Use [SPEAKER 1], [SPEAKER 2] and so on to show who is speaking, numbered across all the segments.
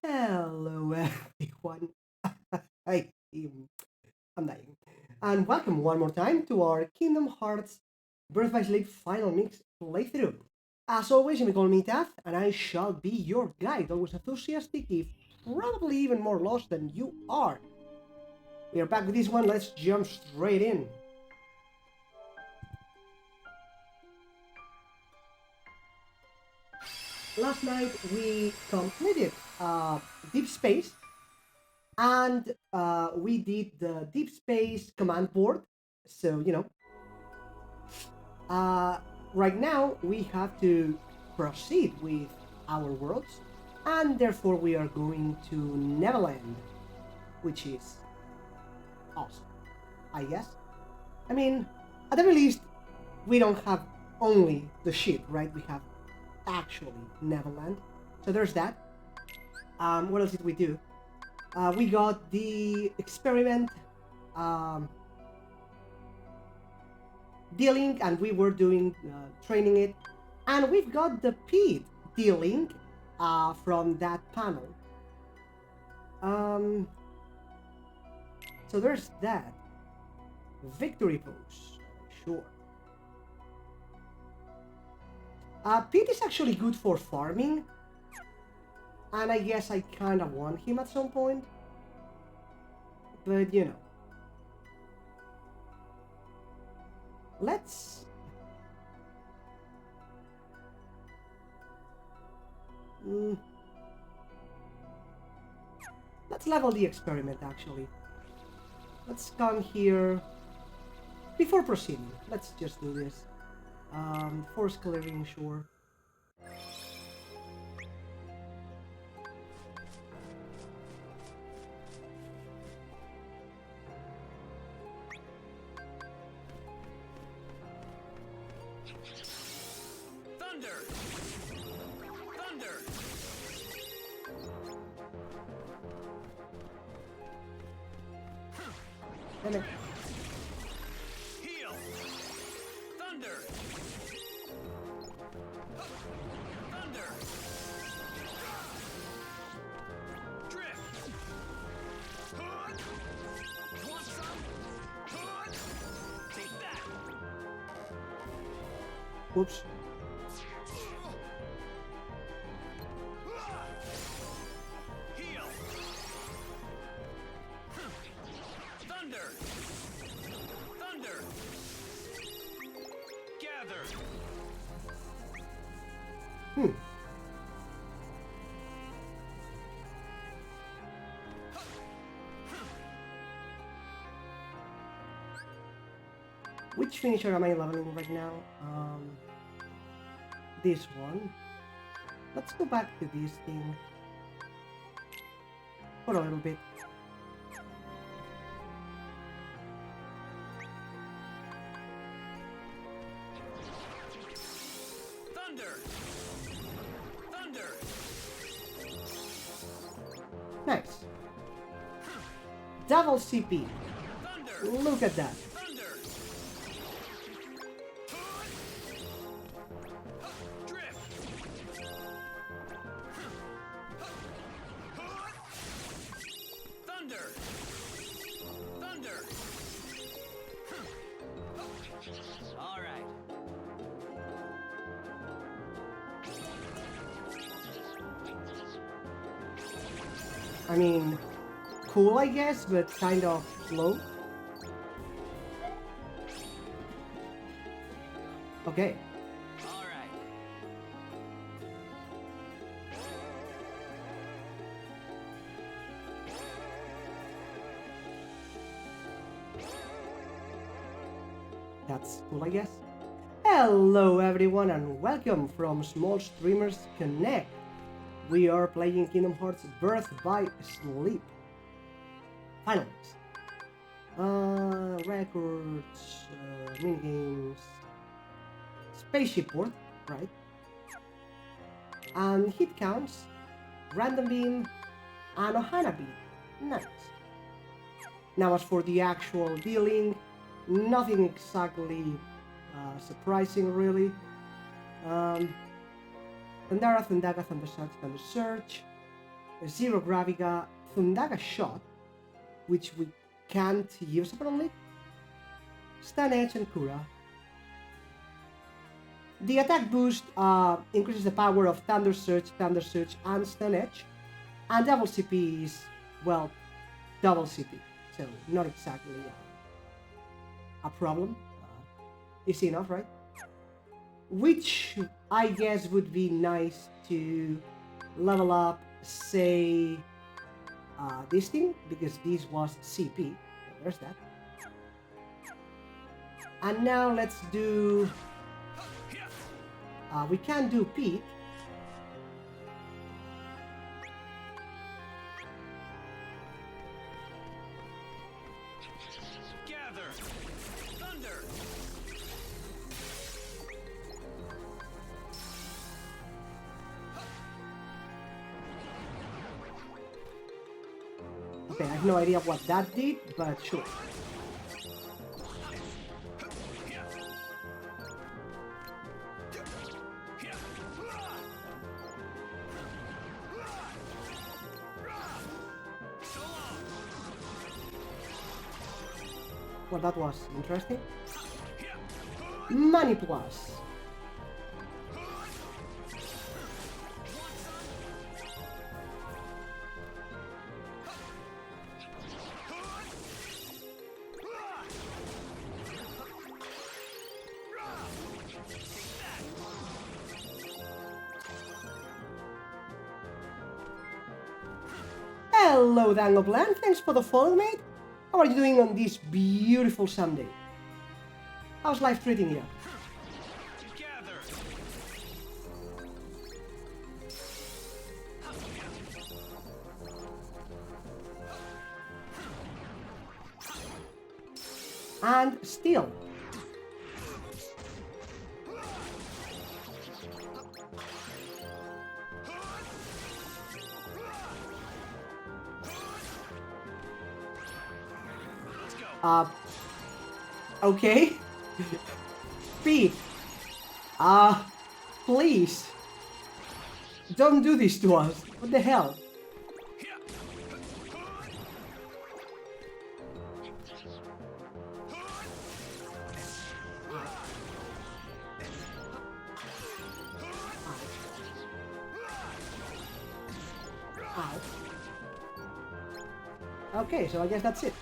[SPEAKER 1] Hello, everyone. Hi, I'm dying. And welcome one more time to our Kingdom Hearts Birth by Sleep Final Mix playthrough. As always, you may call me Taff, and I shall be your guide, always enthusiastic, if probably even more lost than you are. We are back with this one, let's jump straight in. Last night we completed Deep Space, and we did the Deep Space command board. So, uh, right now we have to proceed with our worlds, and therefore we are going to Neverland, which is awesome, I guess. I mean, at the very least, we don't have only the ship, right? We have actually Neverland. So there's that. What else did we do? We got the experiment um, dealing, and we were doing training it, and we've got the pit dealing from that panel. Um, so there's that. Victory pose, sure. Pete is actually good for farming, and I guess I kind of want him at some point. but you know. Let's... Let's level the experiment, actually. Let's come here... Before proceeding, let's just do this. Force clearing, sure.
[SPEAKER 2] Thunder! Thunder!
[SPEAKER 1] Damn it.
[SPEAKER 2] Heal! Thunder! Thunder! Drift! Want some? Take that!
[SPEAKER 1] Whoops.
[SPEAKER 2] Heal! Thunder! Thunder! Gather!
[SPEAKER 1] Which finisher am I leveling right now? This one. Let's go back to this thing for a little bit.
[SPEAKER 2] Thunder! Thunder!
[SPEAKER 1] Nice. Double CP.
[SPEAKER 2] Thunder!
[SPEAKER 1] Look at that.
[SPEAKER 2] Thunder! Drift! Thunder! Thunder! All right.
[SPEAKER 1] I mean, cool I guess, but kind of slow. Okay.
[SPEAKER 2] All right.
[SPEAKER 1] That's cool, I guess. Hello everyone and welcome from Small Streamers Connect. We are playing Kingdom Hearts Birth by Sleep. Finalmix. Records, minigames, spaceship port, right? And hit counts, random beam, and Ohana beam. Nice. Now as for the actual dealing, nothing exactly surprising really. Thundara, Thundaga, Thunder Surge, Zero Graviga, Thundaga Shot, which we can't use apparently, Stun Edge and Kura. The attack boost increases the power of Thunder Surge, and Stun Edge, and double CP is, well, double CP, so not exactly a problem. Easy enough, right? Which I guess would be nice to level up, say, this thing, because this was CP. So there's that. And now let's do... we can do Pete.
[SPEAKER 2] Gather! Thunder!
[SPEAKER 1] Okay, I have no idea what that did, but sure. Well, that was interesting. Money Plus. Hello, Dangoplan. Thanks for the follow, mate. How are you doing on this beautiful Sunday? How's life treating you?
[SPEAKER 2] Together.
[SPEAKER 1] And still. Okay. Pete. Please. Don't do this to us. What the hell? Ow. Okay, so I guess that's it.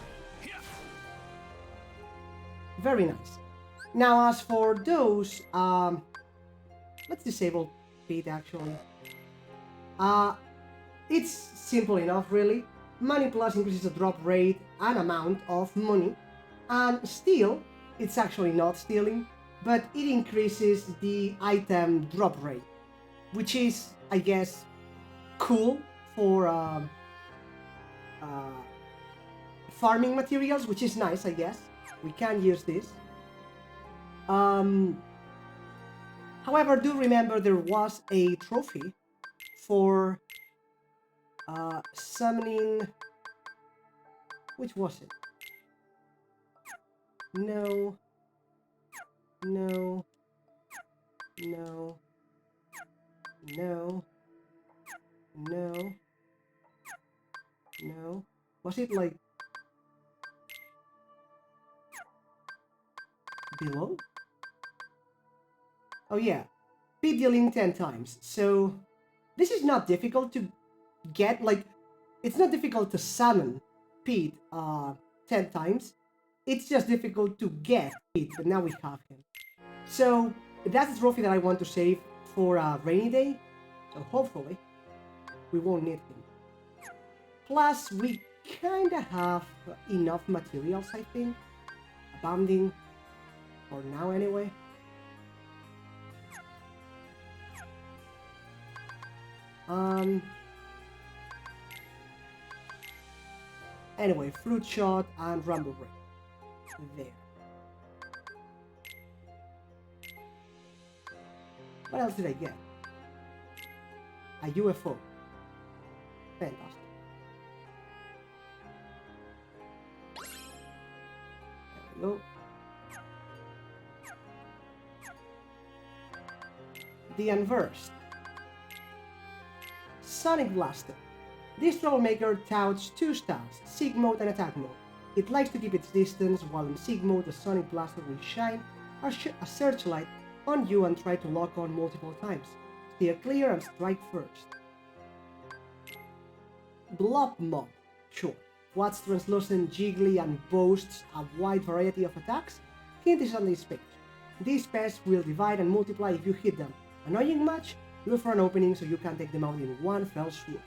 [SPEAKER 1] Very nice. Now, as for those, let's disable Pete actually. It's simple enough, really. Money Plus increases the drop rate and amount of money, and Steal, it's actually not stealing, but it increases the item drop rate, which is, I guess, cool for farming materials, which is nice, I guess. We can use this. However, do remember there was a trophy for summoning. Which was it? No. No. No. No. No. No. Was it like below? Oh yeah, speed dealing 10 times. So this is not difficult to get, like, it's not difficult to summon Pete 10 times. It's just difficult to get Pete, but now we have him. So that's the trophy that I want to save for a rainy day. So hopefully we won't need him. Plus we kinda have enough materials, I think. Abounding. For now anyway. Anyway, Fruit Shot and Rumble Break. There. What else did I get? A UFO. Fantastic. There we go. The Unversed. Sonic Blaster. This troublemaker touts two styles, Seek Mode and Attack Mode. It likes to keep its distance, while in Seek Mode the Sonic Blaster will shine a searchlight on you and try to lock on multiple times. Steer clear and strike first. Blob Mob. Sure. What's translucent, jiggly, and boasts a wide variety of attacks? Hint is on this page. These pests will divide and multiply if you hit them. Annoying much? Look for an opening so you can take them out in one fell swoop.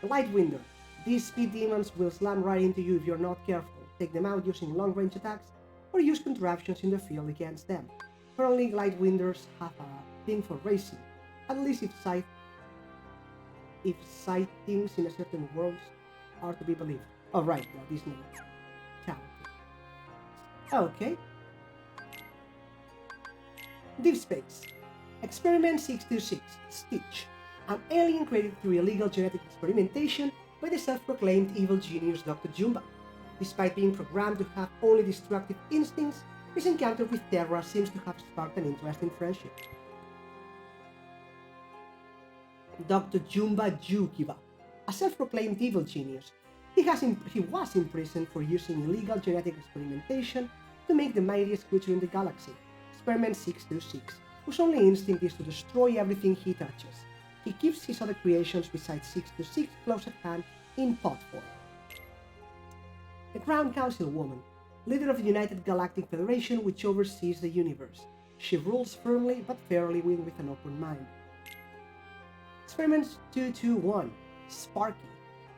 [SPEAKER 1] Lightwinder. These speed demons will slam right into you if you're not careful. Take them out using long-range attacks or use contraptions in the field against them. Currently, Lightwinders have a thing for racing, at least if sightings in a certain world are to be believed. Oh right, well, Disney. Okay. Deep Space. Experiment 626, Stitch. An alien created through illegal genetic experimentation by the self-proclaimed evil genius Dr. Jumba. Despite being programmed to have only destructive instincts, his encounter with Terra seems to have sparked an interest in friendship. Dr. Jumba Jukiba, a self-proclaimed evil genius. He was imprisoned for using illegal genetic experimentation to make the mightiest creature in the galaxy, Experiment 626, whose only instinct is to destroy everything he touches. He keeps his other creations besides 626 close at hand in pod form. The Crown Council Woman, leader of the United Galactic Federation which oversees the universe. She rules firmly but fairly with an open mind. Experiment 221, Sparky.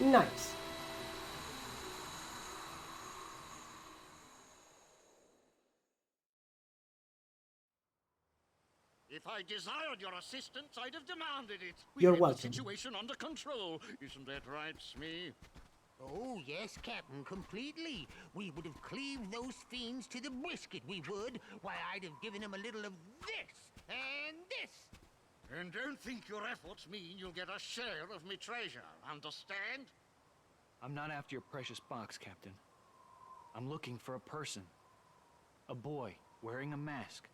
[SPEAKER 1] Nice.
[SPEAKER 2] If I desired your assistance, I'd have demanded it. We
[SPEAKER 1] You're
[SPEAKER 2] have
[SPEAKER 1] welcome.
[SPEAKER 2] the situation under control. Isn't that right, Smee?
[SPEAKER 3] Oh, yes, Captain, completely. We would have cleaved those fiends to the brisket, we would. Why, I'd have given them a little of this and this.
[SPEAKER 2] And don't think your efforts mean you'll get a share of me treasure, understand?
[SPEAKER 4] I'm not after your precious box, Captain. I'm looking for a person. A boy wearing a mask.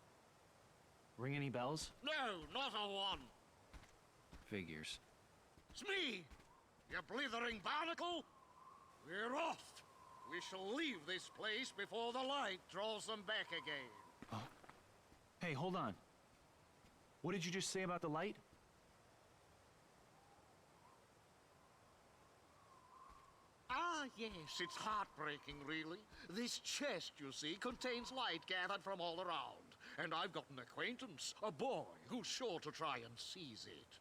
[SPEAKER 4] Ring any bells?
[SPEAKER 2] No, not a one.
[SPEAKER 4] Figures.
[SPEAKER 2] Smee, you blithering barnacle. We're off. We shall leave this place before the light draws them back again.
[SPEAKER 4] Huh? Hey, hold on. What did you just say about the light?
[SPEAKER 2] Ah, yes, it's heartbreaking, really. This chest, you see, contains light gathered from all around. And I've got an acquaintance, a boy, who's sure to try and seize it.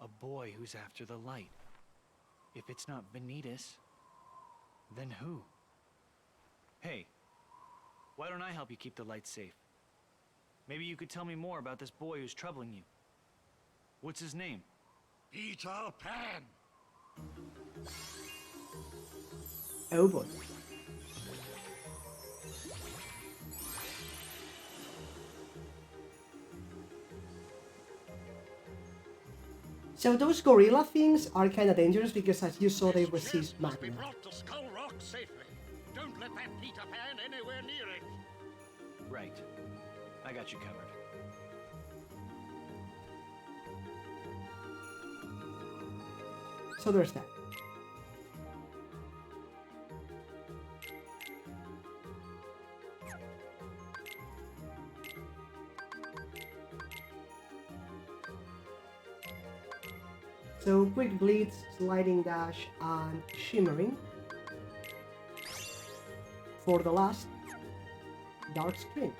[SPEAKER 4] A boy who's after the light. If it's not Vanitas, then who? Hey, why don't I help you keep the light safe? Maybe you could tell me more about this boy who's troubling you. What's his name?
[SPEAKER 2] Peter Pan!
[SPEAKER 1] Oh boy. So those gorilla things are kind of dangerous because, as you saw, they
[SPEAKER 2] This
[SPEAKER 1] resist
[SPEAKER 2] chest must be
[SPEAKER 1] magma.
[SPEAKER 2] brought to Skull Rock safely. Don't let that Peter Pan anywhere near it.
[SPEAKER 4] Right. I got you covered.
[SPEAKER 1] So there's that. So quick blitz, sliding dash, and shimmering for the last dark screen.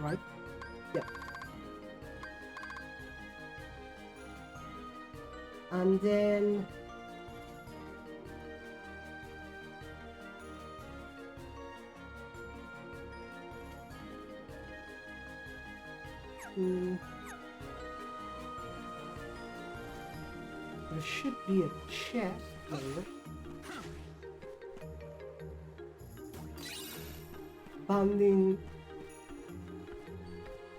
[SPEAKER 1] Right? Yep. And then there should be a chest here. Bounding.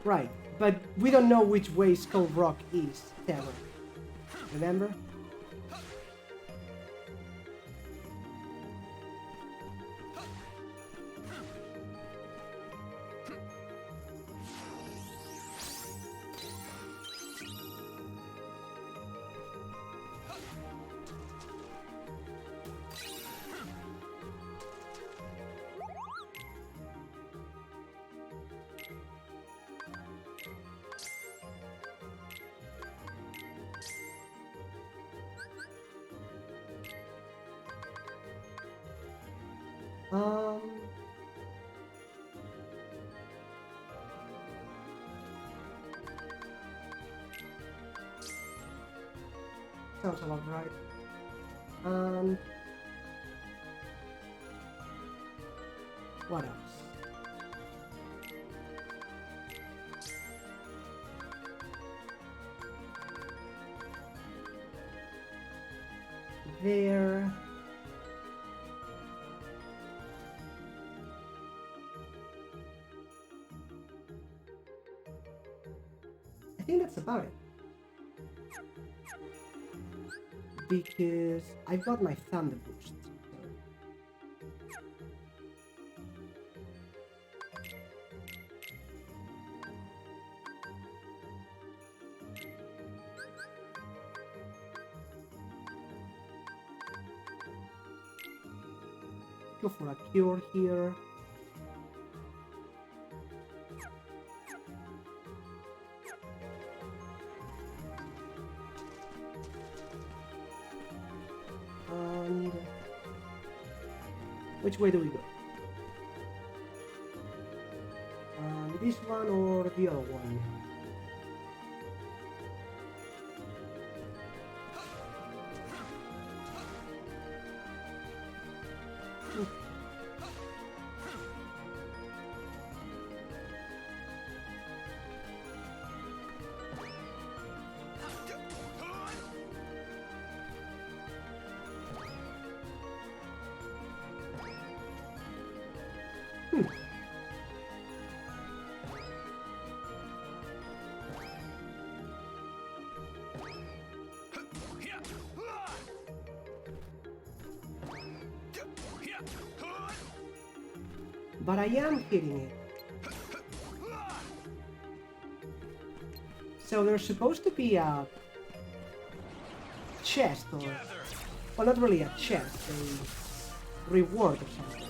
[SPEAKER 1] Right, but we don't know which way Skull Rock is, Terra. Remember? Um, sounds about right. What else? There. I think that's about it. Because I've got my thunder boost. Go for a cure here. And which way do we go? And this one or the other one? But I am hitting it. So there's supposed to be a chest, or well, not really a chest, a reward or something.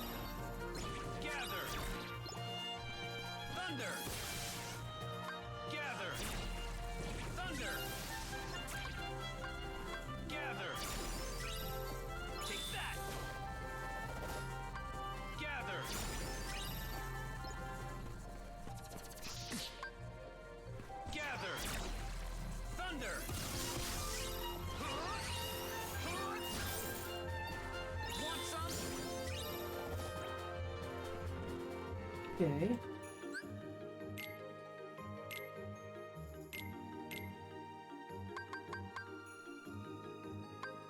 [SPEAKER 1] Okay.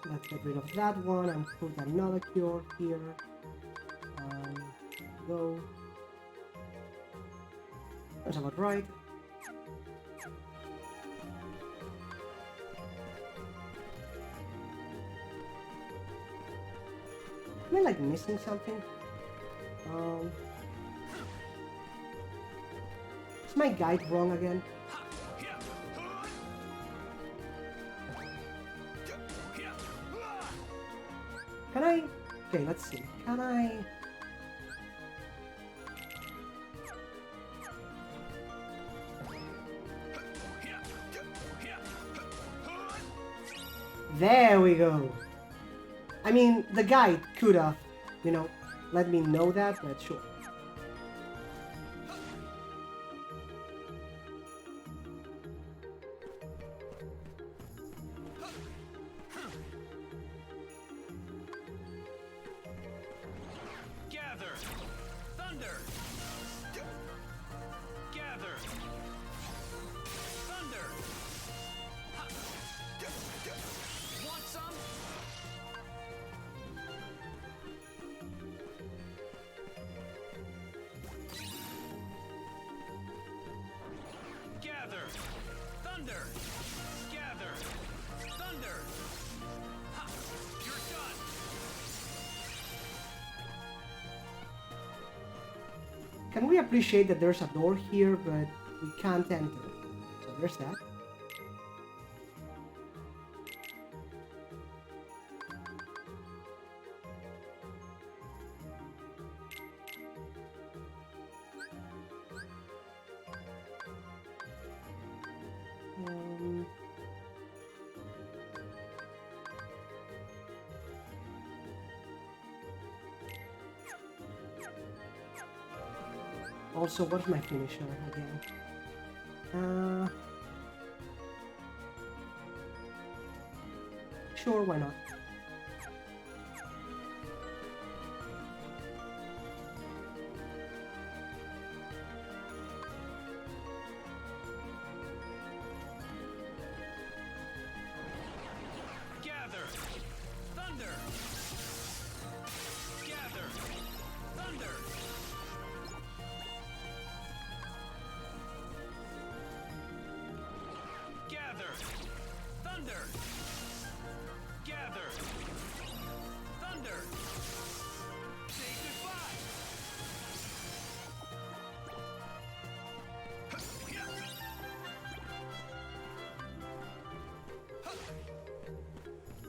[SPEAKER 1] Let's get rid of that one and put another cure here. Go. That's about right. Am I like missing something? Is my guide wrong again? Can I? Okay, let's see. Can I? There we go. I mean, the guide could have, you know, let me know that, but sure. Can we appreciate that there's a door here, but we can't enter? So there's that. Also, what's my finisher again? Sure, why not?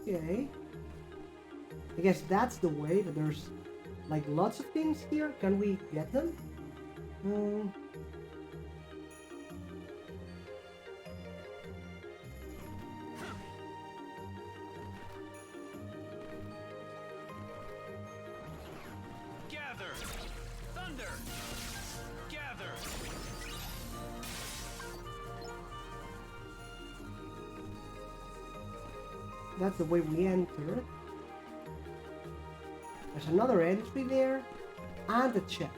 [SPEAKER 1] Okay. I guess that's the way, that there's like lots of things here. Can we get them? That's the way we entered. There's another entry there, and a chest.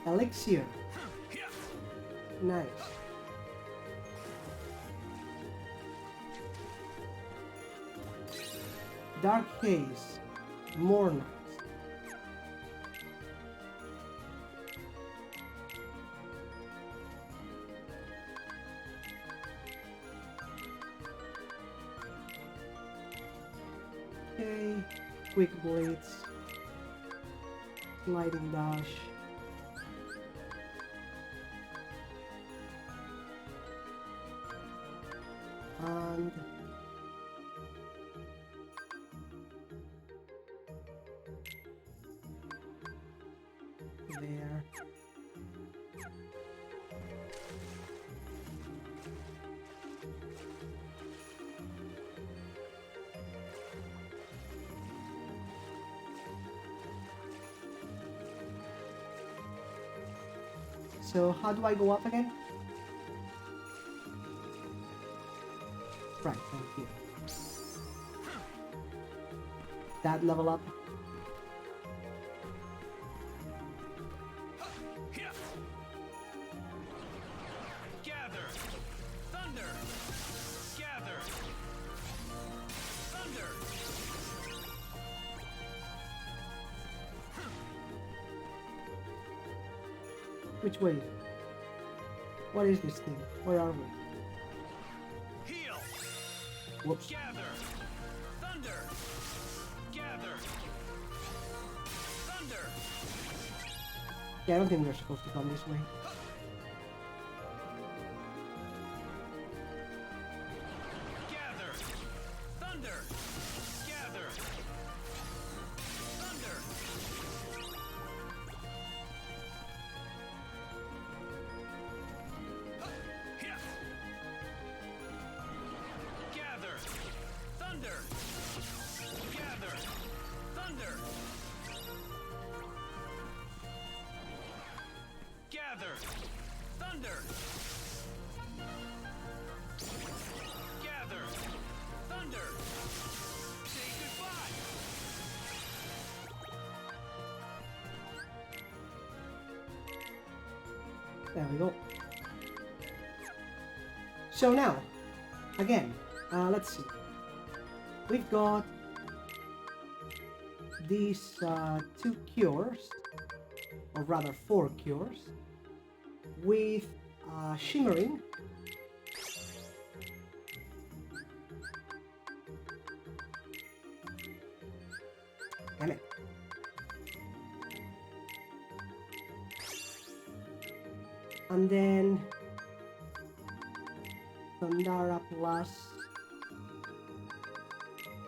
[SPEAKER 1] Elixir. Nice. Dark Haze. More nice. Okay, quick blades, sliding dash, and there. So how do I go up again? Right, thank you. That level up.
[SPEAKER 4] Gather! Thunder! Gather! Thunder!
[SPEAKER 1] Which way? What is this thing? Where are we?
[SPEAKER 4] Heal!
[SPEAKER 1] Whoops.
[SPEAKER 4] Gather! Thunder! Gather! Thunder!
[SPEAKER 1] Yeah, I don't think we're supposed to come this way.
[SPEAKER 4] Gather! Thunder! Gather! Thunder! Gather! Thunder! Gather! Thunder! Gather! Thunder! Gather! Thunder! Say goodbye!
[SPEAKER 1] There we go. So now, again, let's see. We've got these 2 cures, or rather 4 cures, with shimmering. Damn it. And then Thundara plus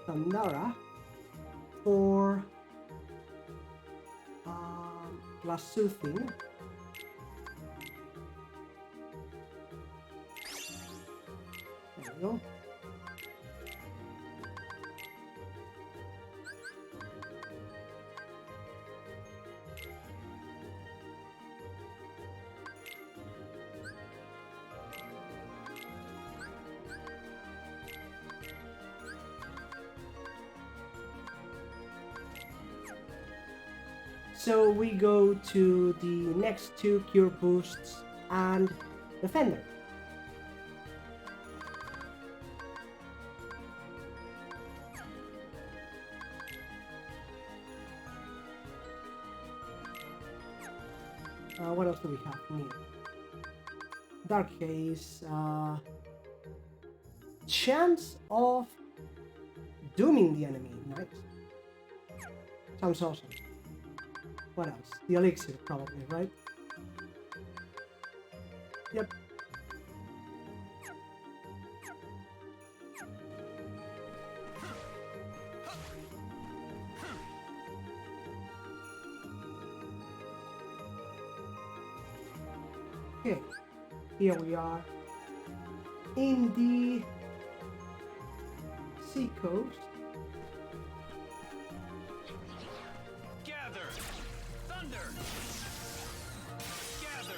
[SPEAKER 1] Thundara for plus soothing. There we go. So we go to the next 2 cure boosts and Defender. What else do we have here? Dark Haze. Chance of dooming the enemy. Nice. Sounds awesome. What else? The elixir, probably, right? Yep. Okay, here we are in the sea coast.
[SPEAKER 4] Gather! Thunder! Gather!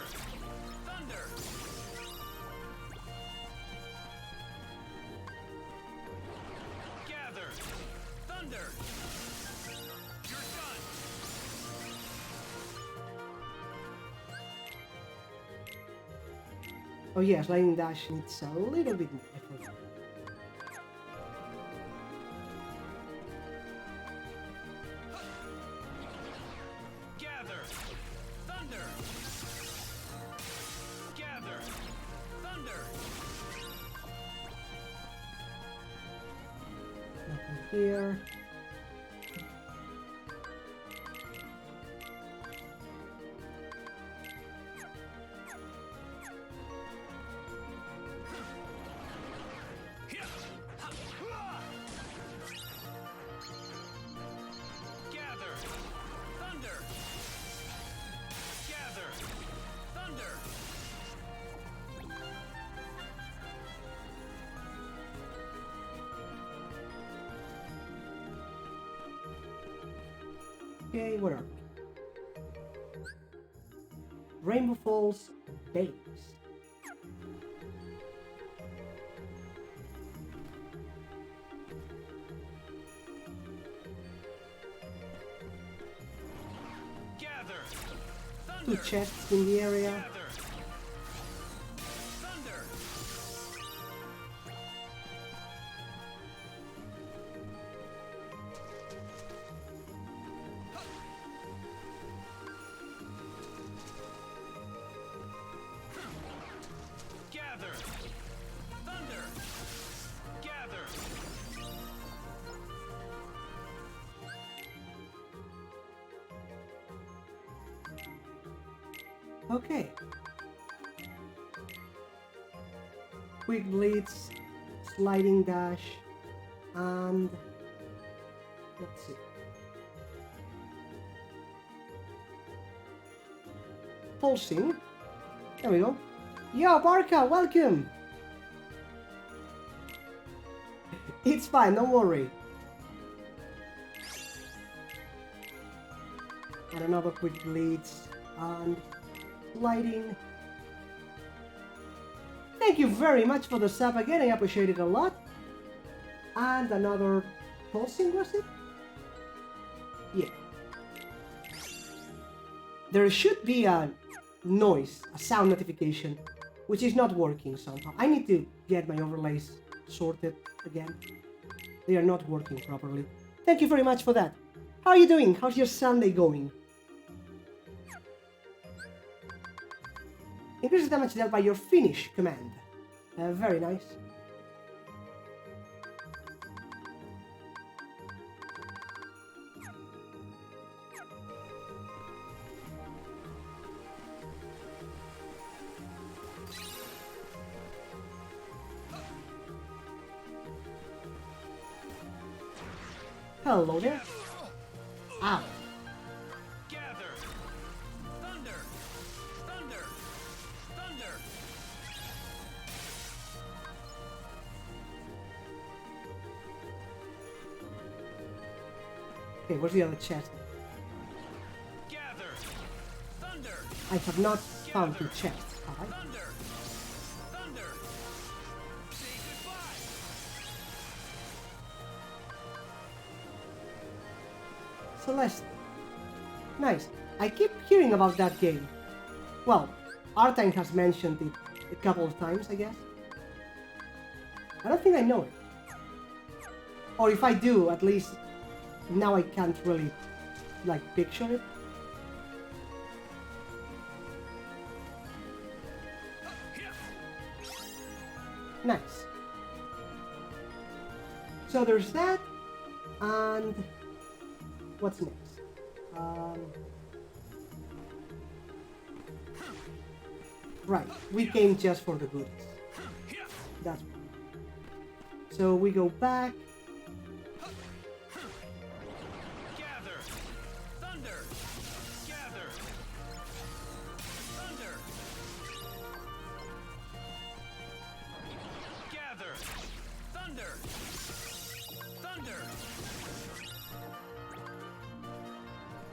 [SPEAKER 4] Thunder! You're done!
[SPEAKER 1] Oh yeah, sliding dash needs a little bit more effort.
[SPEAKER 4] Gather! Thunder! Gather! Thunder!
[SPEAKER 1] Nothing here.
[SPEAKER 4] Gather! Thunder! Gather! Thunder!
[SPEAKER 1] Okay, where are we? Rainbow Falls Base.
[SPEAKER 4] Gather!
[SPEAKER 1] Two
[SPEAKER 4] Thunder!
[SPEAKER 1] chests in the area.
[SPEAKER 4] Gather! Thunder! Gather! Thunder! Gather!
[SPEAKER 1] Okay. Quick Blitz, sliding dash, and let's see. Pulsing. There we go. Yo, Barca, welcome! It's fine, don't worry. And another quick Blitz, and sliding. Thank you very much for the sub again, I appreciate it a lot. And another pulsing, was it? Yeah. There should be a noise, a sound notification, which is not working somehow. I need to get my overlays sorted again. They are not working properly. Thank you very much for that. How are you doing? How's your Sunday going? Increase damage dealt by your finish command. Very nice. Hello there. Ow.
[SPEAKER 4] Gather! Thunder! Thunder! Thunder!
[SPEAKER 1] Okay, where's the other chest?
[SPEAKER 4] Gather! Thunder!
[SPEAKER 1] I have not found the chest, have I?
[SPEAKER 4] Thunder! Thunder! Say goodbye!
[SPEAKER 1] Celeste. Nice. I keep hearing about that game. Well, Artine has mentioned it a couple of times, I guess. I don't think I know it. Or if I do, at least now I can't really, like, picture it. Nice. So there's that, and what's next? Right, we came just for the goodies. That's right. So we go back.
[SPEAKER 4] Gather! Thunder! Gather! Thunder! Gather! Thunder! Thunder!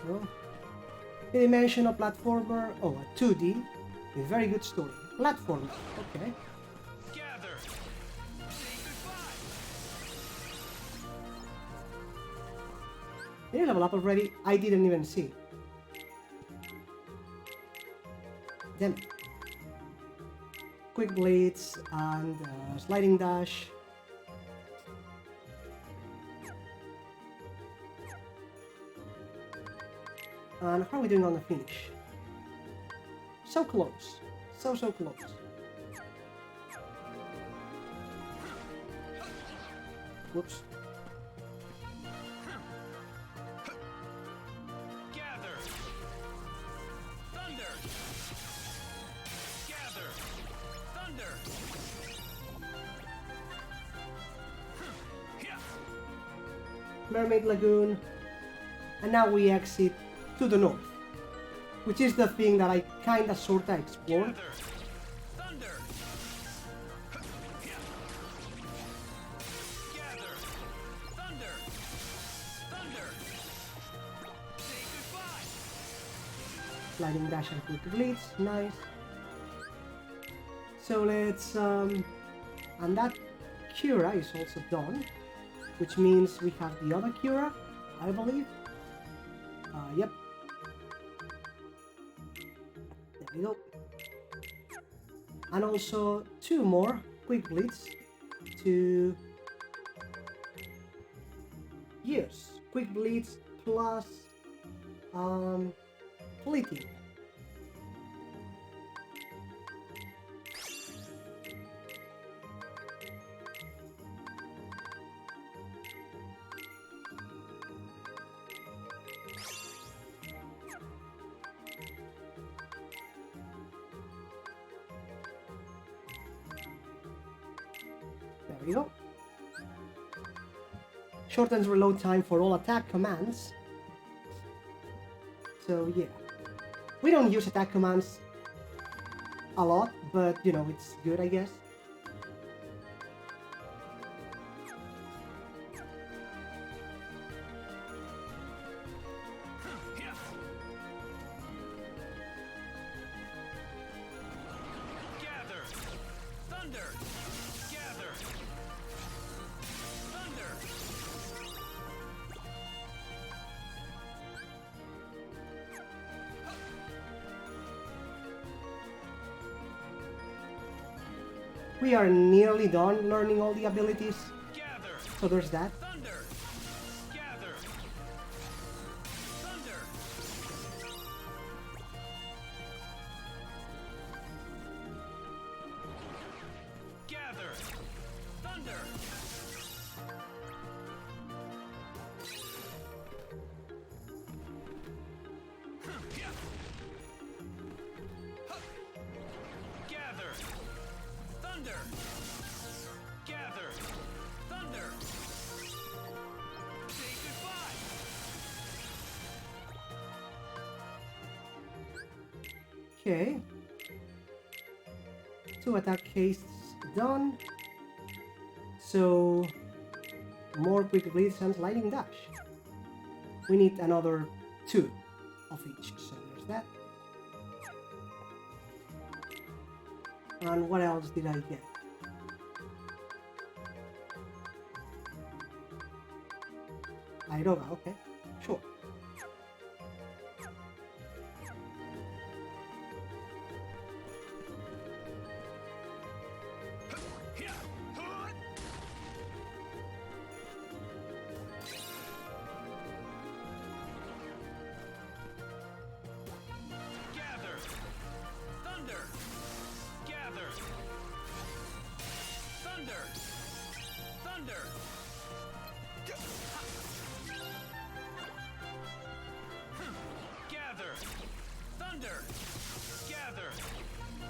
[SPEAKER 1] Oh. Three-dimensional platformer. Oh, a 2D. A very good story. Platformer. Okay.
[SPEAKER 4] Gather! Say goodbye!
[SPEAKER 1] Did you level up already? I didn't even see. Damn it. Quick blades and sliding dash. And how are we doing on the finish? So close. So close. Whoops.
[SPEAKER 4] Gather. Thunder. Gather. Thunder.
[SPEAKER 1] Mermaid Lagoon. And now we exit to the north, which is the thing that I kinda sorta explored.
[SPEAKER 4] Gather. Thunder. Gather. Thunder. Thunder. Say goodbye.
[SPEAKER 1] Sliding dash and quick blitz, nice. So let's and that Cura is also done, which means we have the other Cura, I believe. Yep. There we go. And also 2 more quick blitz to yes, quick blitz plus fleeting. There we go. Shortens reload time for all attack commands. So yeah. We don't use attack commands a lot, but you know, it's good, I guess.
[SPEAKER 4] Gather. Thunder. Gather. Thunder.
[SPEAKER 1] We are nearly done learning all the abilities,
[SPEAKER 4] Gather.
[SPEAKER 1] so there's that.
[SPEAKER 4] Thunder. Gather. Thunder. Gather. Thunder. Gather. Thunder. Gather. Thunder. Say goodbye.
[SPEAKER 1] Okay. 2 attack hastes done. So more quick blitz and sliding dash. We need another 2 of each, so there's that. And what else did I get? Iroga, okay, sure.
[SPEAKER 4] Gather. Thunder. Gather. Thunder. Thunder. Gather. Thunder. Gather.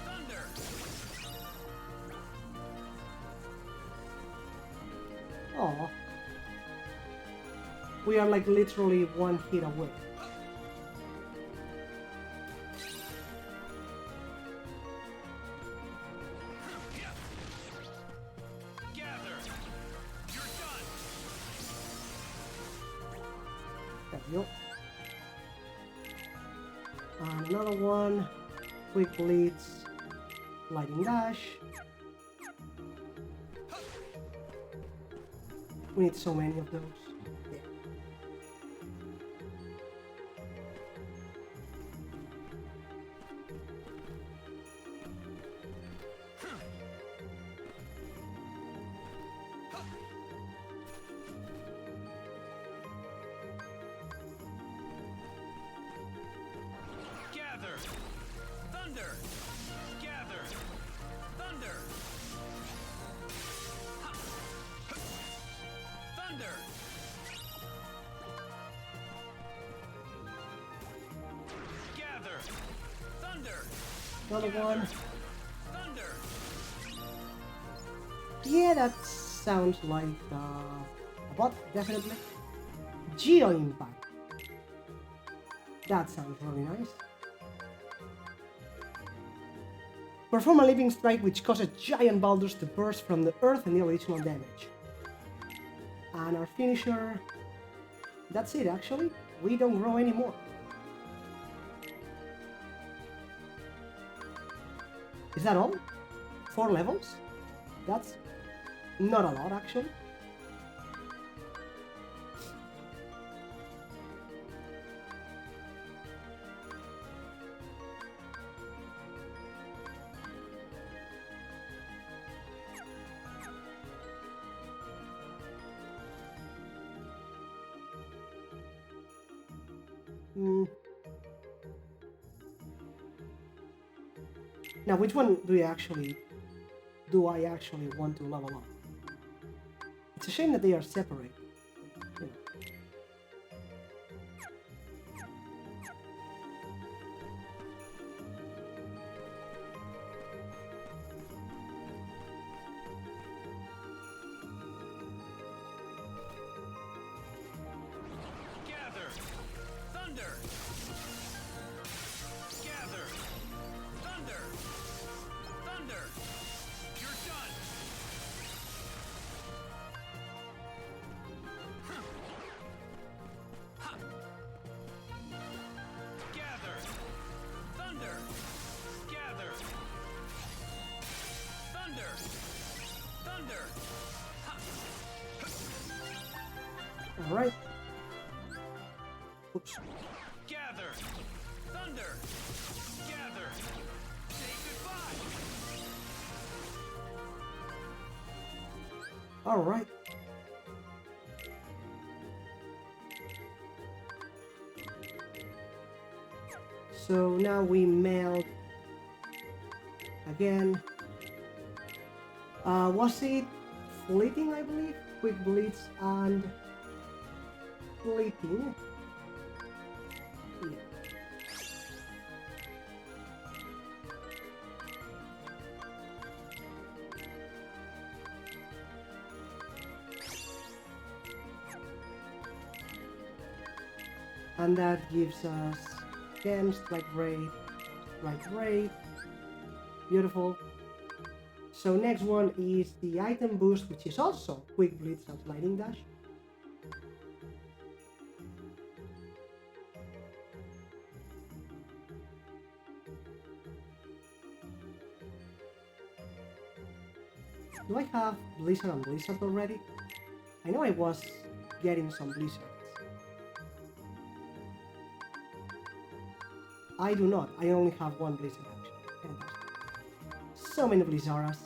[SPEAKER 4] Thunder.
[SPEAKER 1] Oh, we are like literally 1 hit away.
[SPEAKER 4] Gather. You're done.
[SPEAKER 1] There we go. And another one. Quick blitz. Lightning dash. We need so many of those. Yeah.
[SPEAKER 4] Thunder! Gather! Thunder! Ha! Thunder! Gather! Thunder!
[SPEAKER 1] Another one.
[SPEAKER 4] Thunder!
[SPEAKER 1] Yeah, that sounds like a bot, definitely. Geo Impact. That sounds really nice. Perform a living strike which causes giant boulders to burst from the earth and deal additional damage. And our finisher... That's it, actually. We don't grow anymore. Is that all? 4 levels? That's not a lot, actually. Now, which one do I actually want to level up? It's a shame that they are separate. You know.
[SPEAKER 4] Gather! Thunder! Gather! Thunder! Thunder! You're done! Ha! Gather! Thunder! Gather! Thunder! Thunder! Ha!
[SPEAKER 1] All right. Oops.
[SPEAKER 4] Gather! Thunder! Gather! Say goodbye!
[SPEAKER 1] All right. So now we melt again. Was it fleeting, I believe? Quick Blitz and fleeting. Yeah. And that gives us again strike rate, beautiful. So next one is the item boost, which is also quick blitz and lightning dash. Do I have blizzard and blizzard already? I know I was getting some blizzards. I do not. I only have one blizzard actually. Fantastic. So many blizzards.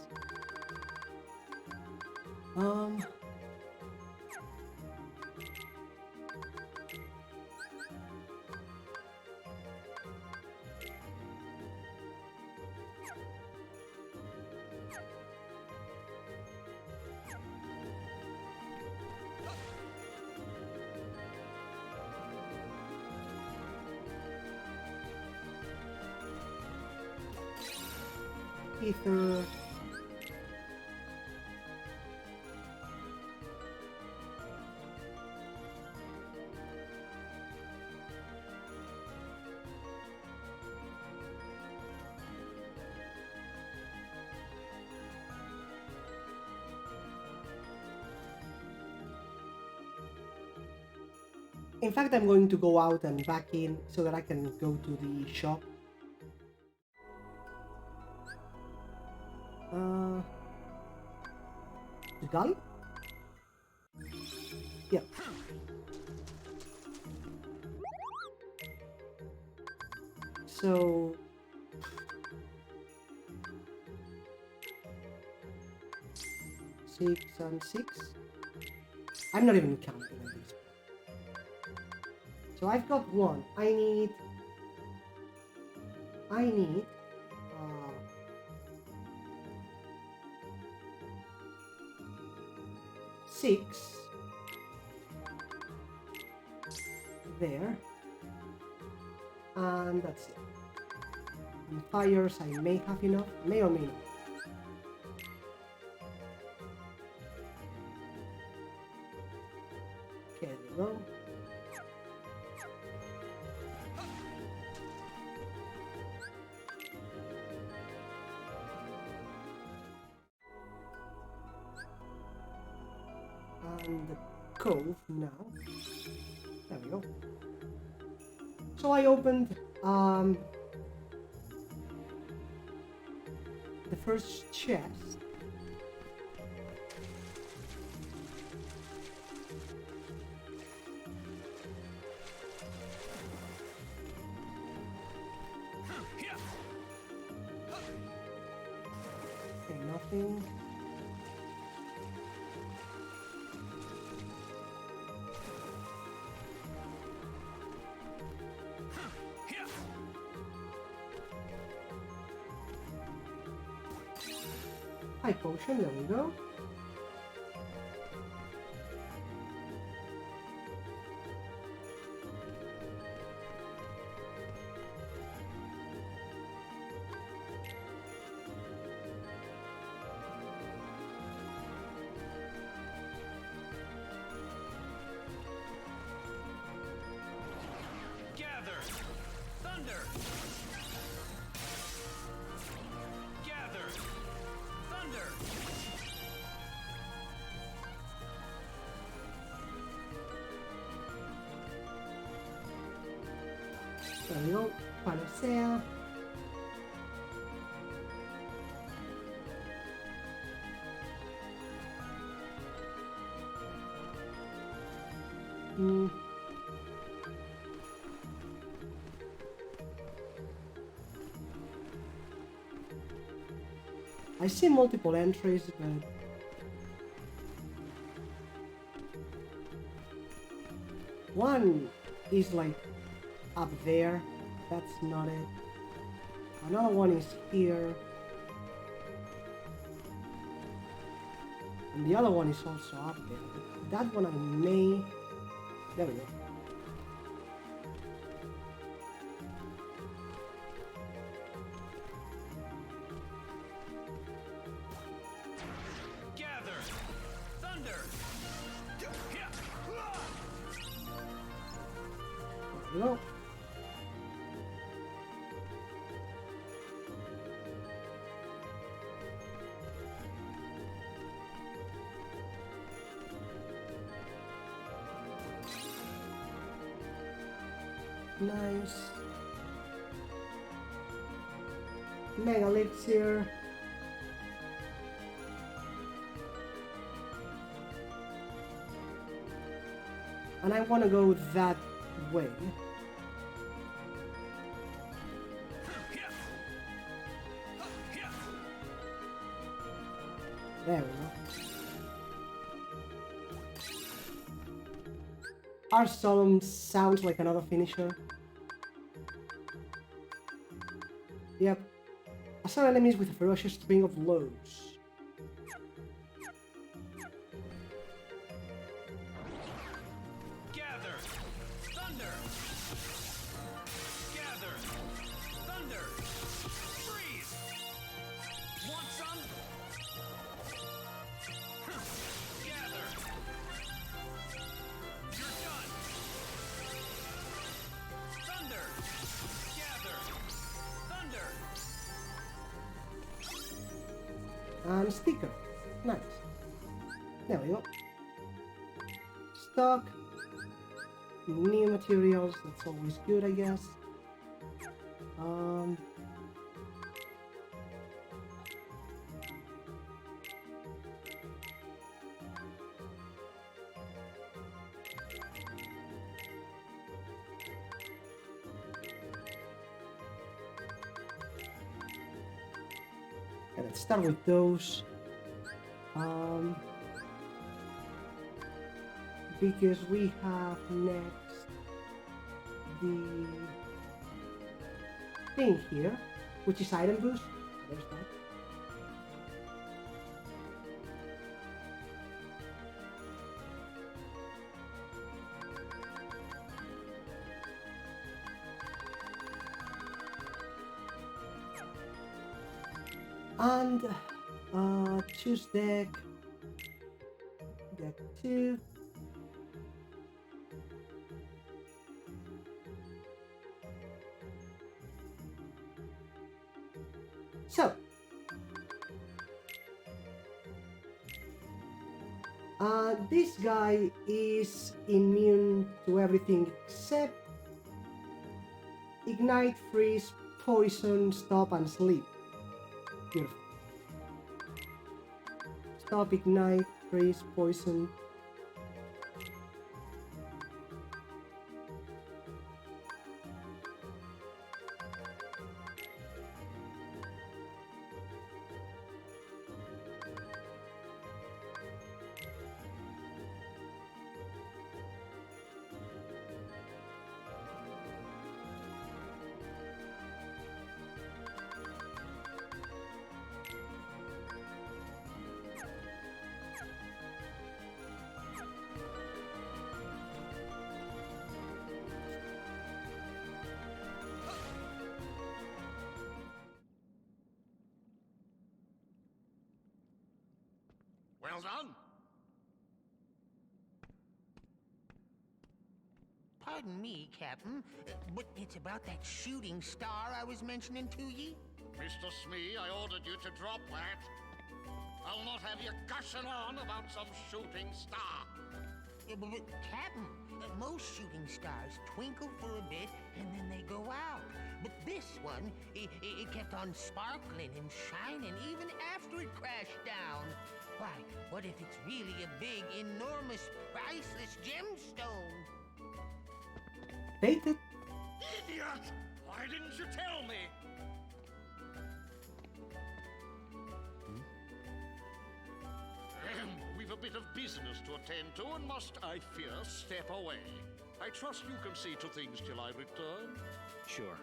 [SPEAKER 1] Ether. In fact, I'm going to go out and back in so that I can go to the shop. The gully? Yeah. So... Six and 6. I'm not even counting on this. So I've got one. I need 6 there, and that's it. And fires, I may have enough, may or may not. Okay, there we go. And the cove now. There we go. So I opened the first chest. Okay, nothing. High potion, there we go.
[SPEAKER 4] Gather! Thunder! Gather! Thunder!
[SPEAKER 1] There we go. Panacea. I see multiple entries, but one is like up there. That's not it. Another one is here. And the other one is also up there. But that one I may... There we go.
[SPEAKER 4] Gather! Thunder!
[SPEAKER 1] There we go. Nice. Mega elixir. And I want to go that way. There we go. Our Solemn sounds like another finisher. Yep. Assault enemies with a ferocious string of blows.
[SPEAKER 4] Gather! Thunder! Gather! Thunder! Freeze! Want some? Gather! You're done! Thunder! Gather! Thunder!
[SPEAKER 1] And sticker. Nice. There we go. Stock. New materials, that's always good, I guess. Okay, let's start with those. Because we have next the thing here, which is item boost. There's that. And choose deck 2. So, this guy is immune to everything except ignite, freeze, poison, stop, and sleep. Beautiful. Stop, ignite, freeze, poison.
[SPEAKER 2] Well done.
[SPEAKER 3] Pardon me, Captain, but it's about that shooting star I was mentioning to ye.
[SPEAKER 2] Mr. Smee, I ordered you to drop that. I'll not have you gushing on about some shooting star.
[SPEAKER 3] But Captain, most shooting stars twinkle for a bit and then they go out. But this one, it kept on sparkling and shining even after it crashed down. Why, what if it's really a big, enormous, priceless gemstone?
[SPEAKER 1] Baited?
[SPEAKER 2] Idiot! Why didn't you tell me? We've a bit of business to attend to and must, I fear, step away. I trust you can see to things till I return.
[SPEAKER 4] Sure.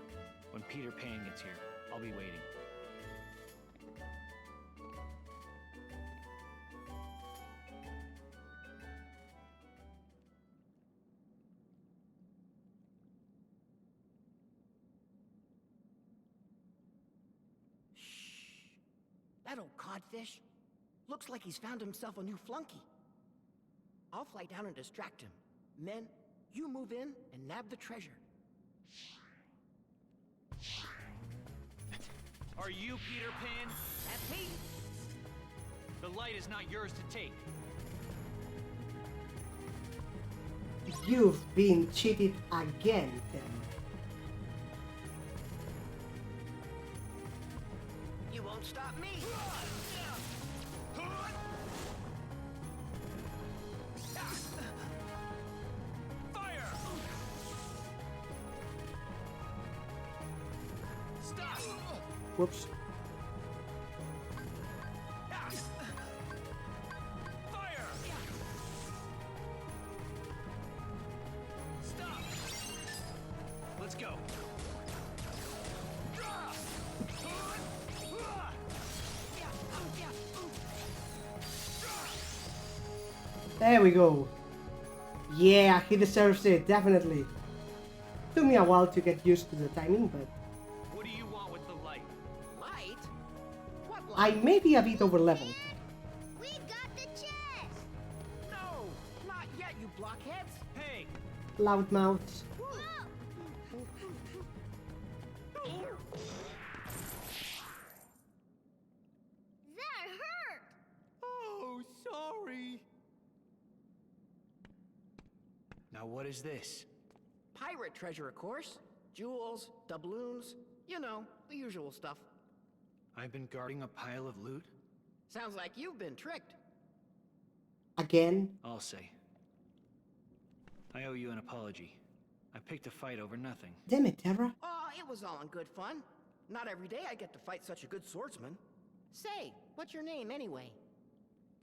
[SPEAKER 4] When Peter Pan gets here, I'll be waiting.
[SPEAKER 5] That old codfish looks like he's found himself a new flunky. I'll fly down and distract him. Men, you move in and nab the treasure.
[SPEAKER 4] Are you Peter Pan?
[SPEAKER 5] That's me.
[SPEAKER 4] The light is not yours to take.
[SPEAKER 1] You've been cheated again, then.
[SPEAKER 5] You won't stop me.
[SPEAKER 4] Fire! Stop!
[SPEAKER 1] Whoops.
[SPEAKER 4] Fire! Stop! Let's go.
[SPEAKER 1] There we go. Yeah, he deserves it, definitely. Took me a while to get used to the timing, but
[SPEAKER 4] What do you want with the light?
[SPEAKER 5] Light? What
[SPEAKER 1] I
[SPEAKER 5] light?
[SPEAKER 1] may be a bit overleveled.
[SPEAKER 6] We got the chest!
[SPEAKER 5] No, not yet, you blockheads.
[SPEAKER 4] Hey!
[SPEAKER 1] Loudmouths.
[SPEAKER 6] That hurt!
[SPEAKER 4] Oh, sorry. Now what is this?
[SPEAKER 5] Pirate treasure, of course. Jewels, doubloons, you know, the usual stuff.
[SPEAKER 4] I've been guarding a pile of loot?
[SPEAKER 5] Sounds like you've been tricked.
[SPEAKER 1] Again.
[SPEAKER 4] I'll say. I owe you an apology. I picked a fight over nothing.
[SPEAKER 1] Damn it, Terra.
[SPEAKER 5] Oh, it was all in good fun. Not every day I get to fight such a good swordsman. Say, what's your name anyway?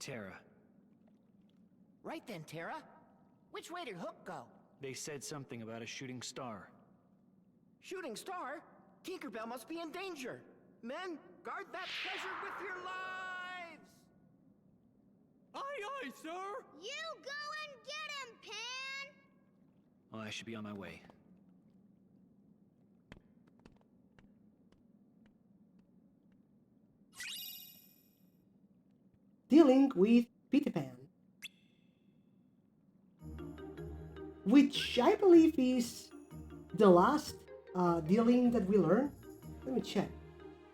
[SPEAKER 4] Terra.
[SPEAKER 5] Right then, Terra. Which way did Hook go?
[SPEAKER 4] They said something about a shooting star.
[SPEAKER 5] Shooting star? Tinkerbell must be in danger. Men, guard that treasure with your lives!
[SPEAKER 4] Aye, aye, sir!
[SPEAKER 6] You go and get him, Pan!
[SPEAKER 4] Well, I should be on my way.
[SPEAKER 1] with Peter Pan, which I believe is the last dealing that we learn. Let me check.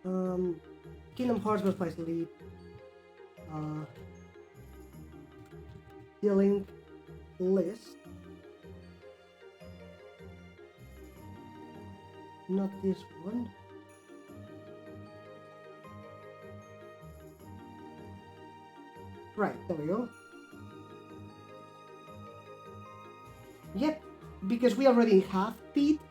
[SPEAKER 1] Kingdom Hearts was by sleep. Dealing list. Not this one. Right, there we go. Yep, because we already have Pete.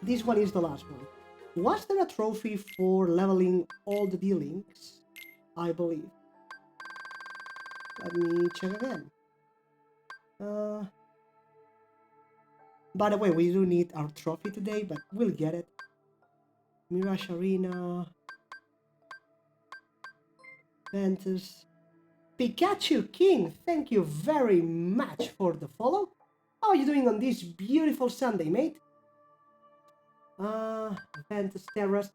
[SPEAKER 1] This one is the last one. Was there a trophy for leveling all the D-Links? I believe. Let me check again. By the way, we do need our trophy today, but we'll get it. Mirage Arena. Ventus. Pikachu King, thank you very much for the follow. How are you doing on this beautiful Sunday, mate? Ventus Terra.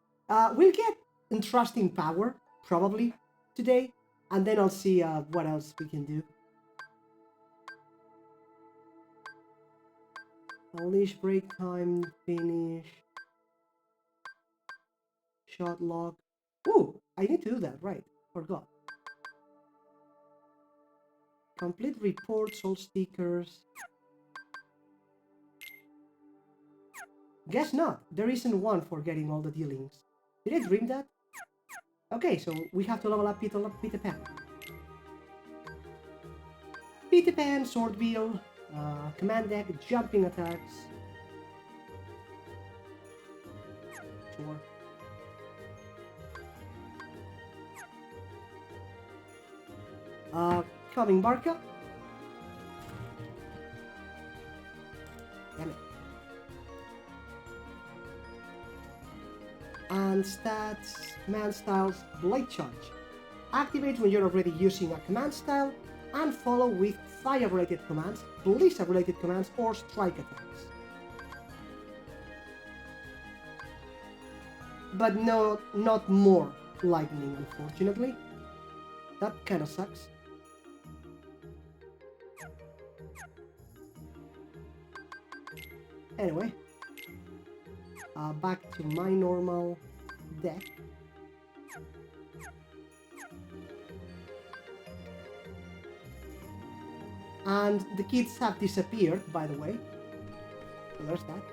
[SPEAKER 1] We'll get Entrusting Power, probably, today. And then I'll see what else we can do. Unleash break time, finish. Shot log. Ooh, I need to do that, right. Forgot. Complete reports, all stickers. Guess not. There isn't one for getting all the dealings. Did I dream that? Okay, so we have to level up Peter Pan. Peter Pan, Sword Wheel, Command Deck, Jumping Attacks. Sure. Coming Barca. Damn it. And stats, command styles, Blade Charge. Activates when you're already using a command style, and follow with fire-related commands, blizzard-related commands, or strike attacks. But no, not more lightning, unfortunately. That kind of sucks. Anyway, back to my normal deck. And the kids have disappeared, by the way. So there's that.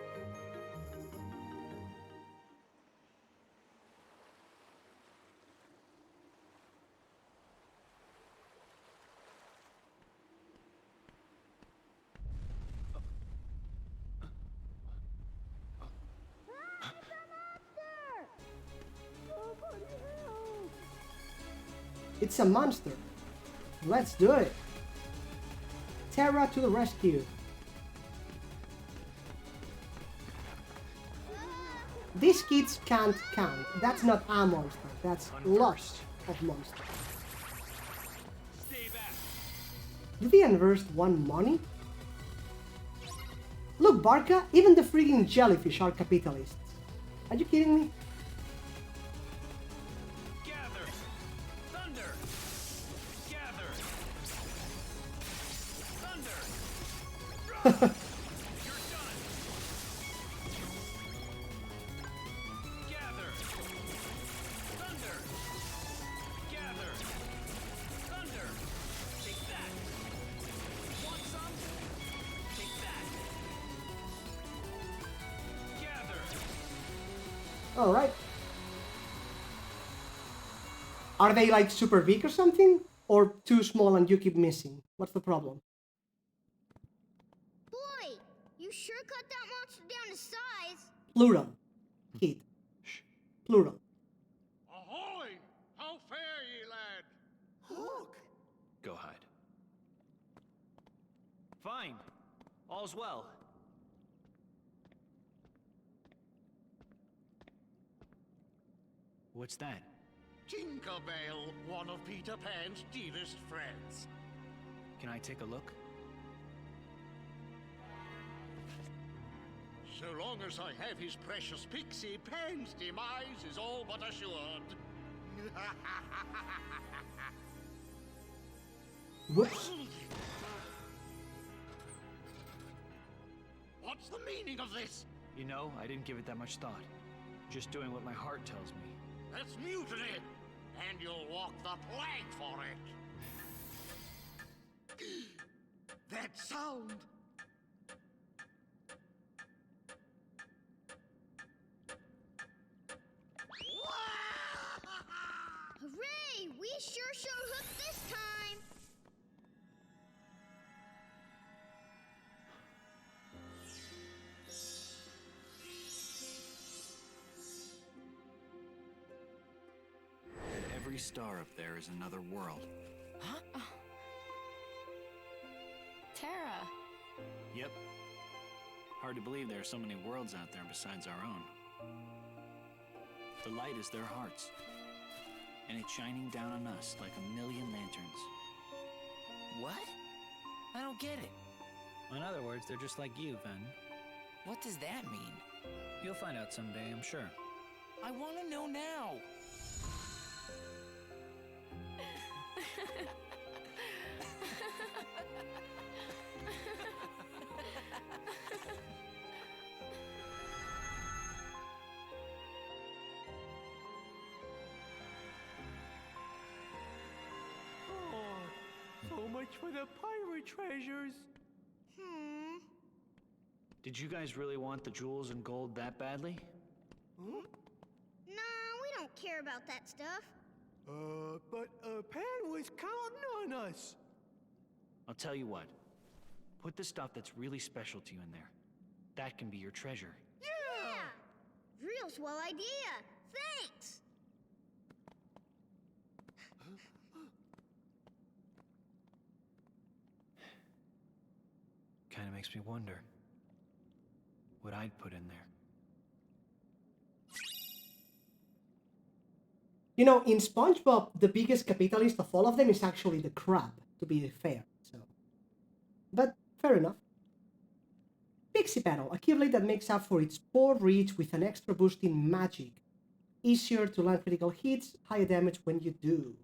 [SPEAKER 1] It's a monster. Let's do it. Terra to the rescue. These kids can't count. That's not a monster. That's lots of monsters.
[SPEAKER 4] Stay back.
[SPEAKER 1] Did they unearth one money? Look, Barca, even the freaking jellyfish are capitalists. Are you kidding me?
[SPEAKER 4] Gather. Thunder. Gather. Thunder. You're done. Gather. Thunder. Gather. Thunder. Take that. Want some? Take that. Gather.
[SPEAKER 1] Alright. Are they like super big or something? Or too small and you keep missing? What's the problem?
[SPEAKER 6] Boy, you sure cut that monster down to size.
[SPEAKER 1] Plural. Kid. Plural.
[SPEAKER 2] Ahoy! How fare ye, lad?
[SPEAKER 3] Look!
[SPEAKER 4] Go hide. Fine. All's well. What's that?
[SPEAKER 2] Tinkerbell, one of Peter Pan's dearest friends.
[SPEAKER 4] Can I take a look?
[SPEAKER 2] So long as I have his precious pixie, Pan's demise is all but assured.
[SPEAKER 1] Whoops.
[SPEAKER 2] What's the meaning of this?
[SPEAKER 4] You know, I didn't give it that much thought. Just doing what my heart tells me.
[SPEAKER 2] That's mutiny, and you'll walk the plank for it. That sound!
[SPEAKER 6] Hooray! We sure showed hook this time!
[SPEAKER 4] Every star up there is another world.
[SPEAKER 7] Terra.
[SPEAKER 4] Yep. Hard to believe there are so many worlds out there besides our own. The light is their hearts, and it's shining down on us like a million lanterns.
[SPEAKER 5] What? I don't get it.
[SPEAKER 4] In other words, they're just like you, Ven.
[SPEAKER 5] What does that mean?
[SPEAKER 4] You'll find out someday, I'm sure.
[SPEAKER 5] I want to know now.
[SPEAKER 3] So much for the pirate treasures.
[SPEAKER 4] Did you guys really want the jewels and gold that badly?
[SPEAKER 6] Nah, we don't care about that stuff.
[SPEAKER 3] But Pan was counting on us.
[SPEAKER 4] I'll tell you what. Put the stuff that's really special to you in there. That can be your treasure.
[SPEAKER 6] Yeah! Real swell idea. Thanks!
[SPEAKER 4] Kinda makes me wonder what I'd put in there.
[SPEAKER 1] You know, in SpongeBob, the biggest capitalist of all of them is actually the crab, to be fair. So, but fair enough. Pixie Battle, a Keyblade that makes up for its poor reach with an extra boost in magic. Easier to land critical hits, higher damage when you do.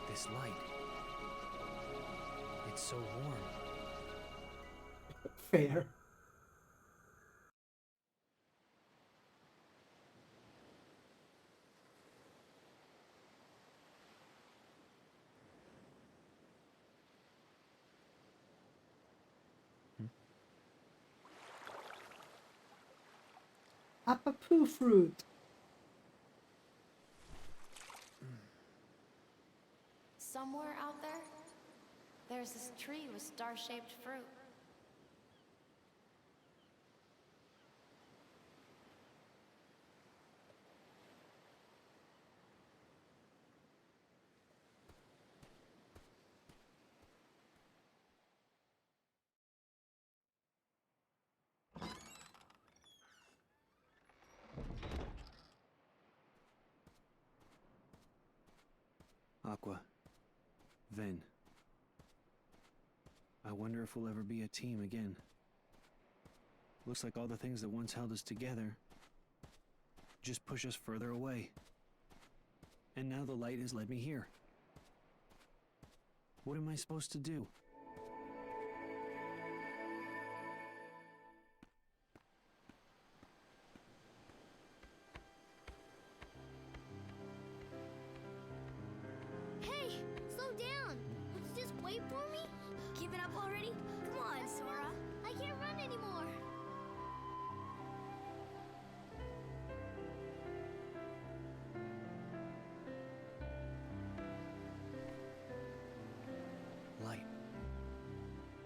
[SPEAKER 4] This light. It's so warm.
[SPEAKER 1] Fair. A papoo fruit.
[SPEAKER 7] Somewhere out there, there's this tree with star-shaped fruit.
[SPEAKER 4] Aqua. Ven. I wonder if we'll ever be a team again. Looks like all the things that once held us together just push us further away. And now the light has led me here. What am I supposed to do?
[SPEAKER 6] Hey, slow down. Let's just wait for me. Give it up already? Come on, Sora. I can't run anymore.
[SPEAKER 4] Light.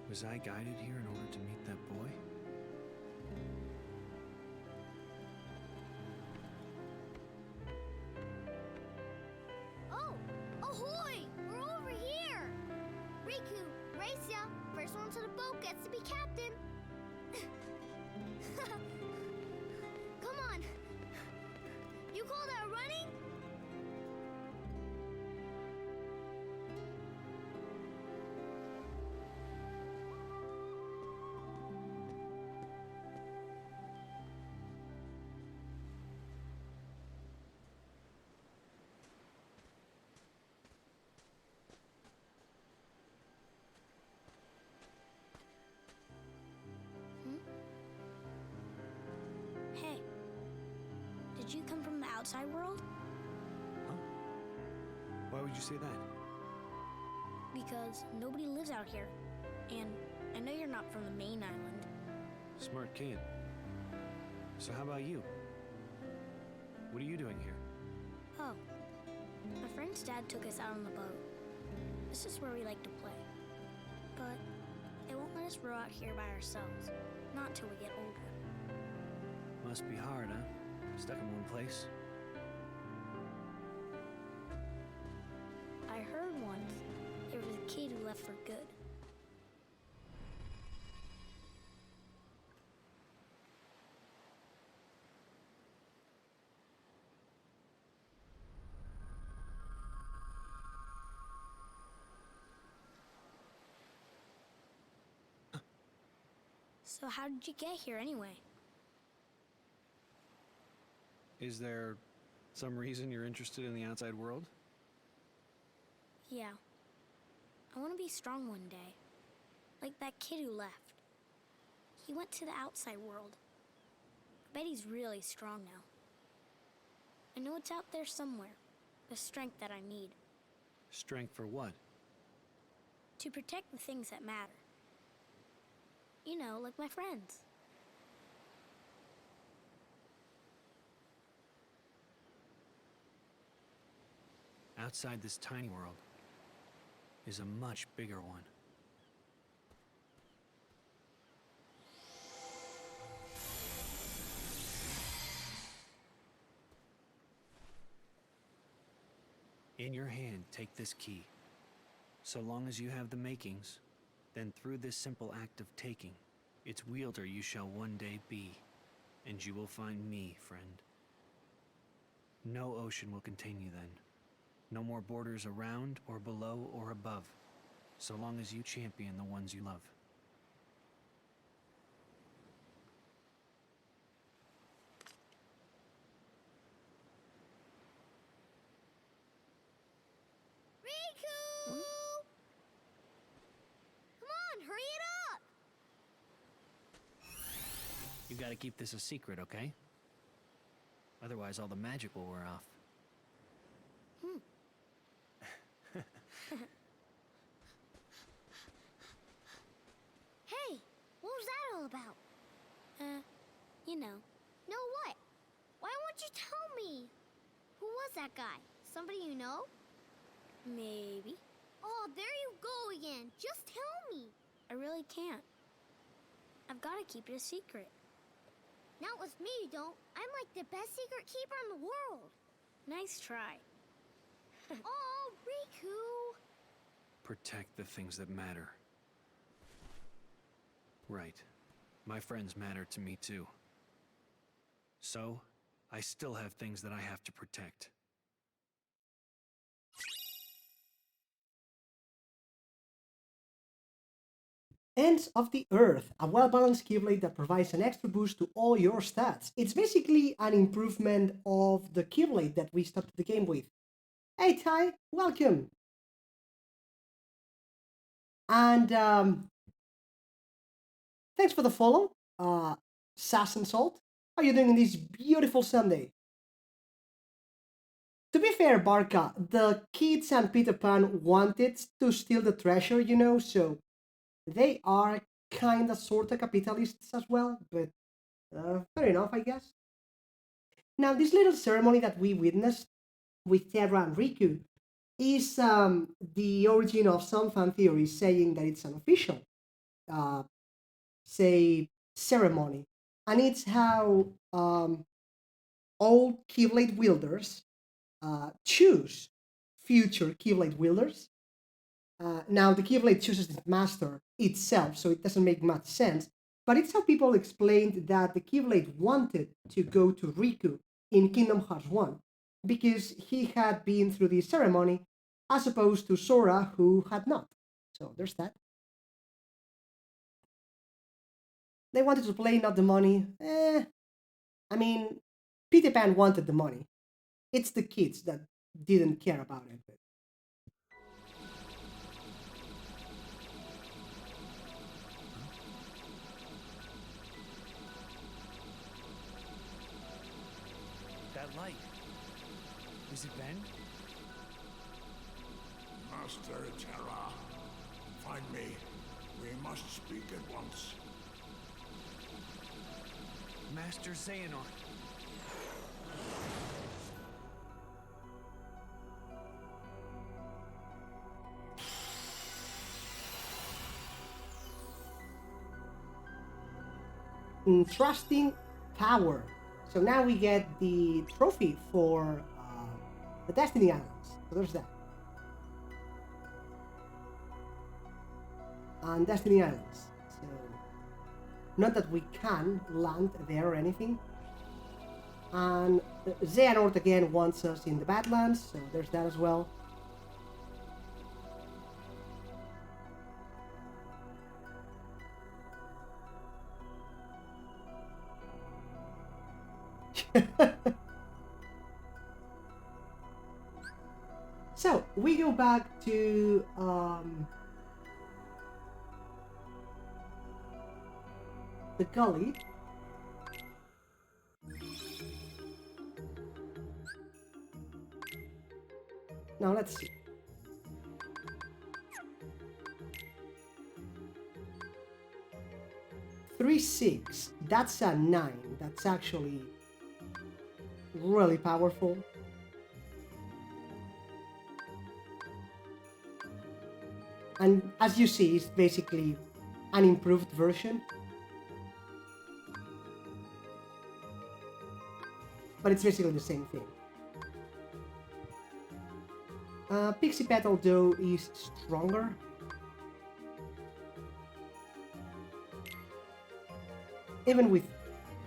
[SPEAKER 4] Was I guided here in order to meet that boy?
[SPEAKER 6] Oh, ahoy! We're over here. Riku, race ya. First one to the boat gets to be captain. Come on. You call that running? Did you come from the outside world?
[SPEAKER 4] Huh? Why would you say that?
[SPEAKER 6] Because nobody lives out here. And I know you're not from the main island.
[SPEAKER 4] Smart kid. So how about you? What are you doing here?
[SPEAKER 6] Oh, my friend's dad took us out on the boat. This is where we like to play. But they won't let us row out here by ourselves. Not till we get older.
[SPEAKER 4] Must be hard, huh? Stuck in one place.
[SPEAKER 6] I heard once there was a kid who left for good. So how did you get here anyway?
[SPEAKER 4] Is there some reason you're interested in the outside world?
[SPEAKER 6] Yeah. I want to be strong one day. Like that kid who left. He went to the outside world. I bet he's really strong now. I know it's out there somewhere. The strength that I need.
[SPEAKER 4] Strength for what?
[SPEAKER 6] To protect the things that matter. You know, like my friends.
[SPEAKER 4] Outside this tiny world is a much bigger one. In your hand, take this key. So long as you have the makings, then through this simple act of taking, its wielder you shall one day be, and you will find me, friend. No ocean will contain you then. No more borders around or below or above, so long as you champion the ones you love.
[SPEAKER 6] Riku! Come on, hurry it up!
[SPEAKER 4] You gotta keep this a secret, okay? Otherwise all the magic will wear off.
[SPEAKER 6] Hey, what was that all about? You know. Know what? Why won't you tell me? Who was that guy? Somebody you know? Maybe. Oh, there you go again. Just tell me. I really can't. I've got to keep it a secret. Not with me, you don't. I'm like the best secret keeper in the world. Nice try. Oh, Riku!
[SPEAKER 4] Protect the things that matter. Right. My friends matter to me too. So, I still have things that I have to protect.
[SPEAKER 1] Ends of the Earth, a well-balanced Keyblade that provides an extra boost to all your stats. It's basically an improvement of the Keyblade that we started the game with. Hey Ty, welcome! And thanks for the follow, Sass and Salt. How are you doing in this beautiful Sunday? To be fair, Barca, the kids and Peter Pan wanted to steal the treasure, you know, so they are kinda sorta capitalists as well, but fair enough, I guess. Now, this little ceremony that we witnessed with Terra and Riku is the origin of some fan theories saying that it's an official, uh, say, ceremony. And it's how old Keyblade wielders choose future Keyblade wielders. Now, the Keyblade chooses its master itself, so it doesn't make much sense. But it's how people explained that the Keyblade wanted to go to Riku in Kingdom Hearts 1 because he had been through the ceremony as opposed to Sora, who had not. So there's that. They wanted to play, not the money. I mean, Peter Pan wanted the money. It's the kids that didn't care about it.
[SPEAKER 4] That light. Is it Ben?
[SPEAKER 8] Master Terra, find me. We must speak at once.
[SPEAKER 4] Master Xehanort.
[SPEAKER 1] Interesting power. So now we get the trophy for the Destiny Islands. So there's that. And Destiny Islands. So not that we can land there or anything. And Xehanort again wants us in the Badlands, so there's that as well. So we go back to the gully. Now let's see. Three, 6. That's a 9. That's actually really powerful. And as you see, it's basically an improved version. But it's basically the same thing. Pixie Petal though is stronger. Even with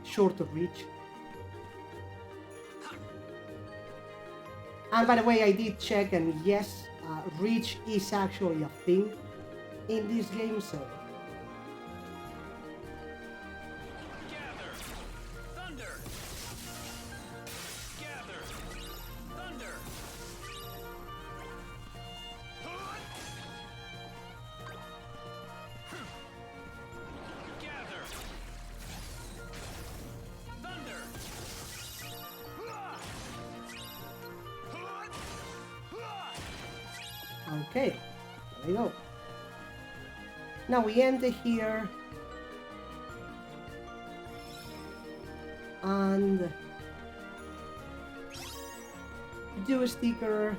[SPEAKER 1] shorter reach. And by the way, I did check, and yes, reach is actually a thing in this game, so...
[SPEAKER 4] Gather! Thunder! Gather! Thunder! Gather! Thunder!
[SPEAKER 1] Okay, there we go. Now we enter here. And do a sticker.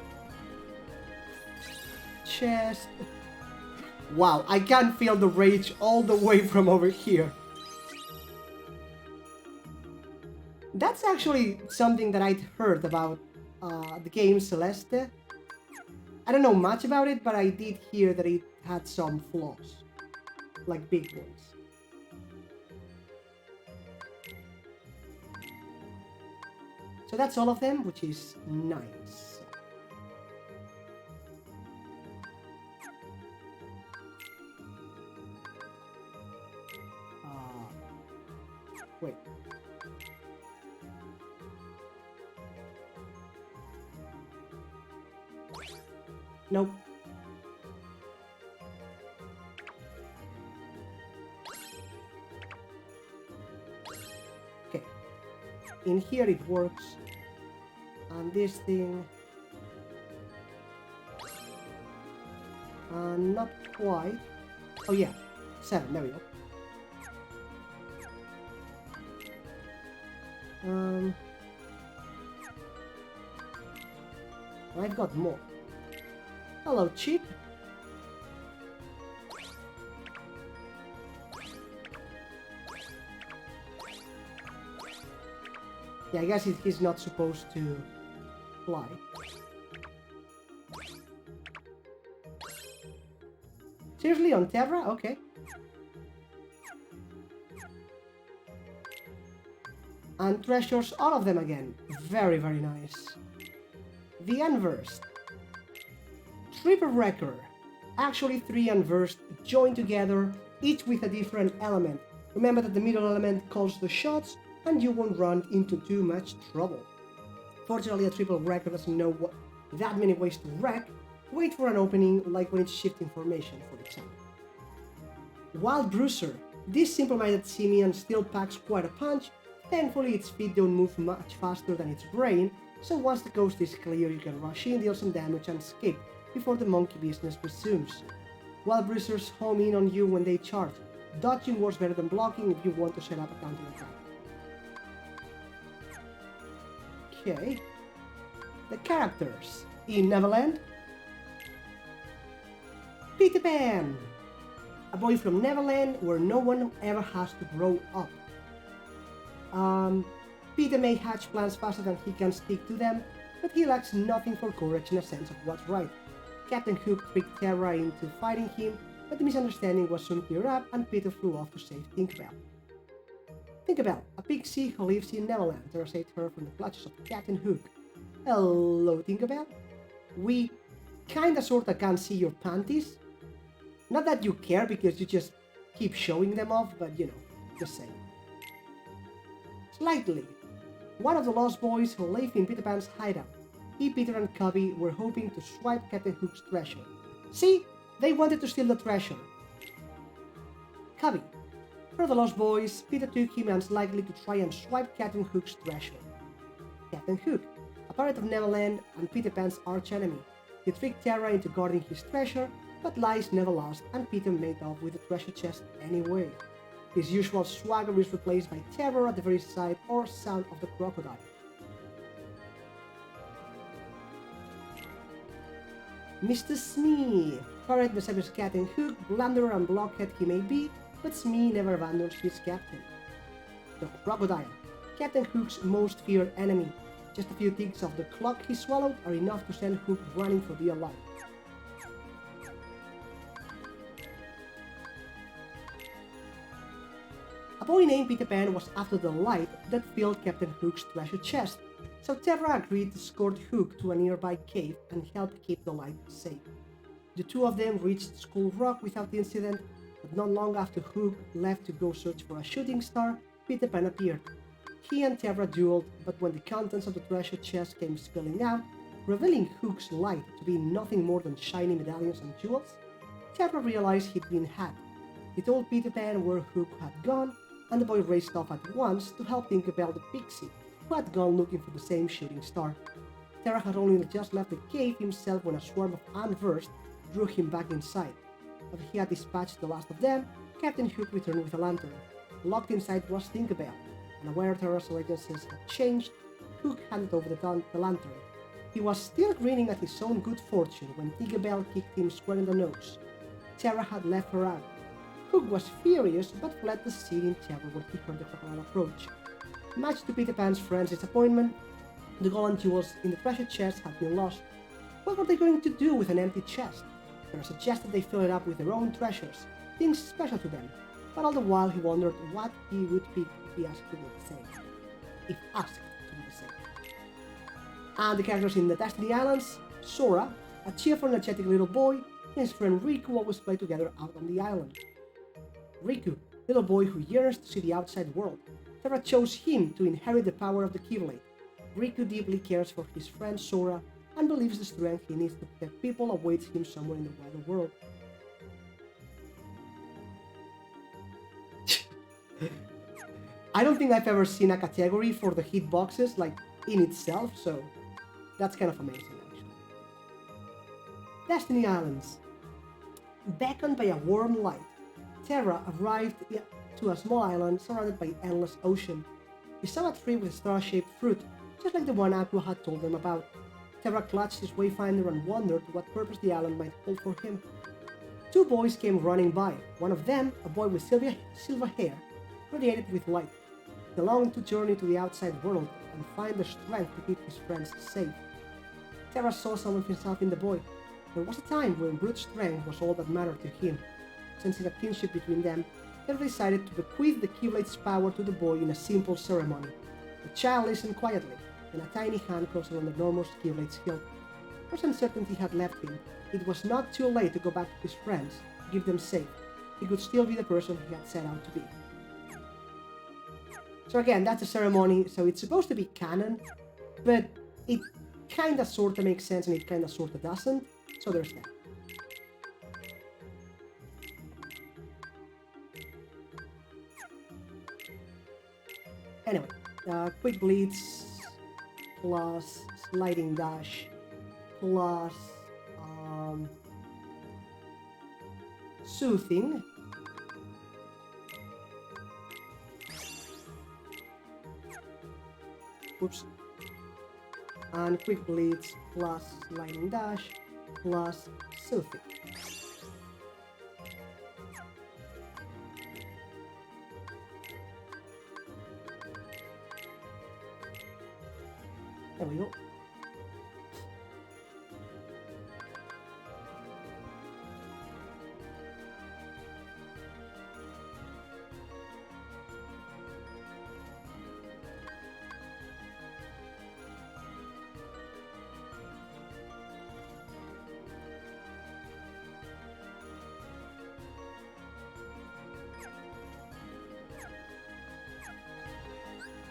[SPEAKER 1] Chest. Wow, I can feel the rage all the way from over here. That's actually something that I'd heard about the game Celeste. I don't know much about it, but I did hear that it had some flaws, like big ones. So that's all of them, which is nice. Wait. Nope. Okay. In here it works. And this thing... not quite. Oh yeah, 7, there we go. I've got more. Hello, cheap. Yeah, I guess he's not supposed to fly. Seriously, on Terra? Okay. And treasures all of them again. Very, very nice. The Unversed. Triple Wrecker. Actually 3 Unversed joined together, each with a different element. Remember that the middle element calls the shots, and you won't run into too much trouble. Fortunately, a Triple Wrecker doesn't know what that many ways to wreck. Wait for an opening, like when it's shifting formation, for example. Wild Bruiser. This simple-minded simian still packs quite a punch, Thankfully, its feet don't move much faster than its brain, so once the coast is clear, you can rush in, deal some damage, and escape before the monkey business resumes. While bruisers home in on you when they charge, dodging works better than blocking if you want to set up a counterattack. Okay. The characters. In Neverland, Peter Pan! A boy from Neverland where no one ever has to grow up. Peter may hatch plans faster than he can stick to them, but he lacks nothing for courage and a sense of what's right. Captain Hook tricked Terra into fighting him, but the misunderstanding was soon cleared up and Peter flew off to save Tinkerbell. Tinkerbell, a pixie who lives in Neverland, Terra saved her from the clutches of Captain Hook. Hello, Tinkerbell. We kinda sorta can't see your panties. Not that you care because you just keep showing them off, but you know, just saying. Slightly. One of the lost boys who live in Peter Pan's hideout. He, Peter, and Cubby were hoping to swipe Captain Hook's treasure. See? They wanted to steal the treasure. Cubby. For the lost boys, Peter took him and likely to try and swipe Captain Hook's treasure. Captain Hook, a pirate of Neverland and Peter Pan's arch-enemy. He tricked Terra into guarding his treasure, but lies never lost and Peter made off with the treasure chest anyway. His usual swagger is replaced by terror at the very sight or sound of the crocodile. Mr. Smee, pirate besides Captain Hook, blunderer and blockhead he may be, but Smee never abandons his captain. The crocodile, Captain Hook's most feared enemy. Just a few ticks of the clock he swallowed are enough to send Hook running for dear life. A boy named Peter Pan was after the light that filled Captain Hook's treasure chest, so Terra agreed to escort Hook to a nearby cave and help keep the light safe. The two of them reached Skull Rock without incident, but not long after Hook left to go search for a shooting star, Peter Pan appeared. He and Terra dueled, but when the contents of the treasure chest came spilling out, revealing Hook's light to be nothing more than shiny medallions and jewels, Terra realized he'd been hacked. He told Peter Pan where Hook had gone, and the boy raced off at once to help Tinkerbell the pixie, who had gone looking for the same shooting star. Terra had only just left the cave himself when a swarm of ant drew him back inside. After he had dispatched the last of them, Captain Hook returned with a lantern. Locked inside was Tinkerbell, and aware Terra's allegiances had changed, Hook handed over the lantern. He was still grinning at his own good fortune when Tinkerbell kicked him square in the nose. Terra had left her out. Hook was furious but fled the scene in terror when he heard the crocodile approach. Much to Peter Pan's friend's disappointment, the gold and jewels in the treasure chest had been lost. What were they going to do with an empty chest? Terra suggested they fill it up with their own treasures, things special to them, but all the while he wondered what he would pick if he asked to do the same. If asked to do the same. And the characters in the Destiny Islands, Sora, a cheerful energetic little boy, and his friend Riku always play together out on the island. Riku, little boy who yearns to see the outside world. Terra chose him to inherit the power of the Keyblade. Riku deeply cares for his friend Sora and believes the strength he needs to protect people awaits him somewhere in the wider world. I don't think I've ever seen a category for the hitboxes like in itself, so that's kind of amazing actually. Destiny Islands. Beckoned by a warm light, Terra arrived to a small island surrounded by endless ocean. He saw a tree with star-shaped fruit, just like the one Aqua had told them about. Terra clutched his wayfinder and wondered what purpose the island might hold for him. Two boys came running by. One of them, a boy with silver hair, radiated with light. He longed to journey to the outside world and find the strength to keep his friends safe. Terra saw some of himself in the boy. There was a time when brute strength was all that mattered to him. Sensing a kinship between them, Terra decided to bequeath the Keyblade's power to the boy in a simple ceremony. The child listened quietly, and a tiny hand closed on the enormous Keyblade's hilt. As uncertainty had left him, it was not too late to go back to his friends, to keep them safe. He could still be the person he had set out to be. So again, that's a ceremony, so it's supposed to be canon, but it kinda sorta makes sense and it kinda sorta doesn't, so there's that. Anyway, quick blitz plus sliding dash plus soothing. Oops. And quick blitz plus sliding dash plus soothing. There we go.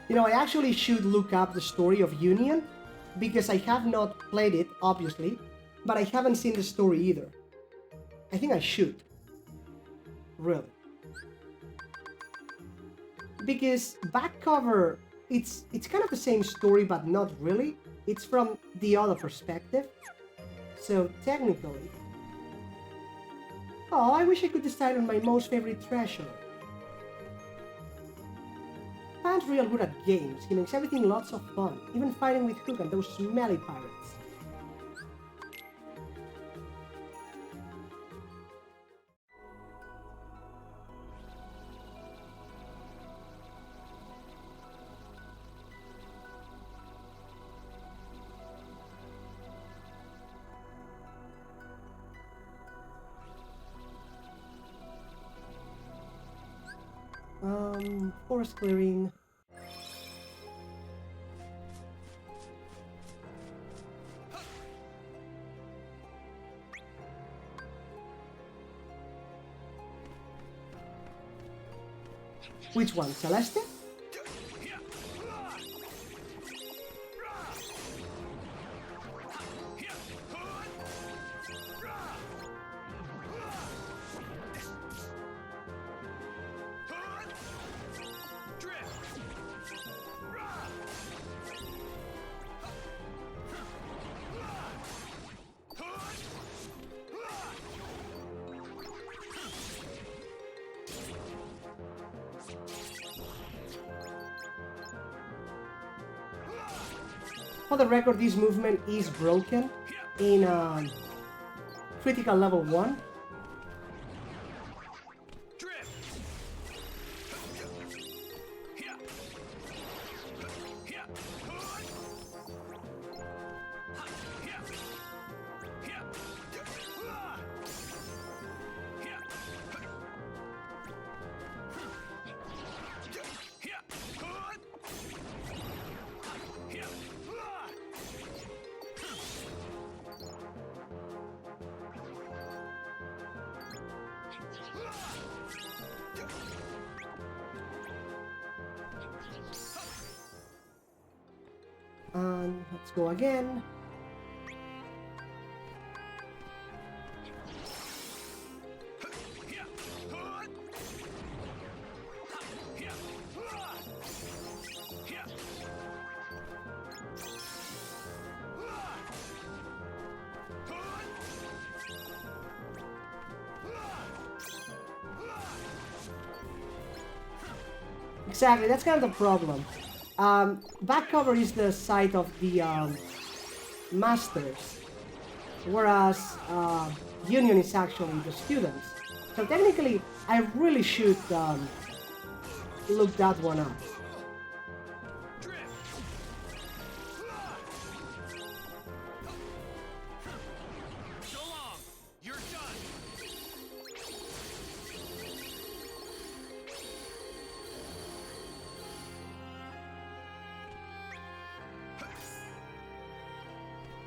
[SPEAKER 1] You know, I actually should look up the story of Union, because I have not played it, obviously, but I haven't seen the story either. I think I should. Really. Because back cover, it's kind of the same story, but not really. It's from the other perspective. So technically... Oh, I wish I could decide on my most favorite treasure. Pan's real good at games. He makes everything lots of fun, even fighting with Hook and those smelly pirates. Forest clearing. Which one, Celeste? For the record, this movement is broken in critical level 1. And let's go again. Exactly, that's kind of the problem. Back cover is the site of the masters, whereas Union is actually the students. So technically, I really should look that one up.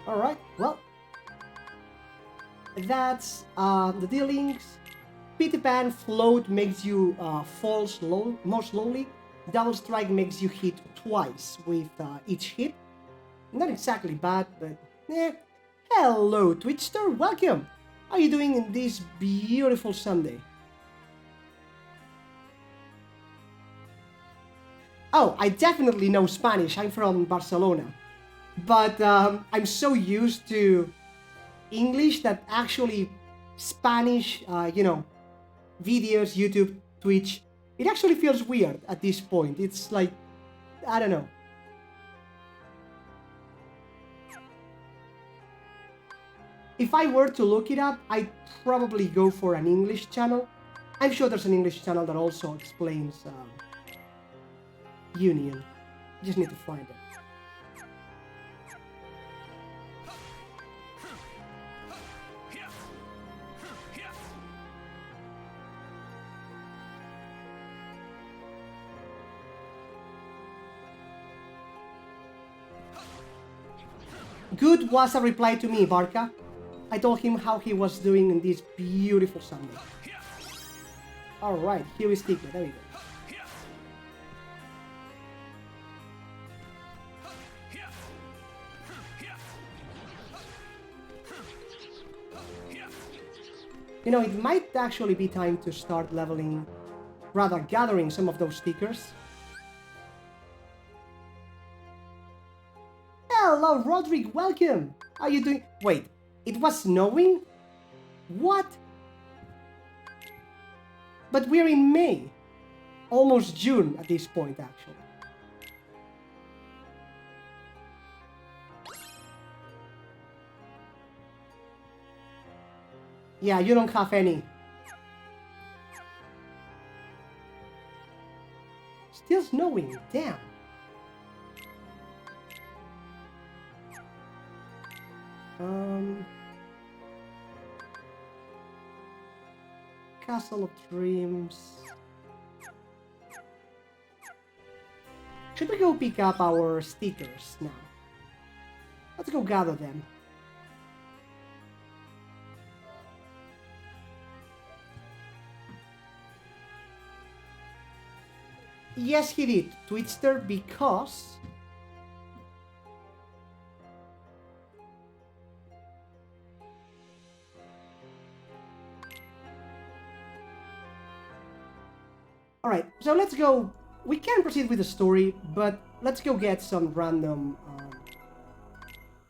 [SPEAKER 1] Alright, well, that's the dealings. Pity Pan float makes you fall more slowly. Double strike makes you hit twice with each hit. Not exactly bad, but Hello, Twitchster, welcome! How are you doing in this beautiful Sunday? Oh, I definitely know Spanish. I'm from Barcelona. But I'm so used to English that actually Spanish, videos, YouTube, Twitch, it actually feels weird at this point. It's like, I don't know. If I were to look it up, I'd probably go for an English channel. I'm sure there's an English channel that also explains Union. I just need to find it. Good was a reply to me, Barca. I told him how he was doing in this beautiful Sunday. Alright, here is Tigre, there we go. You know, it might actually be time to start leveling, rather gathering some of those stickers. Hello, Roderick, welcome! How are you doing? Wait, it was snowing? What? But we're in May. Almost June at this point, actually. Yeah, you don't have any. Still snowing, damn. Castle of Dreams. Should we go pick up our stickers now? Let's go gather them. Yes, he did, Twitster, because... Alright, so let's go... We can proceed with the story, but let's go get some random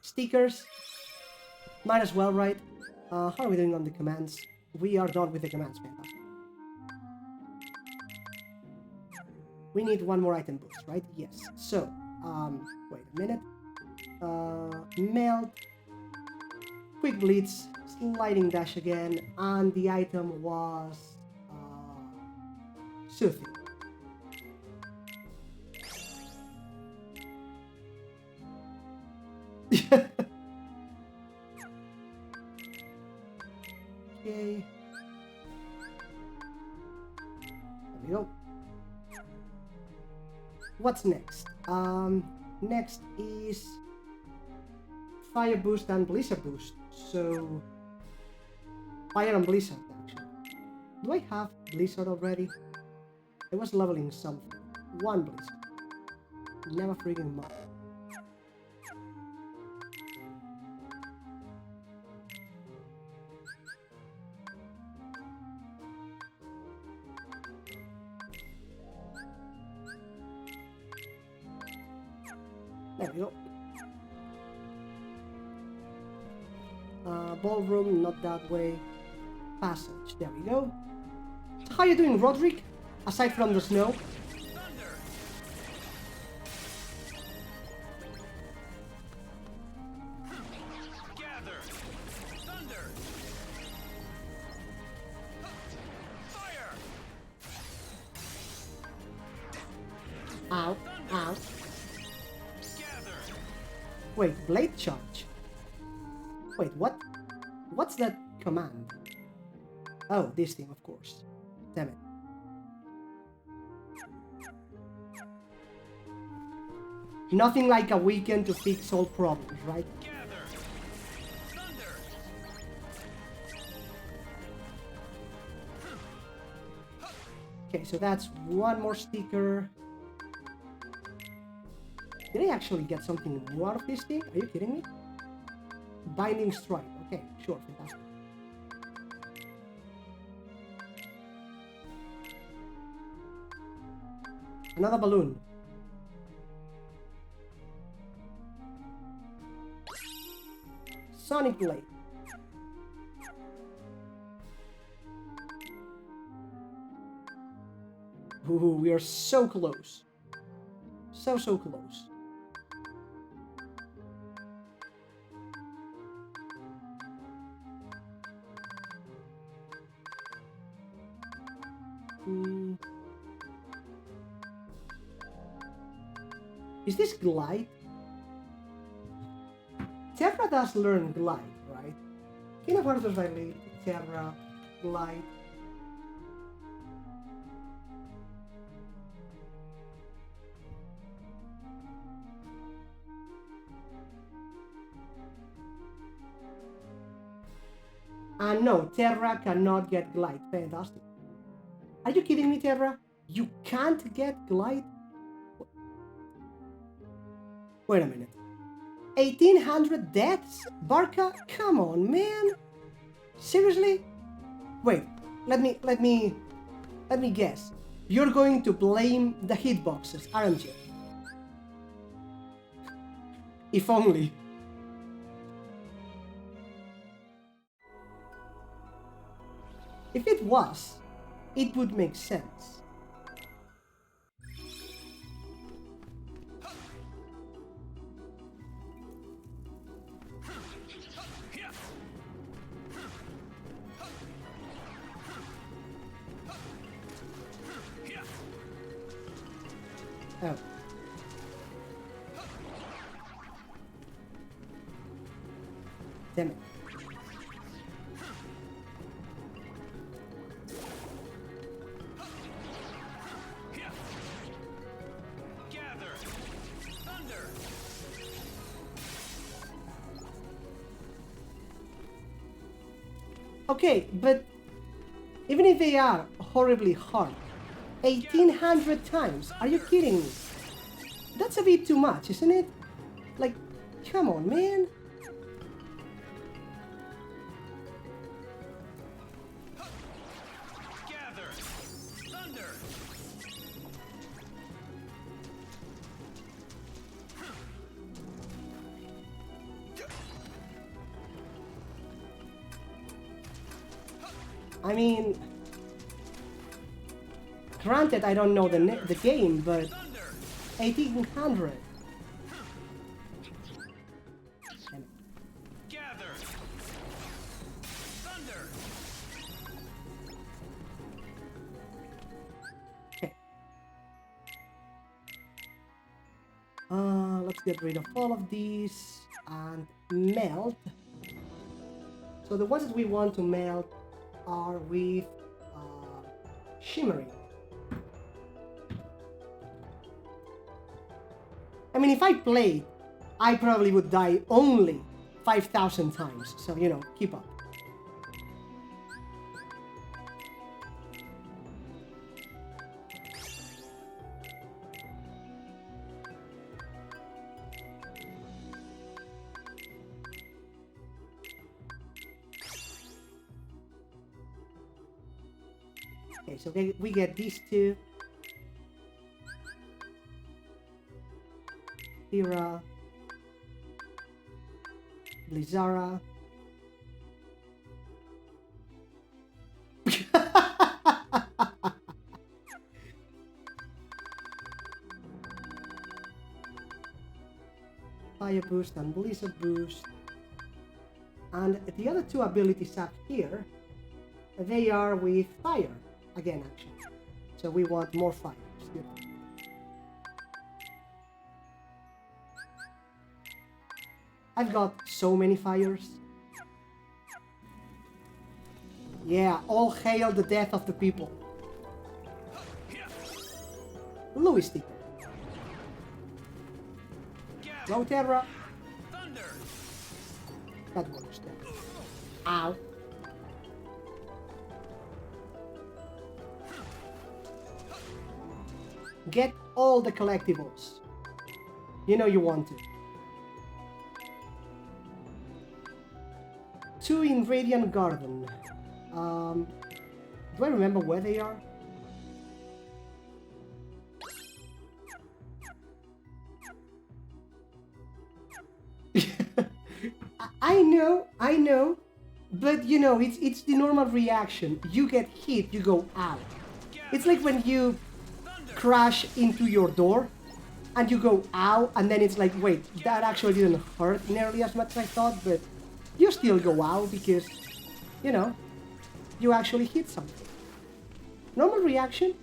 [SPEAKER 1] stickers. Might as well, right? How are we doing on the commands? We are done with the commands, fantastic. We need one more item boost, right? Yes. So, wait a minute. Melt, quick blitz, sliding dash again, and the item was soothing. Okay. There we go. What's next? Next is Fire Boost and Blizzard Boost. So, Fire and Blizzard, actually. Do I have Blizzard already? I was leveling something. One Blizzard. Never freaking mind. There we go. Ballroom, not that way. Passage, there we go. So how you doing, Roderick? Aside from the snow?
[SPEAKER 4] Gather. Thunder. Fire.
[SPEAKER 1] Ow, ow.
[SPEAKER 4] Gather.
[SPEAKER 1] Wait, blade charge? Wait, what? What's that command? Oh, this thing, of course. Damn it. Nothing like a weekend to fix all problems, right?
[SPEAKER 4] Gather. Thunder.
[SPEAKER 1] Okay, so that's one more sticker. Did I actually get something new out of this thing? Are you kidding me? Binding Strike. Okay, sure, fantastic. Another balloon. Sonic Blade. Ooh, we are so close. So close. Is this glide? Terra does learn glide, right? Kingdom Hearts finally, Terra, glide. No, Terra cannot get glide. Fantastic. Are you kidding me, Terra? You can't get glide? Wait a minute. 1800 deaths? Barca? Come on, man. Seriously? Wait, let me guess. You're going to blame the hitboxes, aren't you? If only. If it was, it would make sense. Oh. Damn it. Okay, but even if they are horribly hard, 1800 times, are you kidding me? That's a bit too much, isn't it? Like, come on, man. I mean, granted, I don't know the game, but 1800. Okay. Let's get rid of all of these and melt. So the ones that we want to melt are with shimmering. I mean, if I played, I probably would die only 5,000 times. So, you know, keep up. Okay, so we get these two. Terra, Blizzara. Fire boost and blizzard boost. And the other two abilities up here, they are with fire. Again, actually. So we want more fire. I've got so many fires. Yeah, all hail the death of the people. Louis sticker. Go Terra. That works then. Ow. Get all the collectibles. You know you want to. 2 in Radiant Garden. Do I remember where they are? I I know, but you know, it's the normal reaction. You get hit, you go out. It's like when you crash into your door and you go ow, and then it's like, wait, that actually didn't hurt nearly as much as I thought, but you still go ow because, you know, you actually hit something. Normal reaction.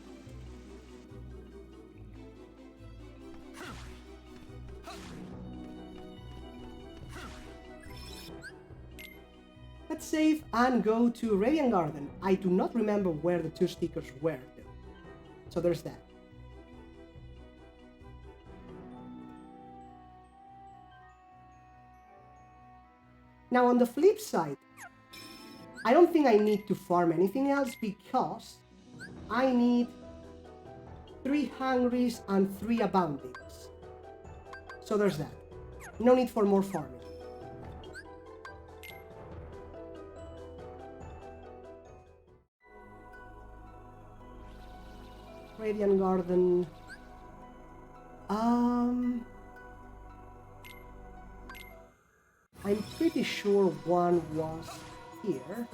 [SPEAKER 1] Let's save and go to Radiant Garden. I do not remember where the 2 stickers were, though. So there's that. Now on the flip side, I don't think I need to farm anything else because I need 3 hungries and 3 aboundings. So there's that. No need for more farming. Radiant Garden. I'm pretty sure one was here.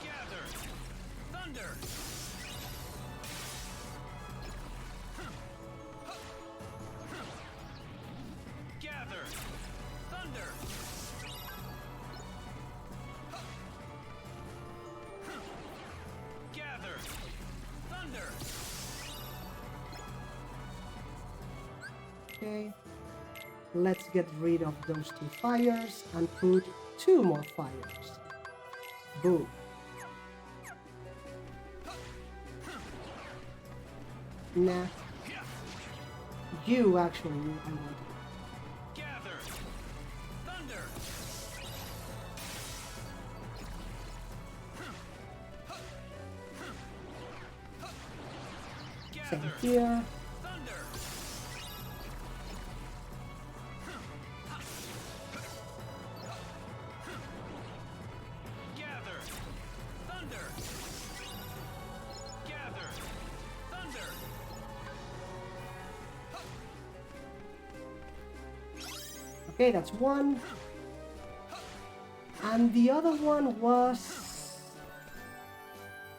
[SPEAKER 4] Gather! Thunder! Gather! Thunder! Gather! Thunder!
[SPEAKER 1] Okay. Let's get rid of those 2 fires and put 2 more fires. Boom. Nah. You actually, I want to.
[SPEAKER 4] Gather! Thunder!
[SPEAKER 1] Same
[SPEAKER 4] Gather!
[SPEAKER 1] here.
[SPEAKER 4] Thunder! Gather! Thunder! Gather! Thunder!
[SPEAKER 1] Okay, that's one. And the other one was...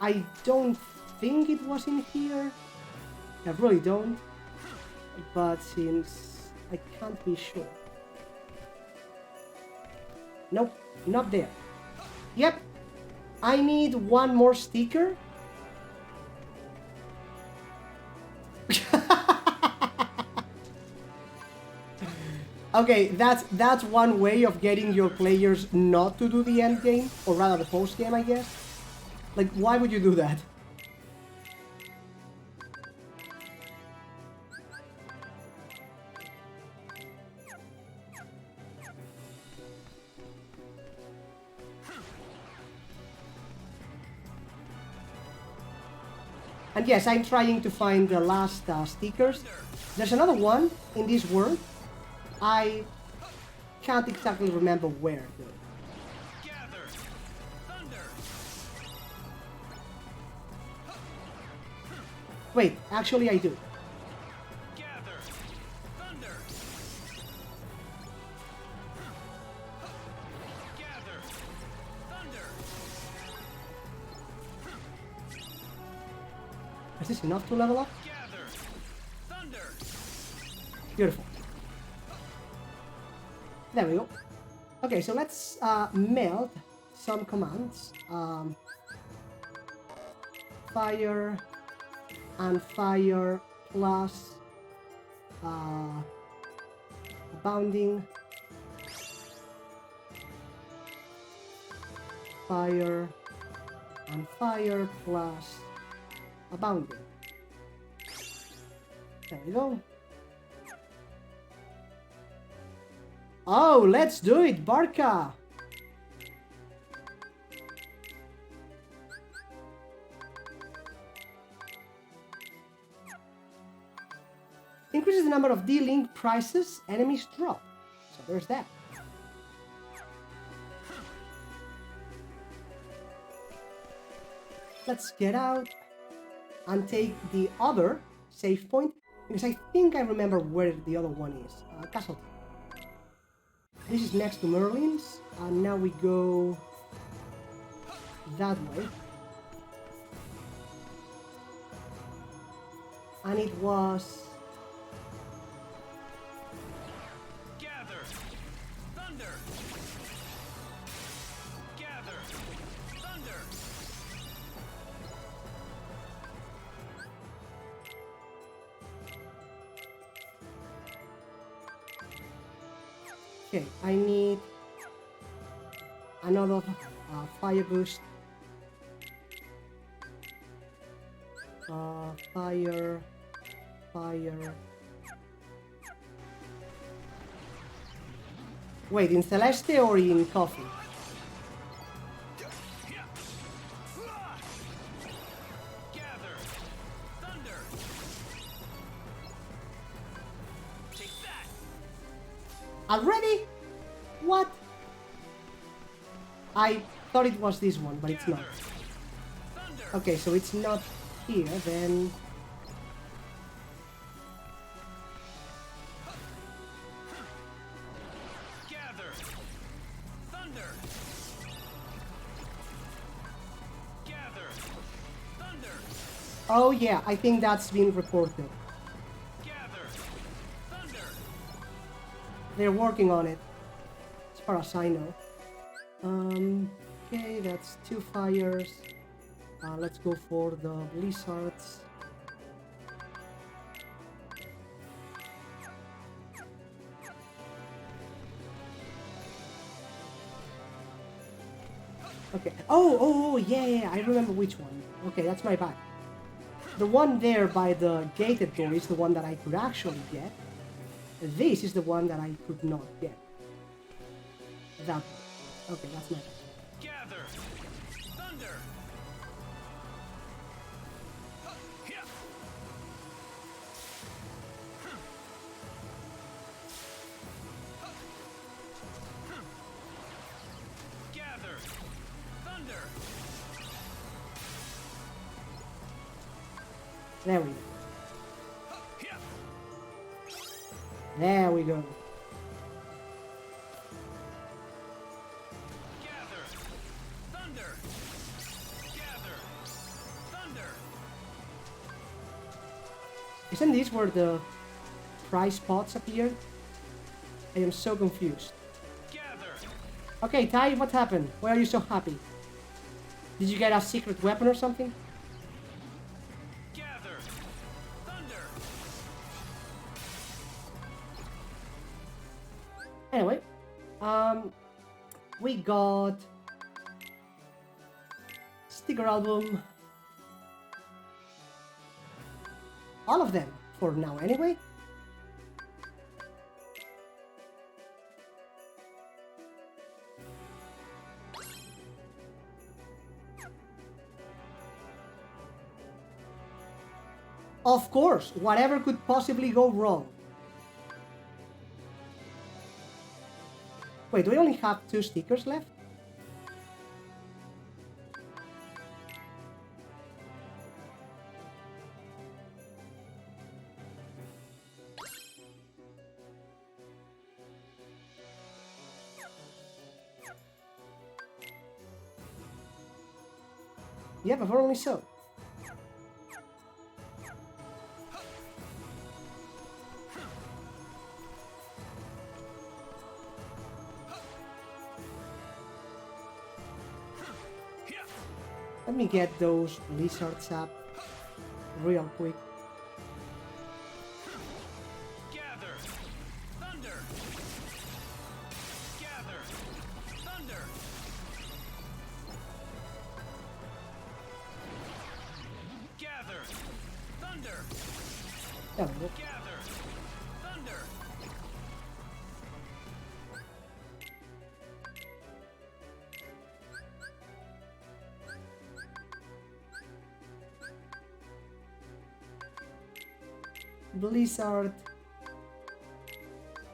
[SPEAKER 1] I don't think it was in here. I really don't. But since I can't be sure. Nope, not there. Yep. I need 1 more sticker. Okay, that's one way of getting your players not to do the end game, or rather the post game, I guess. Like, why would you do that? And yes, I'm trying to find the last stickers. There's another one in this world. I can't exactly remember where, though.
[SPEAKER 4] Gather! Thunder!
[SPEAKER 1] Wait, actually I do.
[SPEAKER 4] Gather! Thunder! Gather! Thunder!
[SPEAKER 1] Is this enough to level up?
[SPEAKER 4] Gather! Thunder!
[SPEAKER 1] Beautiful. There we go. Okay, so let's melt some commands. Fire and fire plus bounding. Fire and fire plus abounding. There we go. Oh, let's do it, Barca! Increases the number of D-Link prices enemies drop. So there's that. Let's get out and take the other save point. Because I think I remember where the other one is. Castle. This is next to Merlin's, and now we go that way. And it was...
[SPEAKER 4] Gather! Thunder! Gather! Thunder!
[SPEAKER 1] Okay, I need another fire boost. Fire. Wait, in Celeste or in Coffee?
[SPEAKER 4] Gather! Thunder! Take that!
[SPEAKER 1] Already? What? I thought it was this one, but it's not.
[SPEAKER 4] Thunder!
[SPEAKER 1] Okay, so it's not here, then...
[SPEAKER 4] Gather! Thunder! Gather! Thunder!
[SPEAKER 1] Oh yeah, I think that's been reported.
[SPEAKER 4] Gather! Thunder!
[SPEAKER 1] They're working on it, as far as I know. Okay, that's 2 fires. Let's go for the blizzards. Okay. Oh, yeah, I remember which one. Okay, that's my bad. The one there by the gated door is the one that I could actually get. This is the one that I could not get. That. Okay, that's my bad.
[SPEAKER 4] Gather! Thunder! Gather! Thunder!
[SPEAKER 1] There we go. There we go.
[SPEAKER 4] Gather! Thunder! Gather! Thunder!
[SPEAKER 1] Isn't this where the prize spots appeared? I am so confused.
[SPEAKER 4] Gather!
[SPEAKER 1] Okay, Ty, what happened? Why are you so happy? Did you get a secret weapon or something?
[SPEAKER 4] Gather! Thunder!
[SPEAKER 1] Anyway, we got sticker album. All of them for now, anyway. Of course, whatever could possibly go wrong. Wait, do I only have 2 stickers left? Yeah, but only so. Let me get those lizards up real quick.
[SPEAKER 4] Gather! Thunder! Gather! Thunder! Gather! Thunder!
[SPEAKER 1] There we go.
[SPEAKER 4] Gather! Thunder!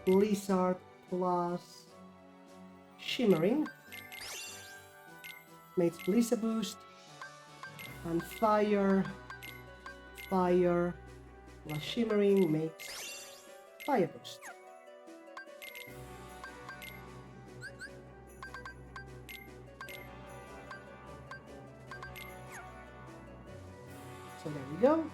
[SPEAKER 1] Blizzard plus shimmering makes Blizzard boost and fire plus shimmering makes fire boost. So there we go.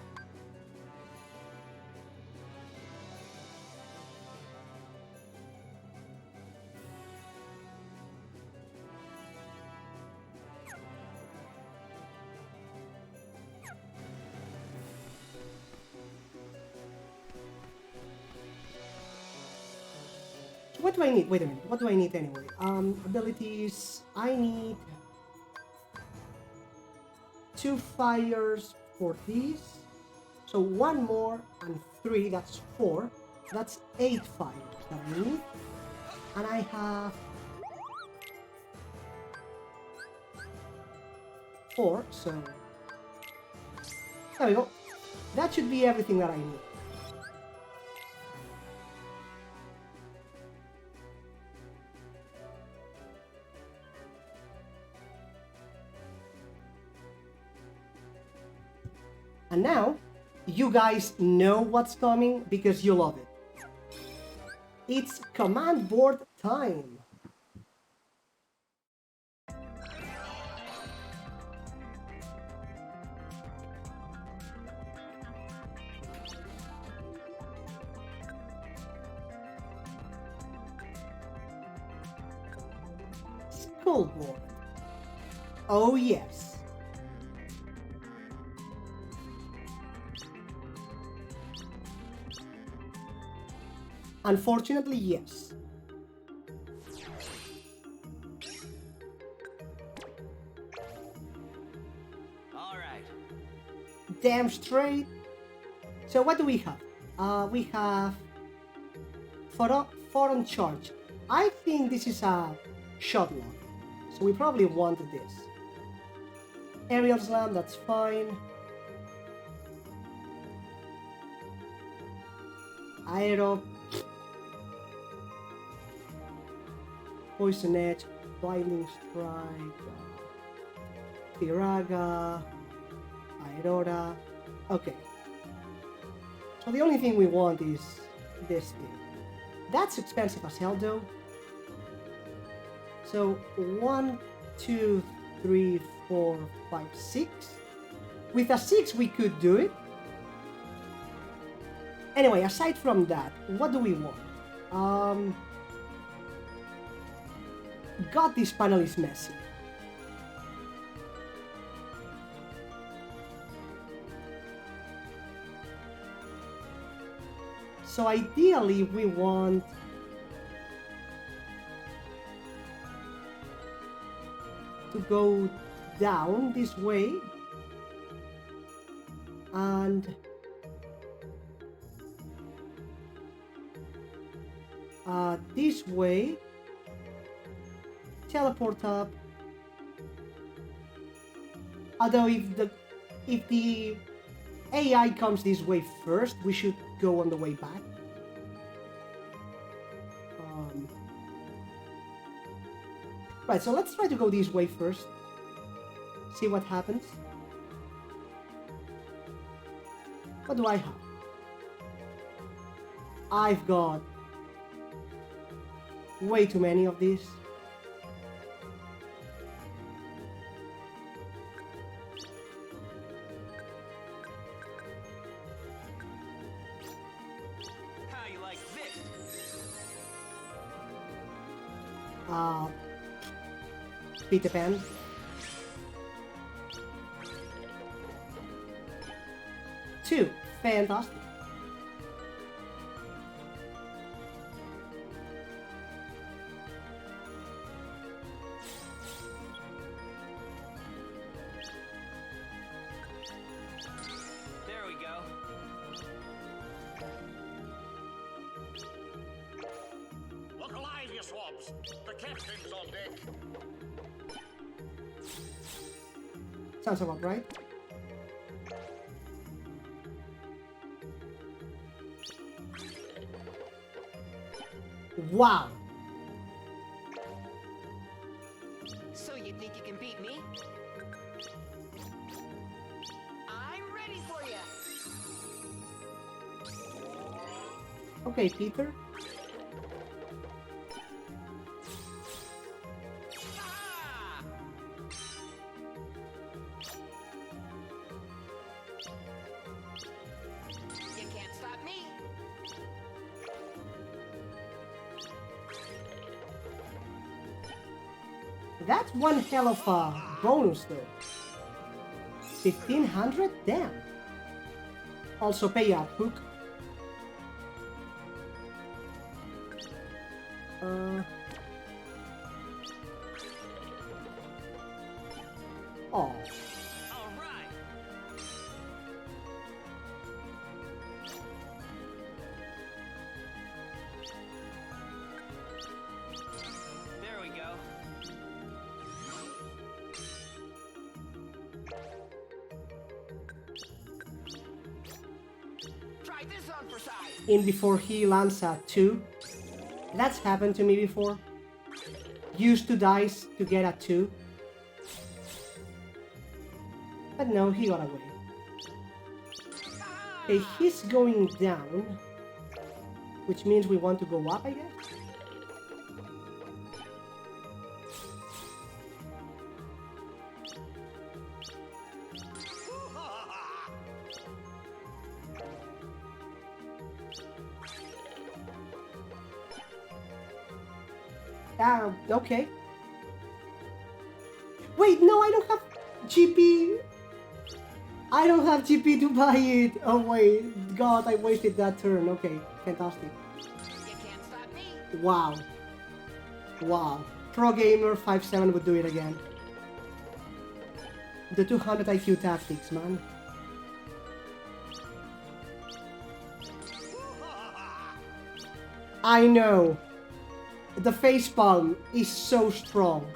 [SPEAKER 1] So what do I need? Wait a minute. What do I need anyway? Abilities. I need 2 fires for these. So 1 more and 3, that's 4. That's 8 fires that I need. And I have 4, so there we go. That should be everything that I need. And now, you guys know what's coming because you love it. It's command board time. School board. Oh yes. Unfortunately, yes.
[SPEAKER 4] All right.
[SPEAKER 1] Damn straight. So what do we have? We have foreign charge. I think this is a shot lock, so we probably want this. Aerial slam, that's fine. Aero. Poison Edge, Blinding Strike, Tiraga, Aurora. Okay. So the only thing we want is this thing. That's expensive as hell though. So 1, 2, 3, 4, 5, 6. With a 6 we could do it. Anyway, aside from that, what do we want? God, this panel is messy. So ideally we want to go down this way and this way, teleport up. Although if the AI comes this way first, we should go on the way back. Right, so let's try to go this way first. See what happens. What do I have? I've got way too many of these.
[SPEAKER 4] How you like this?
[SPEAKER 1] Peter Pan. Two, fantastic.
[SPEAKER 4] There we go.
[SPEAKER 2] Look alive, you swabs! The captain's on deck.
[SPEAKER 1] Sounds about right. Wow.
[SPEAKER 5] So you think you can beat me? I'm ready for you.
[SPEAKER 1] Okay, Peter.
[SPEAKER 5] You can't stop me.
[SPEAKER 1] That's one hell of a bonus though. 1500? Damn. Also pay up, Hook. Oh.
[SPEAKER 4] All right. There we go.
[SPEAKER 5] Try this on for size.
[SPEAKER 1] In before he lands at 2. That's happened to me before. Used 2 dice to get a 2. But no, he got away. Okay, he's going down. Which means we want to go up, I guess? Okay. Wait, no, I don't have GP. I don't have GP to buy it. Oh wait, God, I wasted that turn. Okay, fantastic.
[SPEAKER 5] You can't stop me.
[SPEAKER 1] Wow. Wow. Pro Gamer 57 would do it again. The 200 IQ tactics, man. I know. The facepalm is so strong.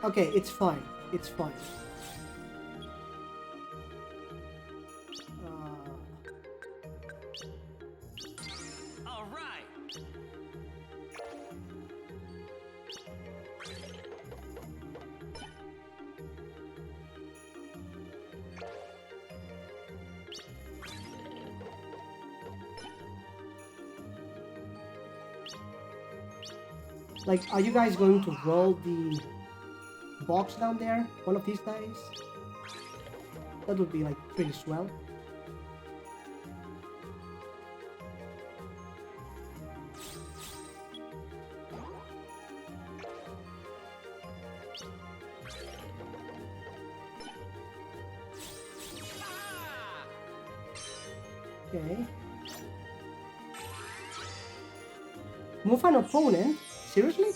[SPEAKER 1] Okay, it's fine. It's fine.
[SPEAKER 4] All right.
[SPEAKER 1] Like, are you guys going to roll the box down there one of these days? That would be like pretty swell. Okay. Move an opponent? Seriously?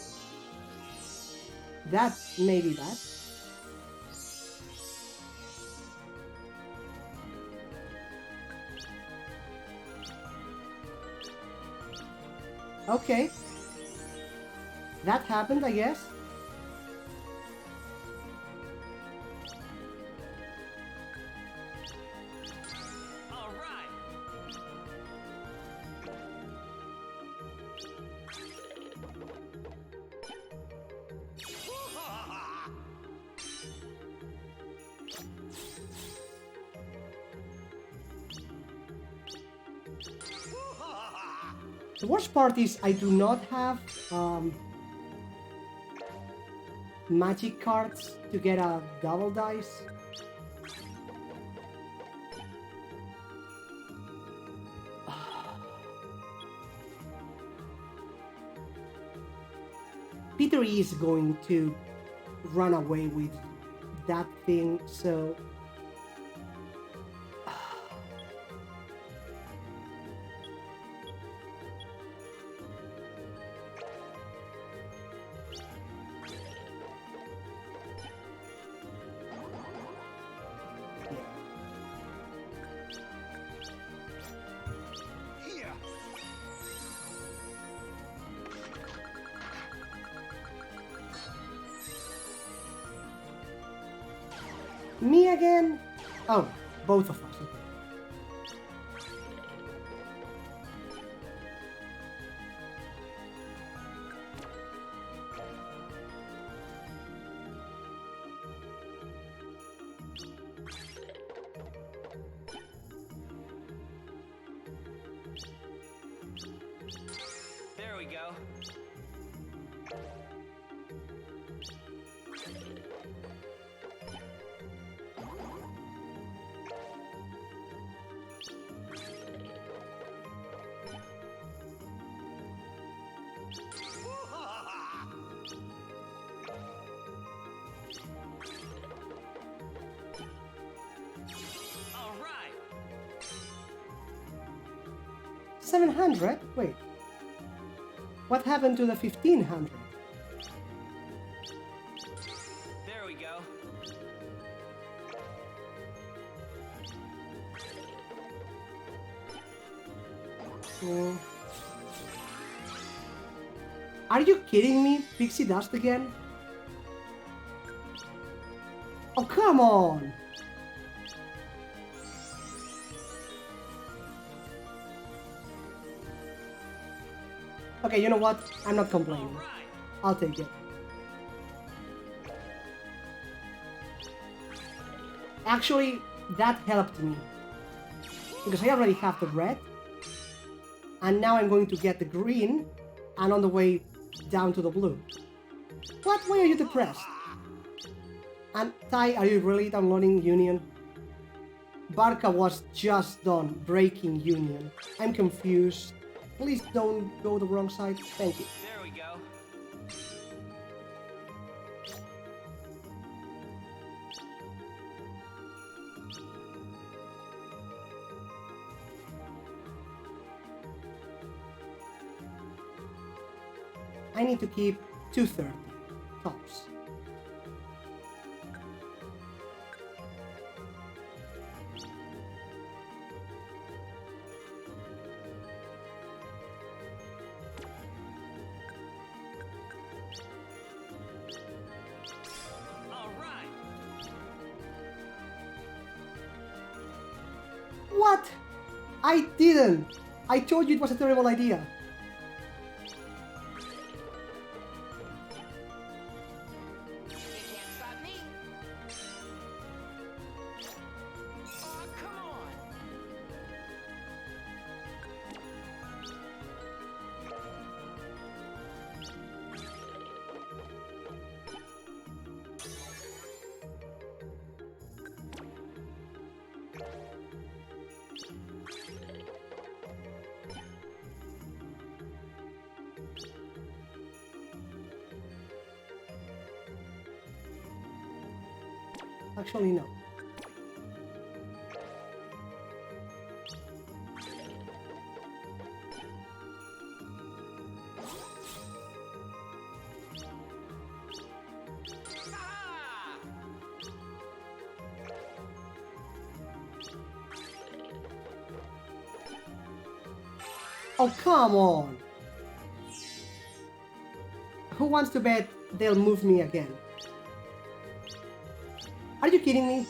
[SPEAKER 1] That may be bad. Okay. That happened, I guess.
[SPEAKER 4] All right.
[SPEAKER 1] The worst part is I do not have magic cards to get a double dice. Peter is going to run away with that thing, so me again? Oh, both of us. Okay.
[SPEAKER 4] All right.
[SPEAKER 1] 700? Wait. What happened to the 1500?
[SPEAKER 4] There we go.
[SPEAKER 1] Oh. Are you kidding me? Pixie dust again? Oh, come on! Okay, you know what? I'm not complaining. I'll take it. Actually, that helped me. Because I already have the red. And now I'm going to get the green. And on the way down to the blue. What? Why are you depressed? And Ty, are you really downloading Union? Barca was just done breaking Union. I'm confused. Please don't go the wrong side. Thank you.
[SPEAKER 4] There we go.
[SPEAKER 1] I need to keep 230 tops.
[SPEAKER 4] All right.
[SPEAKER 1] What? I didn't! I told you it was a terrible idea.
[SPEAKER 5] You can't stop me. Oh, come on.
[SPEAKER 1] Actually, no. Oh, come on! Who wants to bet they'll move me again? Are you kidding me?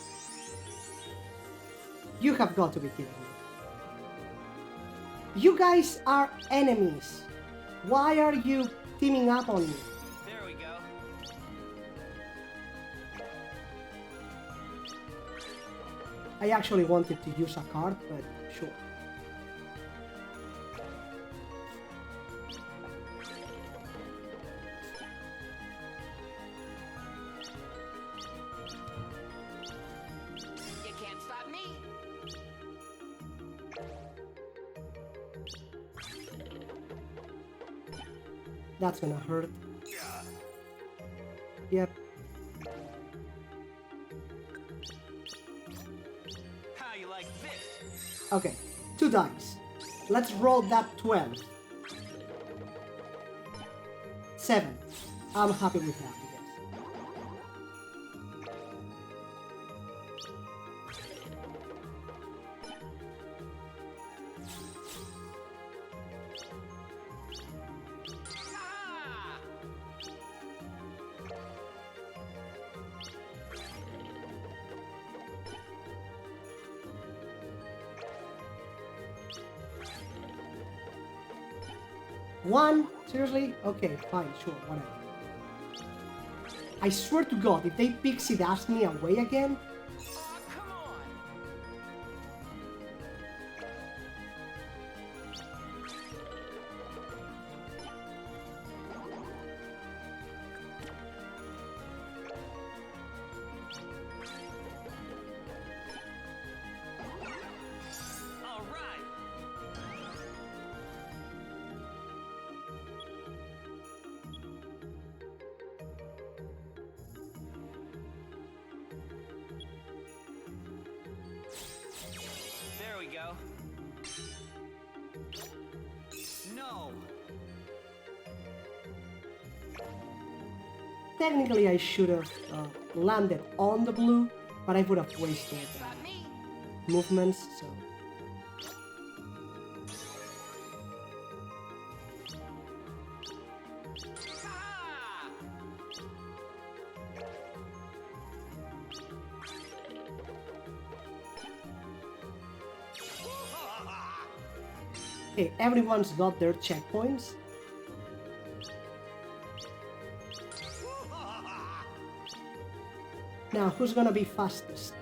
[SPEAKER 1] You have got to be kidding me. You guys are enemies. Why are you teaming up on me?
[SPEAKER 4] There we go.
[SPEAKER 1] I actually wanted to use a card, but sure.
[SPEAKER 5] You can't stop me.
[SPEAKER 1] That's gonna hurt. Yep.
[SPEAKER 4] How you like this?
[SPEAKER 1] Okay. 2 dice. Let's roll that 12. 7. I'm happy with that, I guess. One? Seriously? Okay, fine, sure, whatever. I swear to God, if they pixie dash me away again,
[SPEAKER 5] Oh, come on.
[SPEAKER 4] go. No.
[SPEAKER 1] Technically, I should have landed on the blue, but I would have wasted movements, so... Okay, everyone's got their checkpoints. Now, who's gonna be fastest?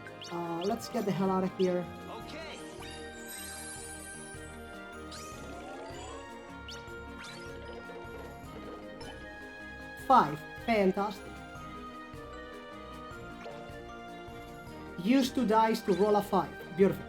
[SPEAKER 1] Let's get the hell out of here.
[SPEAKER 4] Okay.
[SPEAKER 1] 5. Fantastic. Use 2 dice to roll a 5. Beautiful.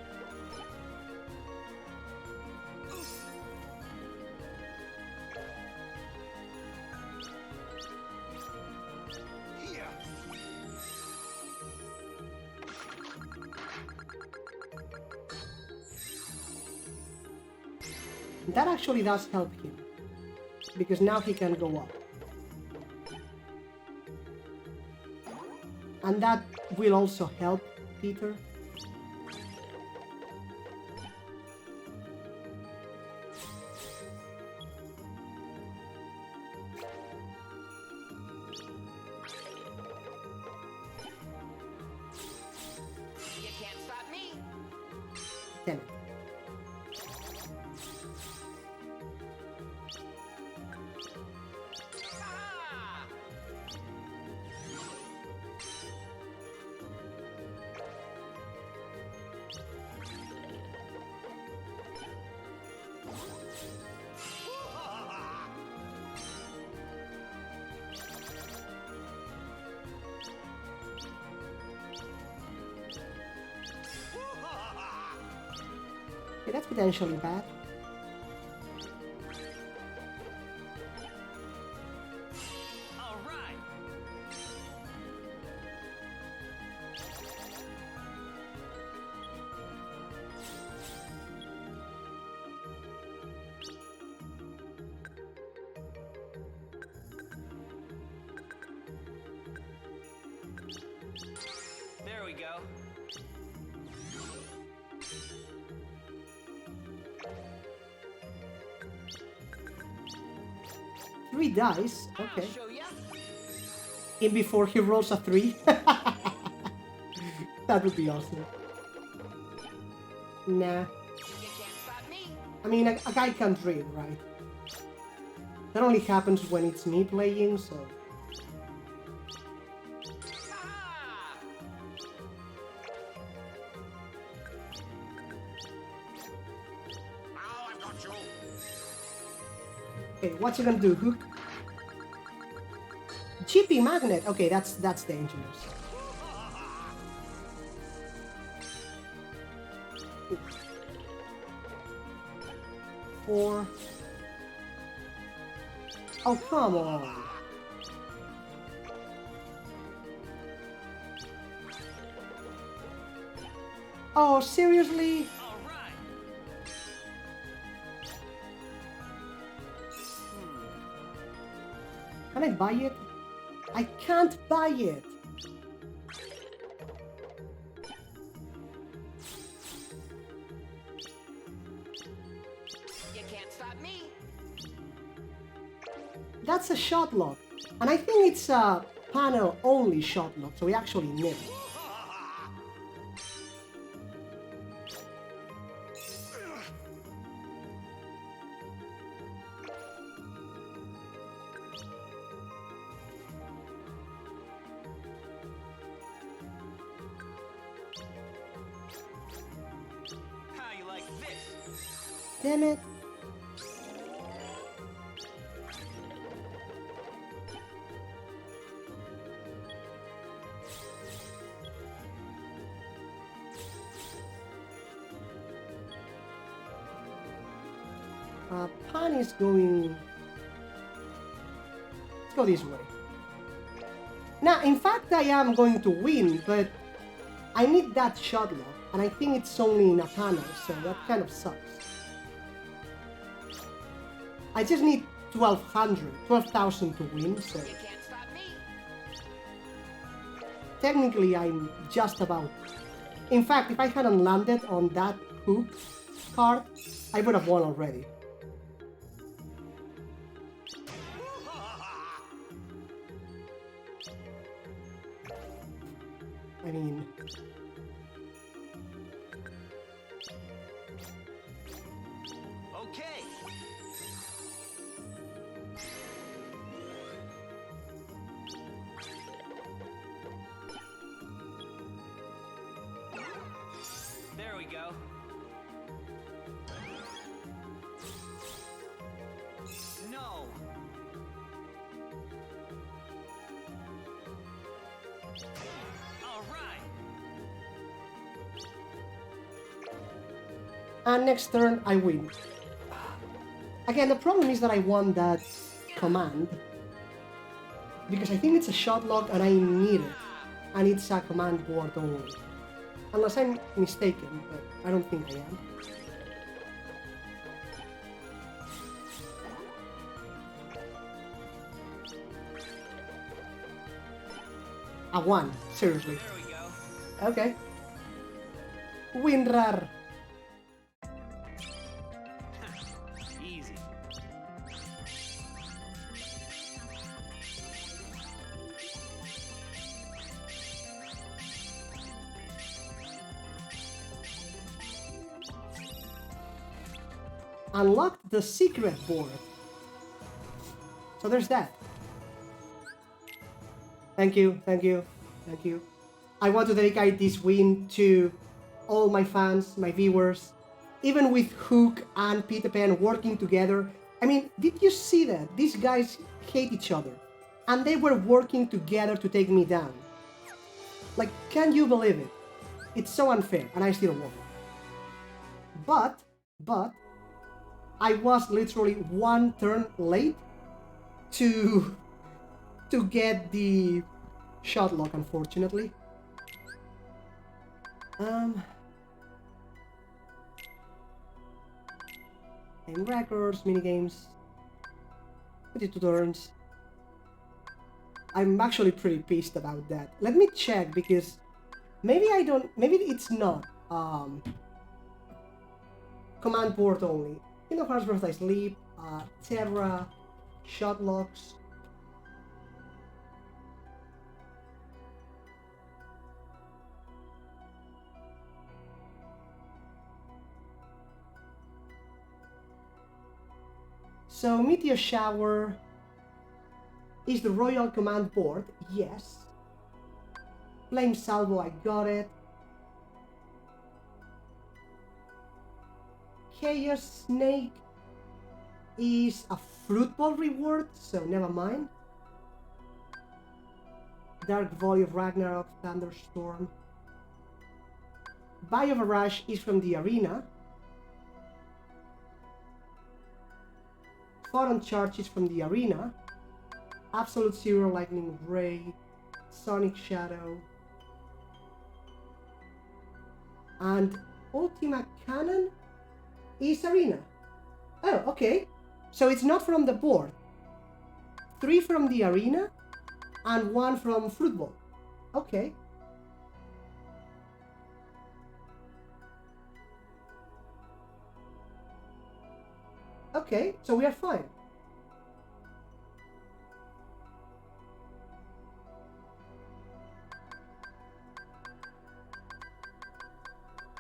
[SPEAKER 1] That actually does help him, because now he can go up. And that will also help Peter.
[SPEAKER 5] You can't stop me.
[SPEAKER 1] Damn it. Okay, that's potentially bad.
[SPEAKER 4] All right. There we go.
[SPEAKER 1] 3 dice? Okay.
[SPEAKER 5] I'll show ya.
[SPEAKER 1] In before he rolls a 3? That would be awesome. Nah.
[SPEAKER 5] You can't stop me.
[SPEAKER 1] I mean, a guy can't read, right? That only happens when it's me playing, so...
[SPEAKER 2] Now I've got you.
[SPEAKER 1] Okay, what's he gonna do? Hook? Chippy magnet! Okay, that's dangerous. Ooh. 4. Oh, come on! Oh, seriously?
[SPEAKER 4] All right.
[SPEAKER 1] Can I buy it? I can't buy it!
[SPEAKER 5] You can't stop me.
[SPEAKER 1] That's a shot lock. And I think it's a panel-only shot lock, so we actually need it.
[SPEAKER 4] How you like this?
[SPEAKER 1] Damn it. Pan is going... Let's go this way. Now, in fact, I am going to win, but I need that shot lock. And I think it's only in a panel, so that kind of sucks. I just need 12,000 to win, so...
[SPEAKER 5] You can't stop me.
[SPEAKER 1] Technically, I'm just about... In fact, if I hadn't landed on that hook card, I would have won already. I mean...
[SPEAKER 4] Okay. There we go. No. All right.
[SPEAKER 1] And next turn, I win. Again, the problem is that I won that command. Because I think it's a shot lock and I need it. And it's a command board only. Unless I'm mistaken, but I don't think I am. A 1, seriously.
[SPEAKER 4] There we go.
[SPEAKER 1] Okay. WinRAR.
[SPEAKER 4] Easy.
[SPEAKER 1] Unlocked the secret board. So there's that. Thank you, thank you, thank you. I want to dedicate this win to all my fans, my viewers. Even with Hook and Peter Pan working together. I mean, did you see that? These guys hate each other. And they were working together to take me down. Like, can you believe it? It's so unfair, and I still won. But, I was literally one turn late to get the shot lock, unfortunately. Game records, minigames, 22 turns. I'm actually pretty pissed about that. Let me check, because maybe it's not command board only. Kingdom Hearts Birthday Sleep, Terra, shot locks. So Meteor Shower is the Royal Command Board, yes. Flame Salvo, I got it. Chaos Snake is a Fruit Ball reward, so never mind. Dark Volley of Ragnarok, Thunderstorm. Bio Barrage is from the arena. Photon Charge is from the arena. Absolute Zero, Lightning Ray, Sonic Shadow. And Ultima Cannon is arena. Oh, okay. So it's not from the board. 3 from the arena and 1 from Fruit Ball. Okay. Okay, so we are fine.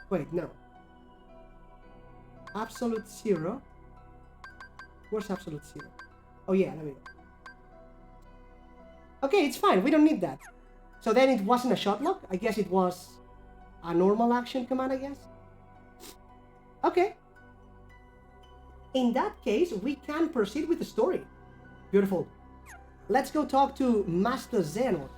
[SPEAKER 1] Wait, no. Absolute Zero. Where's Absolute Zero? Oh yeah, there we go. Okay, it's fine, we don't need that. So then it wasn't a shot lock? I guess it was a normal action command, I guess? Okay. In that case, we can proceed with the story. Beautiful. Let's go talk to Master Xehanort.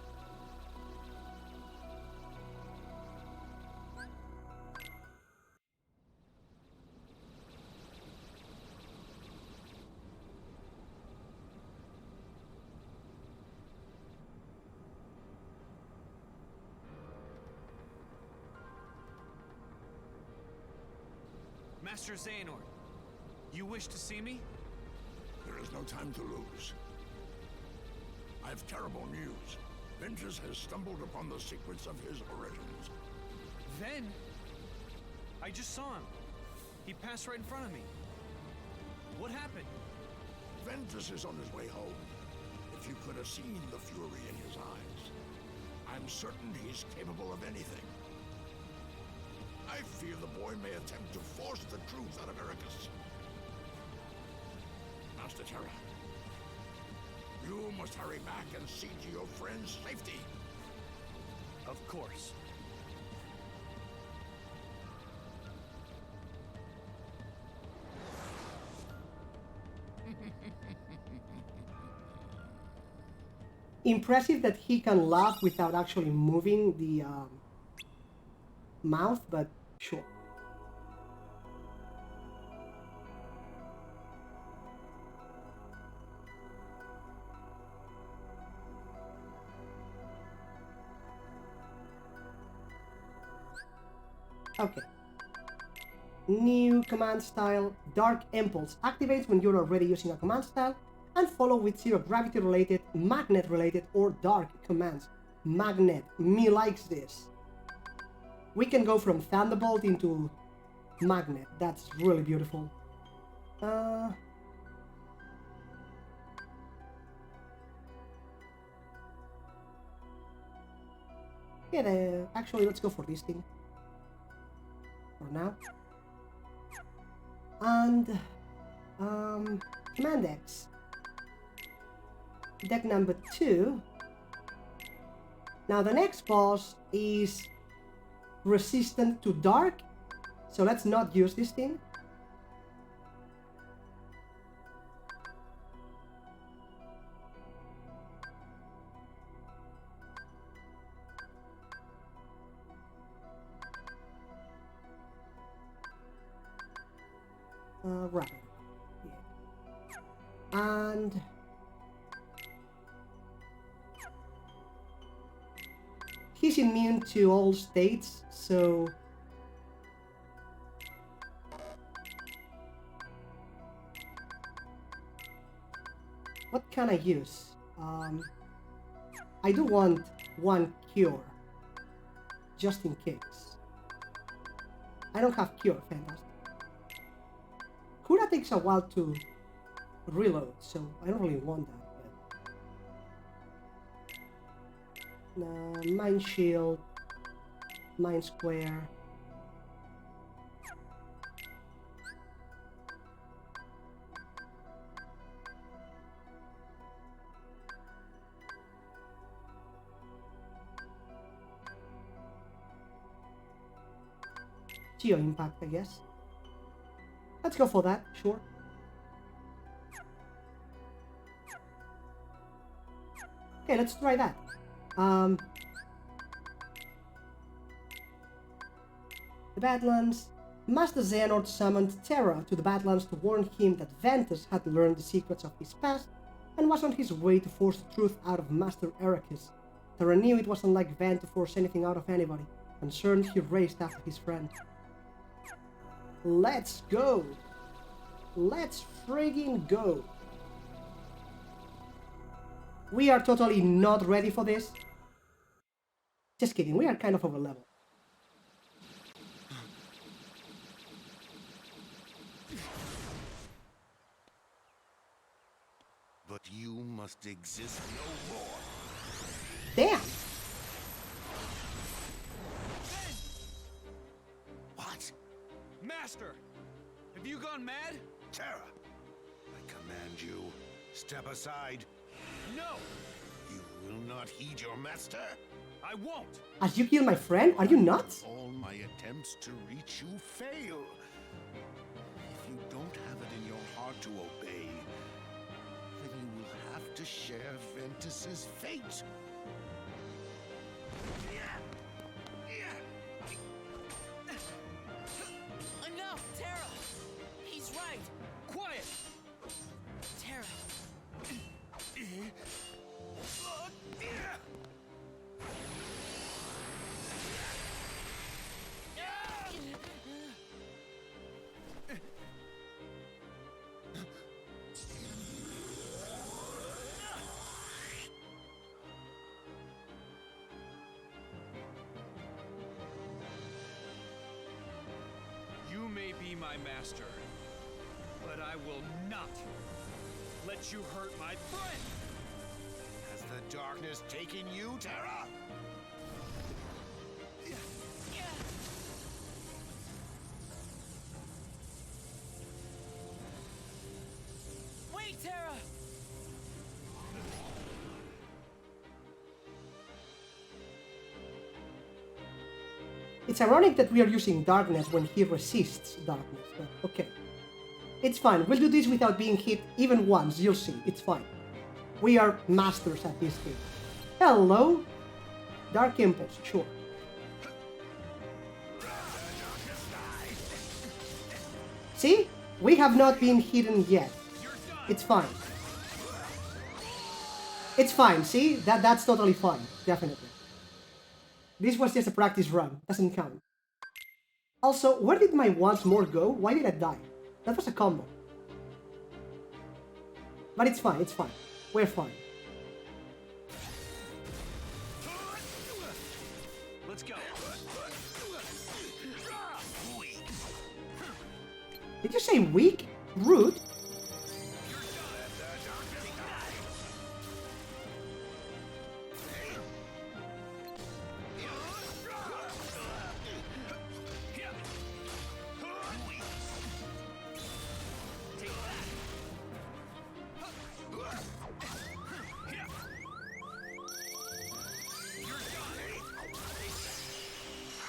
[SPEAKER 4] Master Xehanort, you wish to see me?
[SPEAKER 8] There is no time to lose. I have terrible news. Ventus has stumbled upon the secrets of his origins.
[SPEAKER 4] Then? I just saw him. He passed right in front of me. What happened?
[SPEAKER 8] Ventus is on his way home. If you could have seen the fury in his eyes, I'm certain he's capable of anything. I fear the boy may attempt to force the truth out of Ericus. Master Terra, you must hurry back and see to your friend's safety.
[SPEAKER 4] Of course.
[SPEAKER 1] Impressive that he can laugh without actually moving the mouth, but sure. Okay. New command style, Dark Impulse. Activates when you're already using a command style and follow with zero gravity related, magnet related, or dark commands. Magnet, me likes this. We can go from Thunderbolt into Magnet. That's really beautiful. Yeah, actually, let's go for this thing. For now. And Command X. Deck number 2. Now the next boss is resistant to dark, so let's not use this thing. Right. Yeah. And he's immune to all states, so what can I use? I do want one cure, just in case. I don't have cure, fantastic. Cura takes a while to reload, so I don't really want that. Mind Shield, Mind Square. Geo Impact, I guess. Let's go for that, sure. Okay, let's try that. The Badlands. Master Xehanort summoned Terra to the Badlands to warn him that Ventus had learned the secrets of his past and was on his way to force the truth out of Master Ericus. Terra knew it wasn't like Ven to force anything out of anybody. Concerned, he raced after his friend. Let's go! Let's friggin' go! We are totally not ready for this. Just kidding, we are kind of over level.
[SPEAKER 9] But you must exist no more.
[SPEAKER 1] Damn!
[SPEAKER 9] What?
[SPEAKER 4] Master! Have you gone mad?
[SPEAKER 9] Terra! I command you, step aside.
[SPEAKER 4] No!
[SPEAKER 9] You will not heed your master?
[SPEAKER 4] I won't!
[SPEAKER 1] As you kill my friend? Are you nuts?
[SPEAKER 9] All my attempts to reach you fail. If you don't have it in your heart to obey, then you will have to share Ventus's fate.
[SPEAKER 5] Enough, Terra! He's right!
[SPEAKER 4] Quiet!
[SPEAKER 5] Terra!
[SPEAKER 4] my master. But I will not let you hurt my friend!
[SPEAKER 9] Has the darkness taken you, Terra?
[SPEAKER 5] Wait, Terra!
[SPEAKER 1] It's ironic that we are using darkness when he resists darkness, but okay. It's fine, we'll do this without being hit even once, you'll see, it's fine. We are masters at this game. Hello? Dark Impulse, sure. See? We have not been hidden yet. It's fine. It's fine, see? That's totally fine, definitely. This was just a practice run, doesn't count. Also, where did my once more go? Why did I die? That was a combo. But it's fine, it's fine. We're fine.
[SPEAKER 4] Let's go.
[SPEAKER 1] Did you say weak? Rude?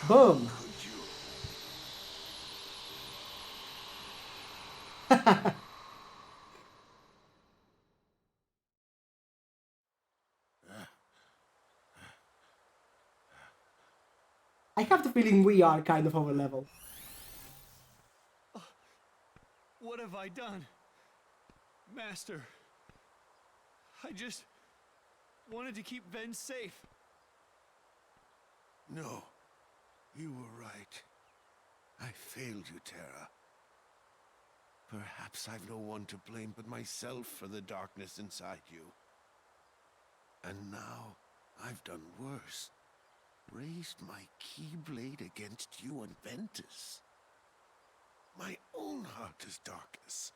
[SPEAKER 1] Boom. I have the feeling we are kind of over level.
[SPEAKER 4] What have I done? Master, I just wanted to keep Ven safe.
[SPEAKER 9] No, you were right. I failed you, Terra. Perhaps I've no one to blame but myself for the darkness inside you. And now, I've done worse. Raised my keyblade against you and Ventus. My own heart is darkness.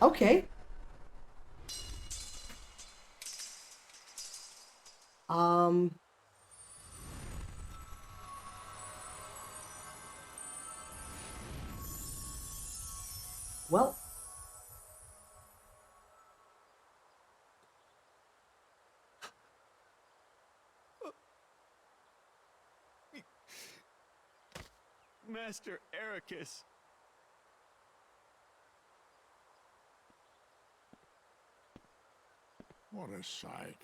[SPEAKER 1] Okay. Well.
[SPEAKER 4] Master Ericus.
[SPEAKER 8] What a sight.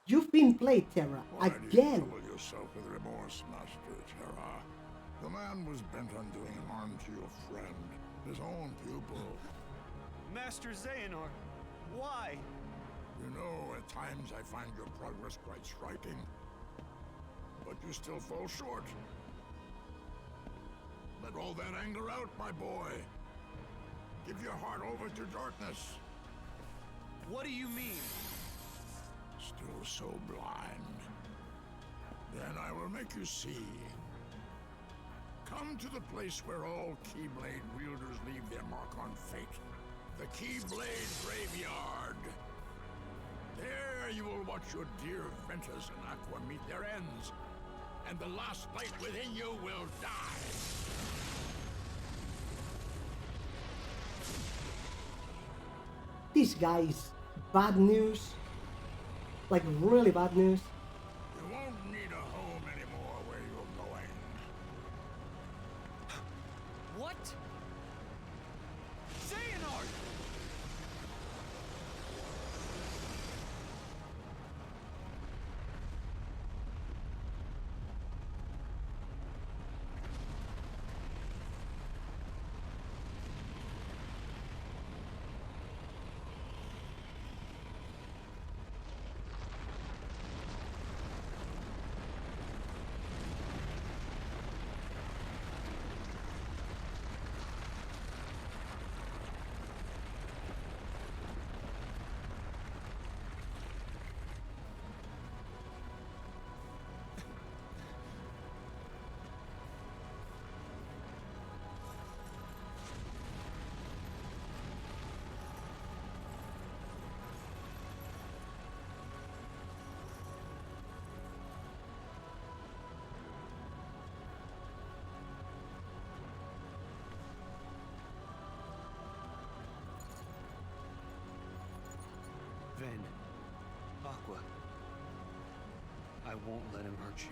[SPEAKER 1] You've been played, Terra,
[SPEAKER 8] Why do you
[SPEAKER 1] again.
[SPEAKER 8] trouble yourself with remorse, Master Terra? The man was bent on doing harm to your friend, his own pupil.
[SPEAKER 4] Master Xehanort, why?
[SPEAKER 8] You know, at times I find your progress quite striking. But you still fall short. Let all that anger out, my boy. Give your heart over to darkness.
[SPEAKER 4] What do you mean?
[SPEAKER 8] Still so blind. Then I will make you see. Come to the place where all Keyblade wielders leave their mark on fate. The Keyblade Graveyard. There you will watch your dear Ventus and Aqua meet their ends. And the last light within you will die.
[SPEAKER 1] These guys, bad news. Like really bad news.
[SPEAKER 8] You won't need a home anymore where you're going.
[SPEAKER 4] What? Xehanort! I won't let him hurt you.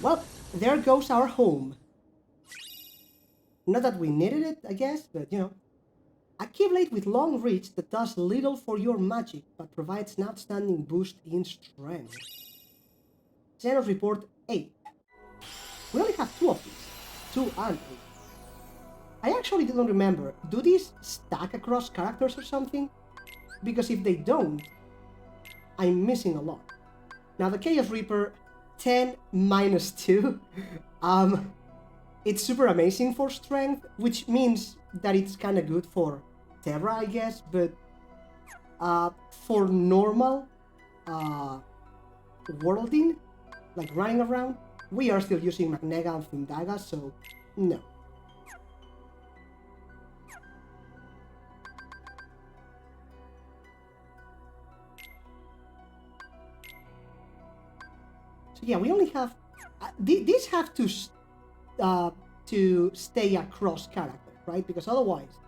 [SPEAKER 1] Well, there goes our home. Not that we needed it, I guess, but you know. A keyblade with long reach that does little for your magic, but provides an outstanding boost in strength. Xenos report 8. We only have 2 of these. 2 and 8. I actually don't remember. Do these stack across characters or something? Because if they don't, I'm missing a lot. Now the Chaos Reaper 10 minus 2. It's super amazing for strength, which means that it's kind of good for Terra, I guess, but for normal worlding, like running around, we are still using Magnega and Thundaga, so no. So yeah, we only have... these have to stay across character, right? Because otherwise,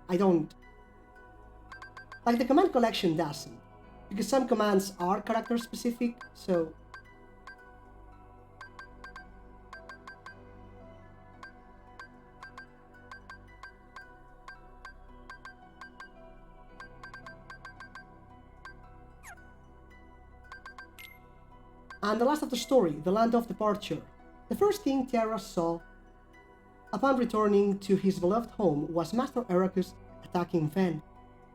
[SPEAKER 1] I don't... Like, the command collection doesn't. Because some commands are character specific, so... And the last of the story, the land of departure. The first thing Terra saw upon returning to his beloved home was Master Eraqus attacking Ven.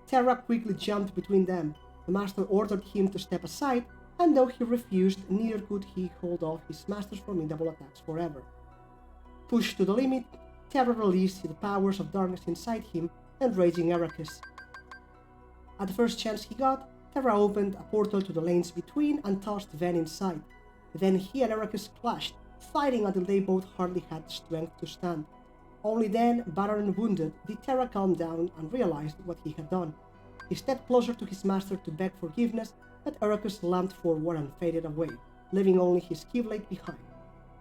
[SPEAKER 1] Terra quickly jumped between them. The master ordered him to step aside, and though he refused, neither could he hold off his master's formidable attacks forever. Pushed to the limit, Terra released the powers of darkness inside him, enraging Eraqus. At the first chance he got, Terra opened a portal to the lanes between and tossed Ven inside. Then he and Eraqus clashed, fighting until they both hardly had the strength to stand. Only then, battered and wounded, did Terra calm down and realized what he had done. He stepped closer to his master to beg forgiveness, but Eraqus lumped forward and faded away, leaving only his keyblade behind.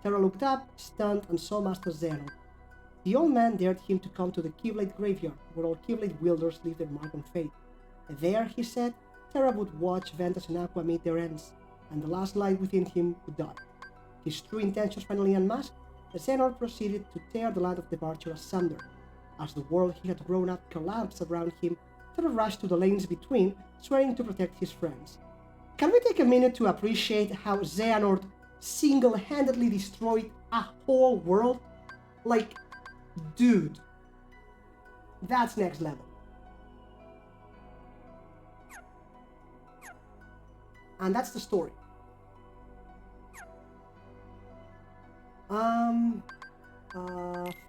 [SPEAKER 1] Terra looked up, stunned, and saw Master Xehanort. The old man dared him to come to the keyblade graveyard, where all keyblade wielders leave their mark on fate. There, he said, Terra would watch Ventus and Aqua meet their ends, and the last light within him would die. His true intentions finally unmasked, Xehanort proceeded to tear the land of departure asunder. As the world he had grown up collapsed around him, Terra rushed to the lanes between, swearing to protect his friends. Can we take a minute to appreciate how Xehanort single-handedly destroyed a whole world? Like, dude, that's next level. And that's the story.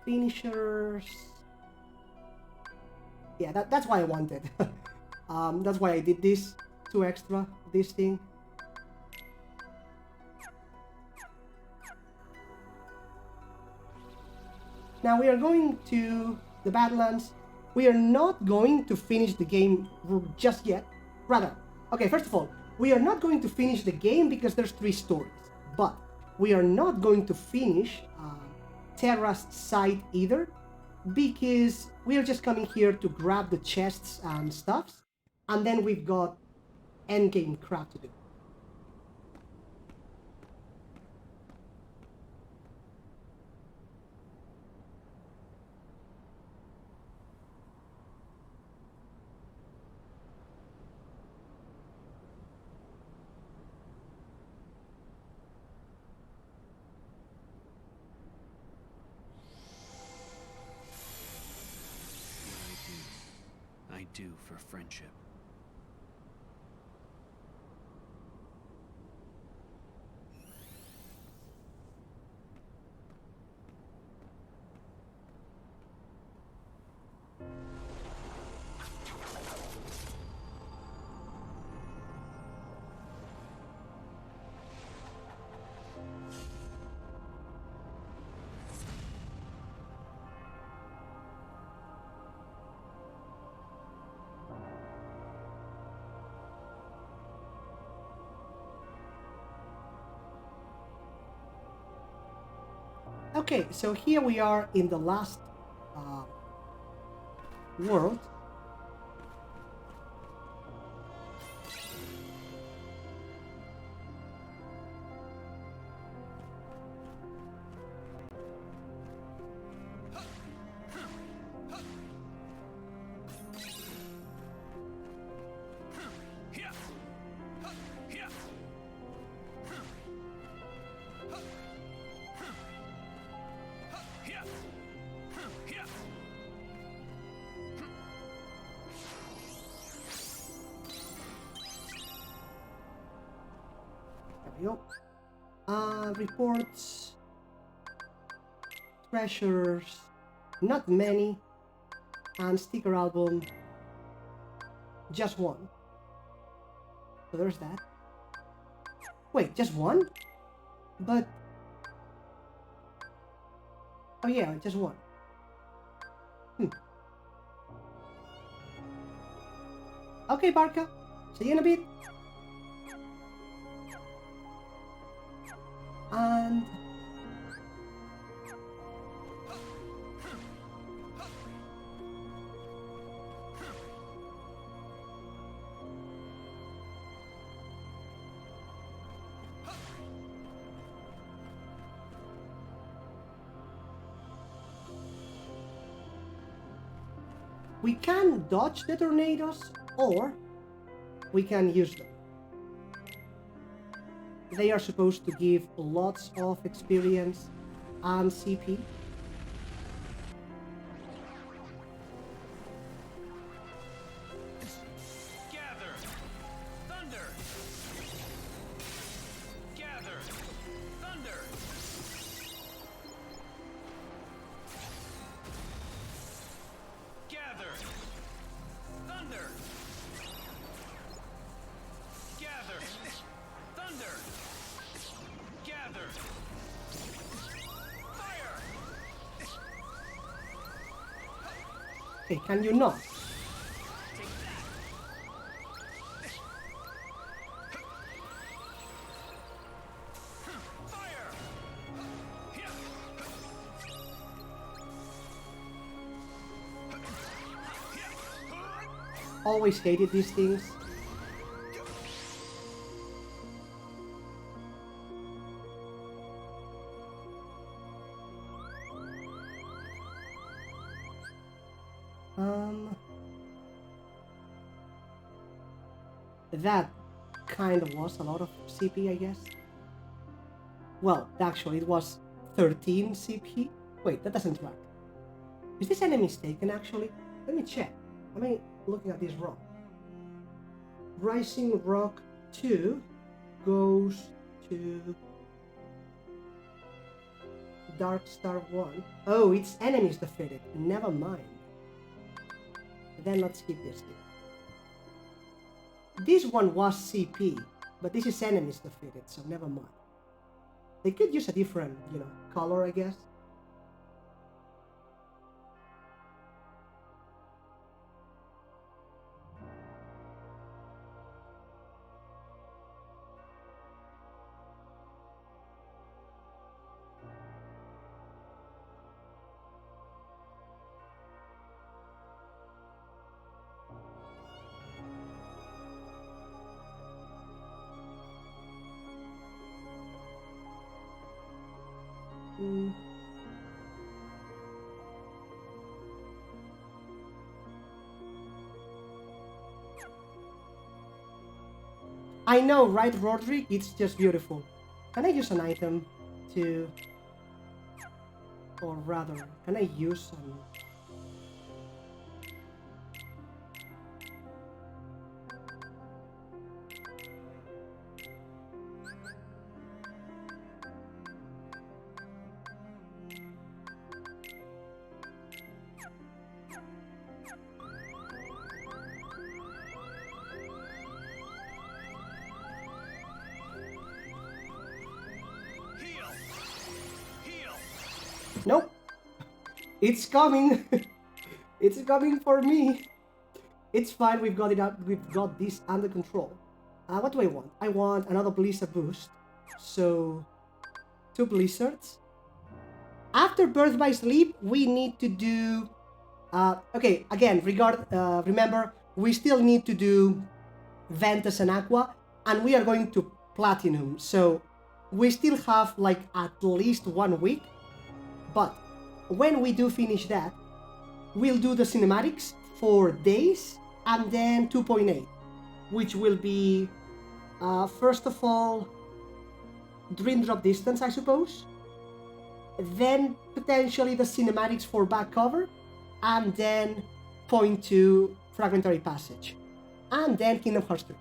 [SPEAKER 1] Finishers. Yeah, that's why I wanted. That's why I did this 2 extra, this thing. Now we are going to the Badlands. We are not going to finish the game just yet. Rather, okay, first of all, we are not going to finish the game because there's 3 stories. But we are not going to finish Terra's side either, because we are just coming here to grab the chests and stuffs, and then we've got endgame crap to do.
[SPEAKER 4] I do for friendship.
[SPEAKER 1] Okay, so here we are in the last world, you go. Reports, treasures, not many, and sticker album, just one. So there's that. Wait, just one? But... oh yeah, just one. Okay, Barca. See you in a bit. And... we can dodge the tornadoes, or we can use them. They are supposed to give lots of experience and CP.
[SPEAKER 4] Gather! Thunder! Gather! Thunder! Gather! Thunder! Gather! Thunder! Gather! Fire!
[SPEAKER 1] Hey, can you not?
[SPEAKER 4] Take that! Fire!
[SPEAKER 1] Always hated these things. That kind of was a lot of CP, I guess. Well, actually, it was 13 CP. Wait, that doesn't track. Is this enemy mistaken, actually? Let me check. Am I looking at this wrong? Rising Rock 2 goes to Dark Star 1. Oh, it's enemies defeated. Never mind. Then let's skip this thing. This one was CP, but this is enemies defeated, so never mind. They could use a different, color, I guess. I know, right, Roderick? It's just beautiful. Can I use an item to... or rather, can I use some... Nope. It's coming. It's coming for me. It's fine. We've got it up. We've got this under control. What do I want? I want another blizzard boost. So 2 blizzards. After Birth by Sleep, we need to do... okay, again, remember, we still need to do Ventus and Aqua, and we are going to Platinum. So we still have like at least 1 week. But when we do finish that, we'll do the cinematics for days and then 2.8, which will be, first of all, Dream Drop Distance, I suppose. Then potentially the cinematics for back cover, and then Point 2 Fragmentary Passage, and then Kingdom Hearts 3.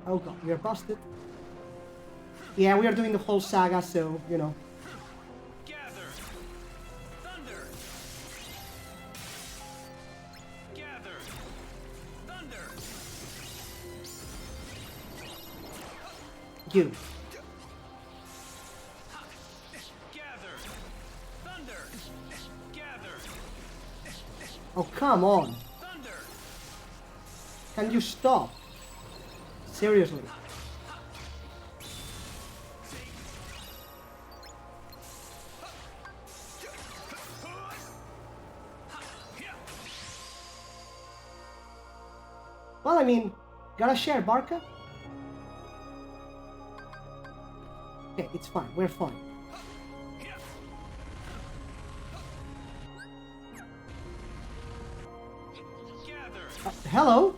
[SPEAKER 1] Oh god, we are busted. Yeah, we are doing the whole saga, so, you know.
[SPEAKER 4] Gather. Thunder. Gather. Thunder.
[SPEAKER 1] You.
[SPEAKER 4] Gather. Thunder. Gather.
[SPEAKER 1] Oh, come on.
[SPEAKER 4] Thunder.
[SPEAKER 1] Can you stop? Seriously. Well, I mean, gotta share, Barca. Okay, it's fine. We're fine. Hello?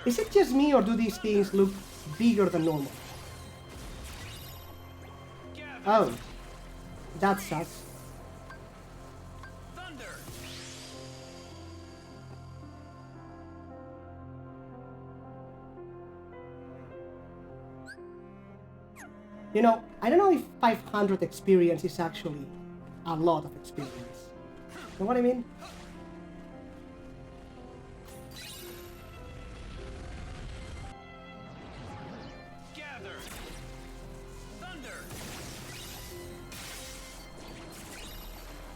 [SPEAKER 1] Is it just me, or do these things look bigger than normal? Oh. That sucks. You know, I don't know if 500 experience is actually a lot of experience. Know what I mean?
[SPEAKER 4] Gather. Thunder.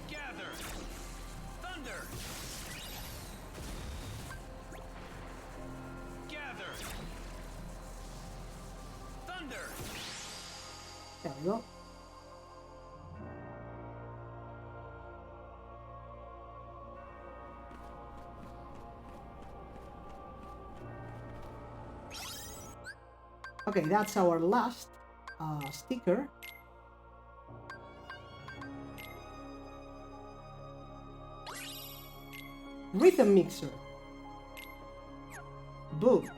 [SPEAKER 4] Gather. Thunder. Gather. Thunder.
[SPEAKER 1] There we go. Okay, that's our last sticker. Rhythm mixer. Boom.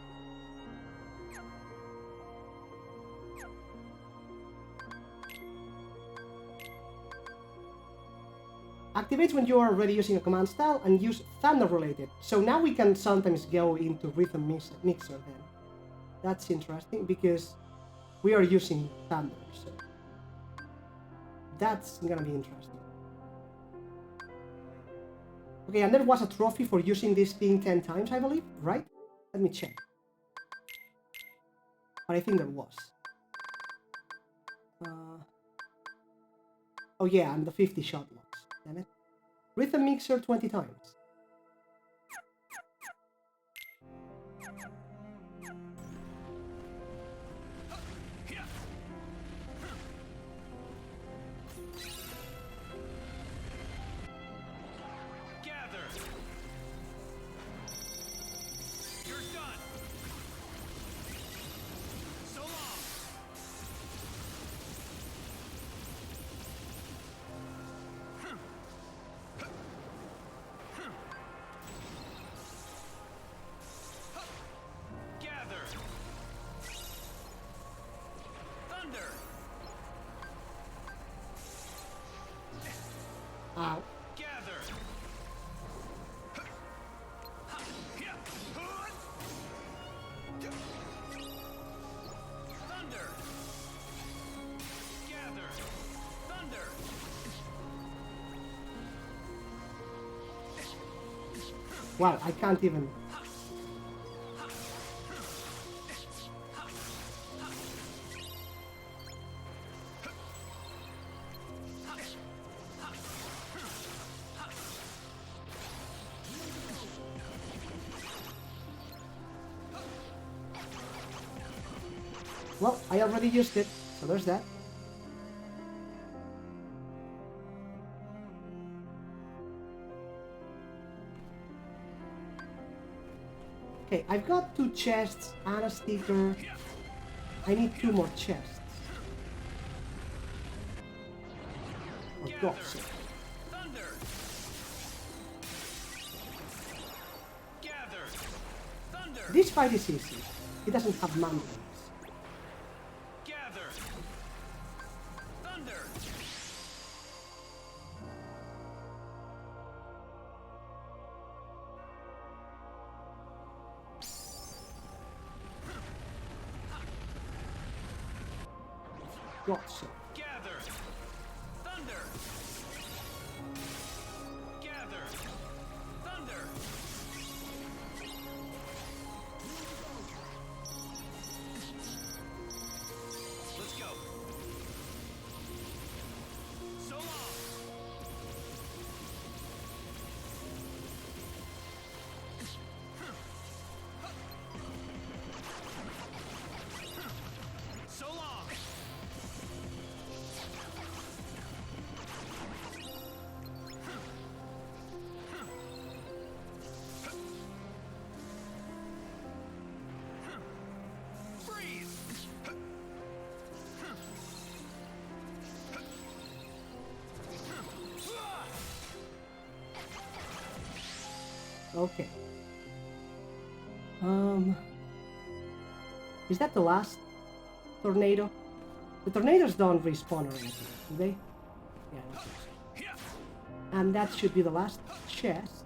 [SPEAKER 1] Activates when you are already using a command style and use thunder related. So now we can sometimes go into rhythm mixer then. That's interesting because we are using thunder, so that's gonna be interesting. Okay, and there was a trophy for using this thing 10 times, I believe, right? Let me check. But I think there was. Oh yeah, and the 50 shot logs, damn it. Rhythm mixer 20 times. Ow. Wow, I can't even. Well, I already used it, so there's that. Okay, I've got 2 chests and a sticker. I need 2 more chests. For God's sake. This fight is easy. He doesn't have mana. broadsword.
[SPEAKER 4] Gather! Thunder! Gather! Thunder! Let's go. So long! So long! Freeze!
[SPEAKER 1] Okay. Is that the last tornado? The tornadoes don't respawn or anything, do they? Yeah, I don't think so. And that should be the last chest.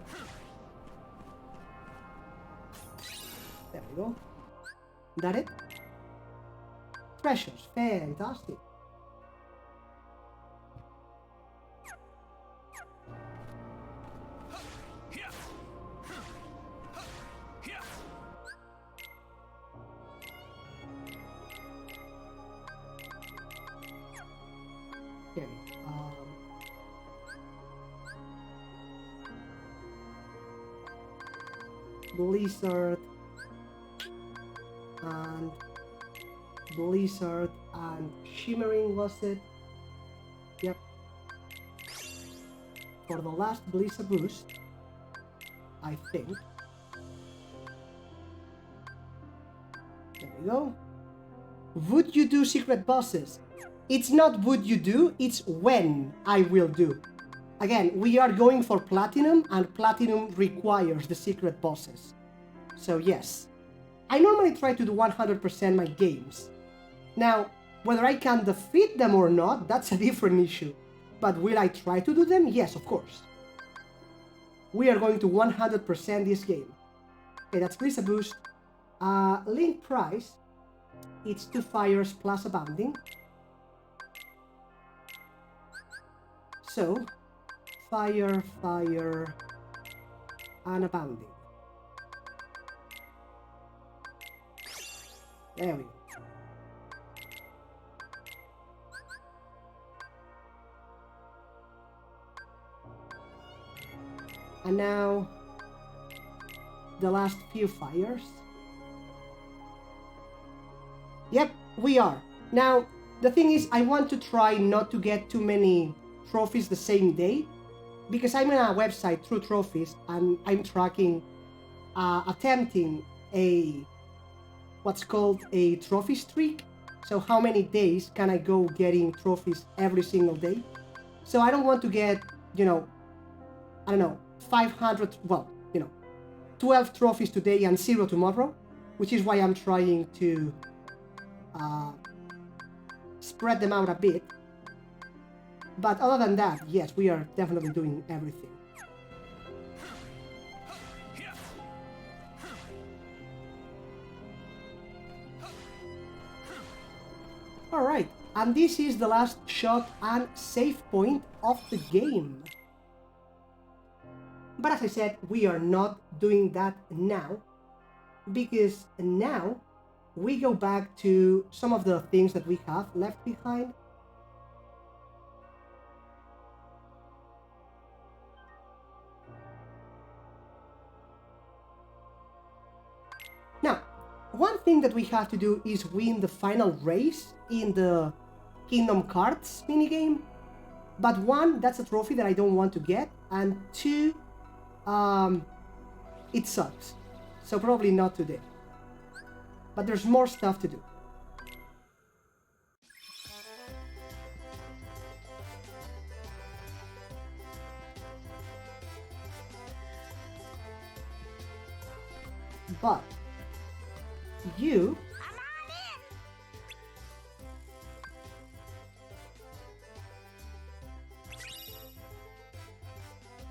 [SPEAKER 1] There we go. That it? Treasures, fantastic. Okay. Blizzard and Blizzard and Shimmering, was it? Yep. For the last Blizzard boost, I think. There we go. Would you do secret bosses? It's not would you do, it's when I will do. Again, we are going for platinum, and platinum requires the secret bosses. So yes, I normally try to do 100% my games. Now, whether I can defeat them or not, that's a different issue. But will I try to do them? Yes, of course. We are going to 100% this game. Okay, that's Blizzard boost. Link price, it's 2 fires plus abounding. So, fire, fire, and abounding. There we go. And now, the last few fires. Yep, we are. Now, the thing is, I want to try not to get too many trophies the same day, because I'm on a website through trophies, and I'm tracking, attempting what's called a trophy streak. So how many days can I go getting trophies every single day? So I don't want to get, you know, I don't know, 500, well, you know, 12 trophies today and 0 tomorrow, which is why I'm trying to spread them out a bit. But other than that, yes, we are definitely doing everything. Alright, and this is the last shot and save point of the game. But as I said, we are not doing that now, because now we go back to some of the things that we have left behind. Now, one thing that we have to do is win the final race in the Kingdom Hearts minigame. But one, that's a trophy that I don't want to get, and two, it sucks. So probably not today. But there's more stuff to do. But you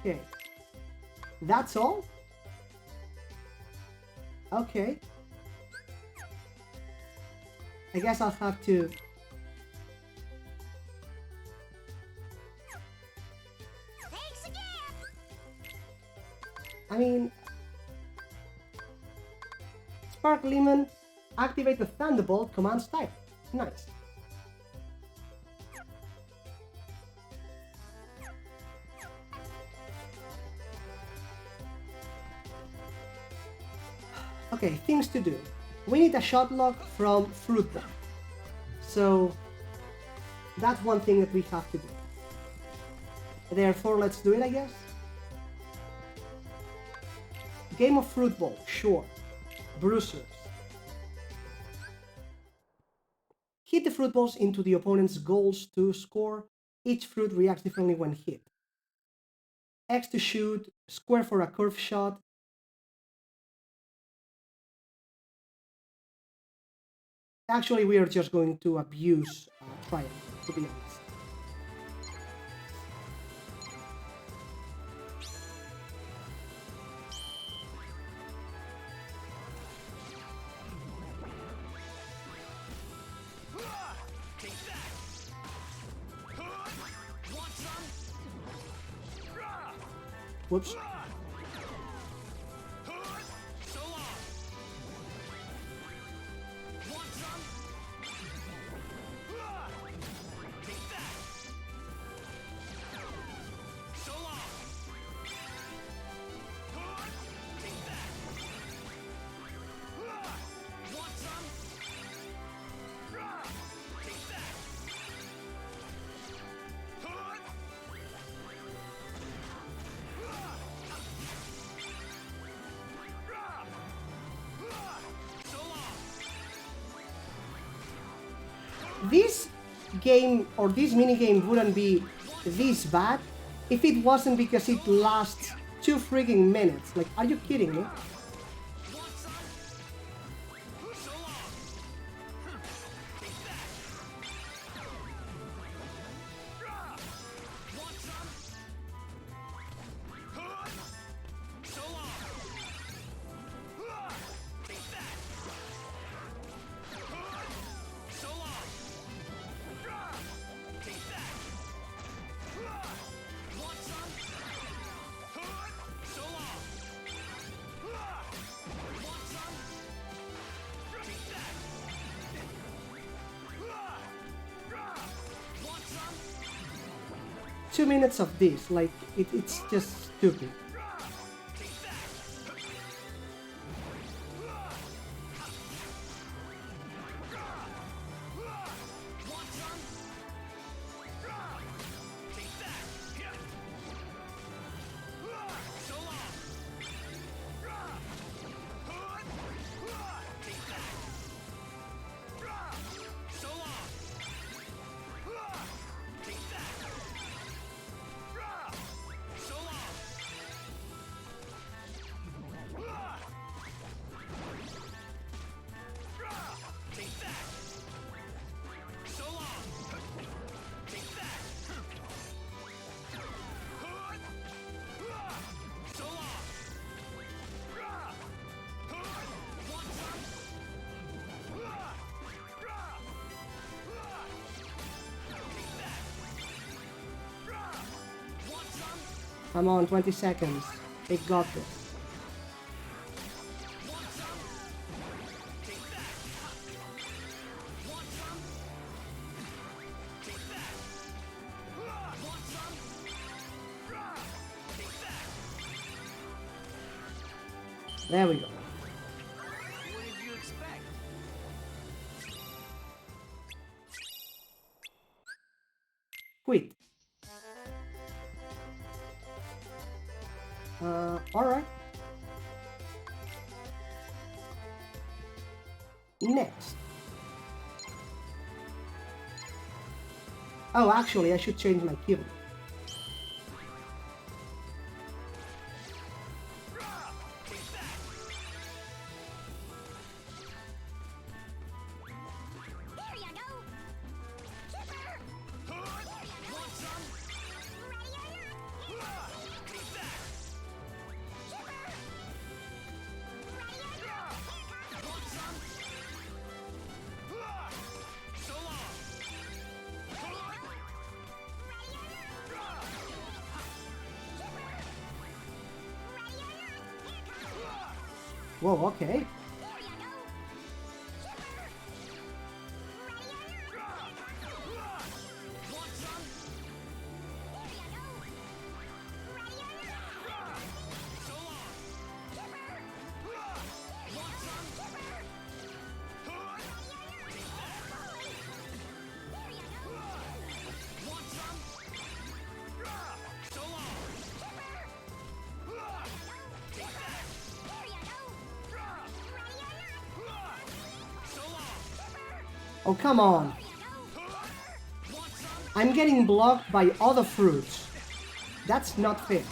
[SPEAKER 1] okay, that's all? Okay, I guess I'll have to I mean, Spark Lemon, activate the Thunderbolt commands type. Nice. Okay, things to do. We need a shot lock from Fruit Ball. So that's one thing that we have to do. Therefore, let's do it, I guess. Game of Fruit Ball, sure. Bruisers. Hit the fruit balls into the opponent's goals to score. Each fruit reacts differently when hit. X to shoot, square for a curve shot. Actually, we are just going to abuse triangle, to be honest. Whoops. This game or this minigame wouldn't be this bad if it wasn't because it lasts 2 freaking minutes. Like, are you kidding me? Two minutes of this, like, it's just stupid. Come on, 20 seconds. They got this. There we go.
[SPEAKER 4] What did you expect?
[SPEAKER 1] Quit. Alright. Next. Oh, actually, I should change my keyboard. Whoa, okay. Oh, come on. I'm getting blocked by other fruits. That's not fair.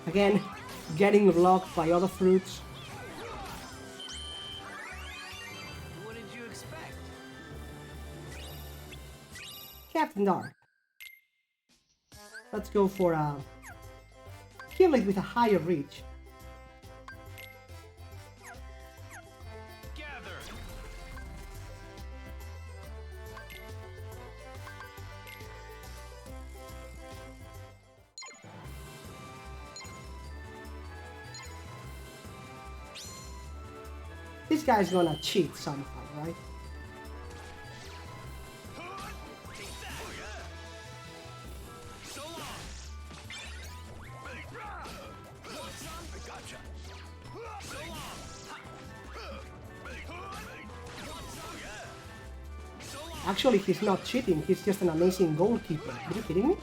[SPEAKER 1] Again, getting blocked by other fruits.
[SPEAKER 4] What did you expect?
[SPEAKER 1] Captain Dark. Let's go for a Keyblade with a higher reach.
[SPEAKER 4] Gather.
[SPEAKER 1] This guy's gonna cheat somehow, right? Actually, he's not cheating, he's just an amazing goalkeeper. Are you kidding me?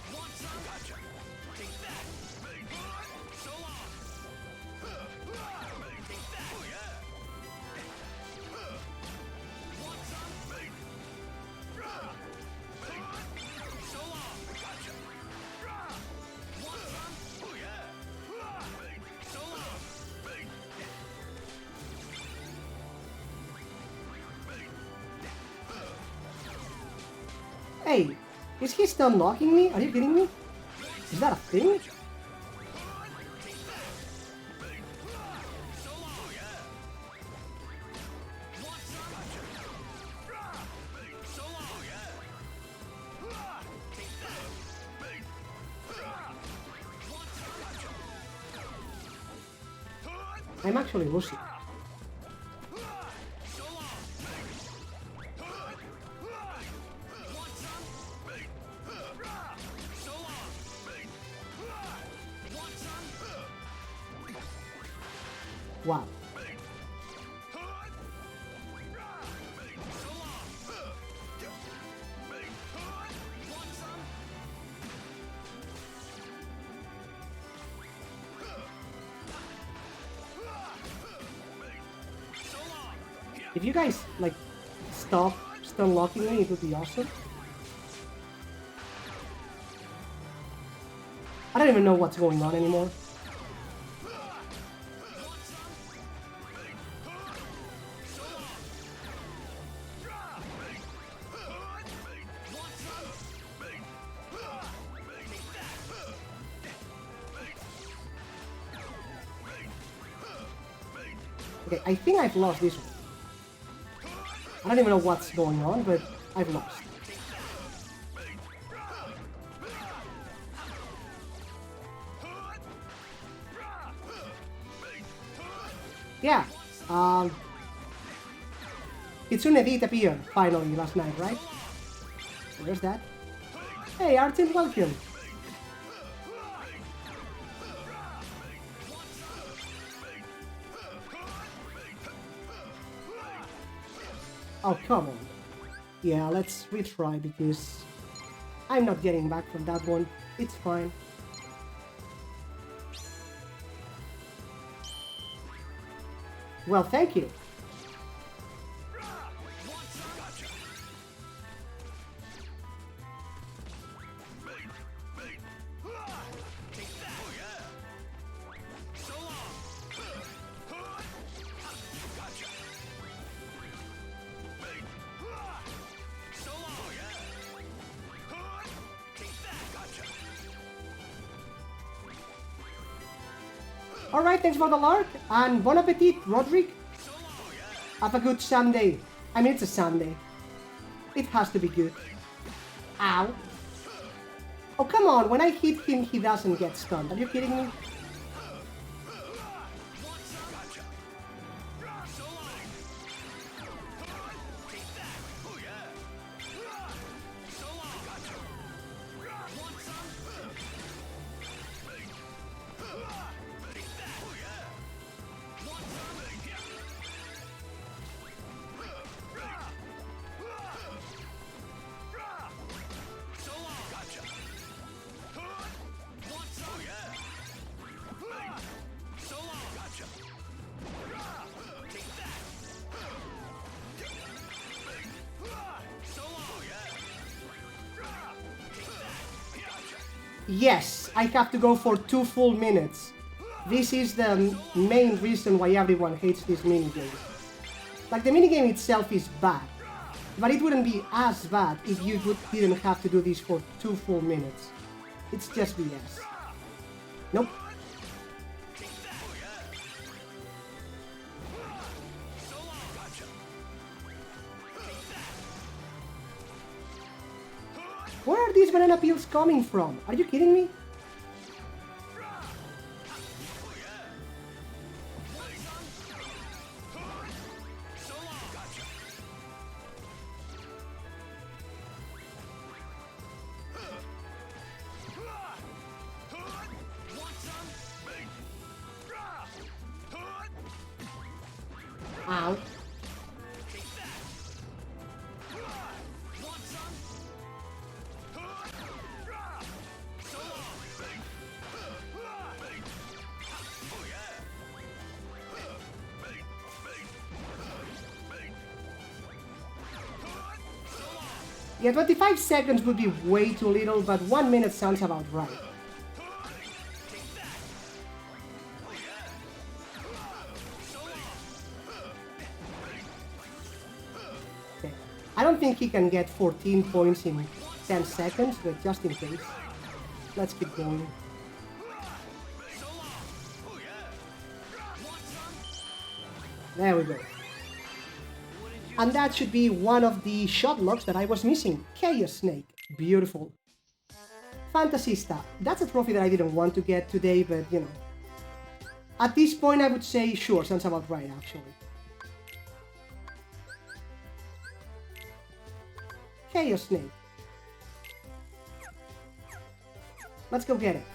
[SPEAKER 1] Hey, is he still knocking me? Are you kidding me? Is that a thing? I'm actually losing. Wow. If you guys, like, stop stun locking me, it would be awesome. I don't even know what's going on anymore. Okay, I think I've lost this one. I don't even know what's going on, but I've lost. Yeah. Kitsune did appear finally last night, right? Where's that? Hey, Artin, welcome. Oh, come on. Yeah, let's retry because I'm not getting back from that one. It's fine. Well, thank you. Alright, thanks for the lark, and bon appetit, Roderick. Have a good Sunday. I mean, it's a Sunday. It has to be good. Ow. Oh, come on, when I hit him, he doesn't get stunned. Are you kidding me? Yes, I have to go for 2 full minutes. This is the main reason why everyone hates this minigame. Like, the minigame itself is bad, but it wouldn't be as bad if you didn't have to do this for 2 full minutes. It's just BS. Nope. Where are these banana peels coming from? Are you kidding me? Ow. Yeah, 25 seconds would be way too little, but 1 minute sounds about right. Okay. I don't think he can get 14 points in 10 seconds, but just in case. Let's keep going. There we go. And that should be one of the shot locks that I was missing. Chaos Snake. Beautiful. Fantasista. That's a trophy that I didn't want to get today, but you know. At this point I would say sure, sounds about right actually. Chaos Snake. Let's go get it.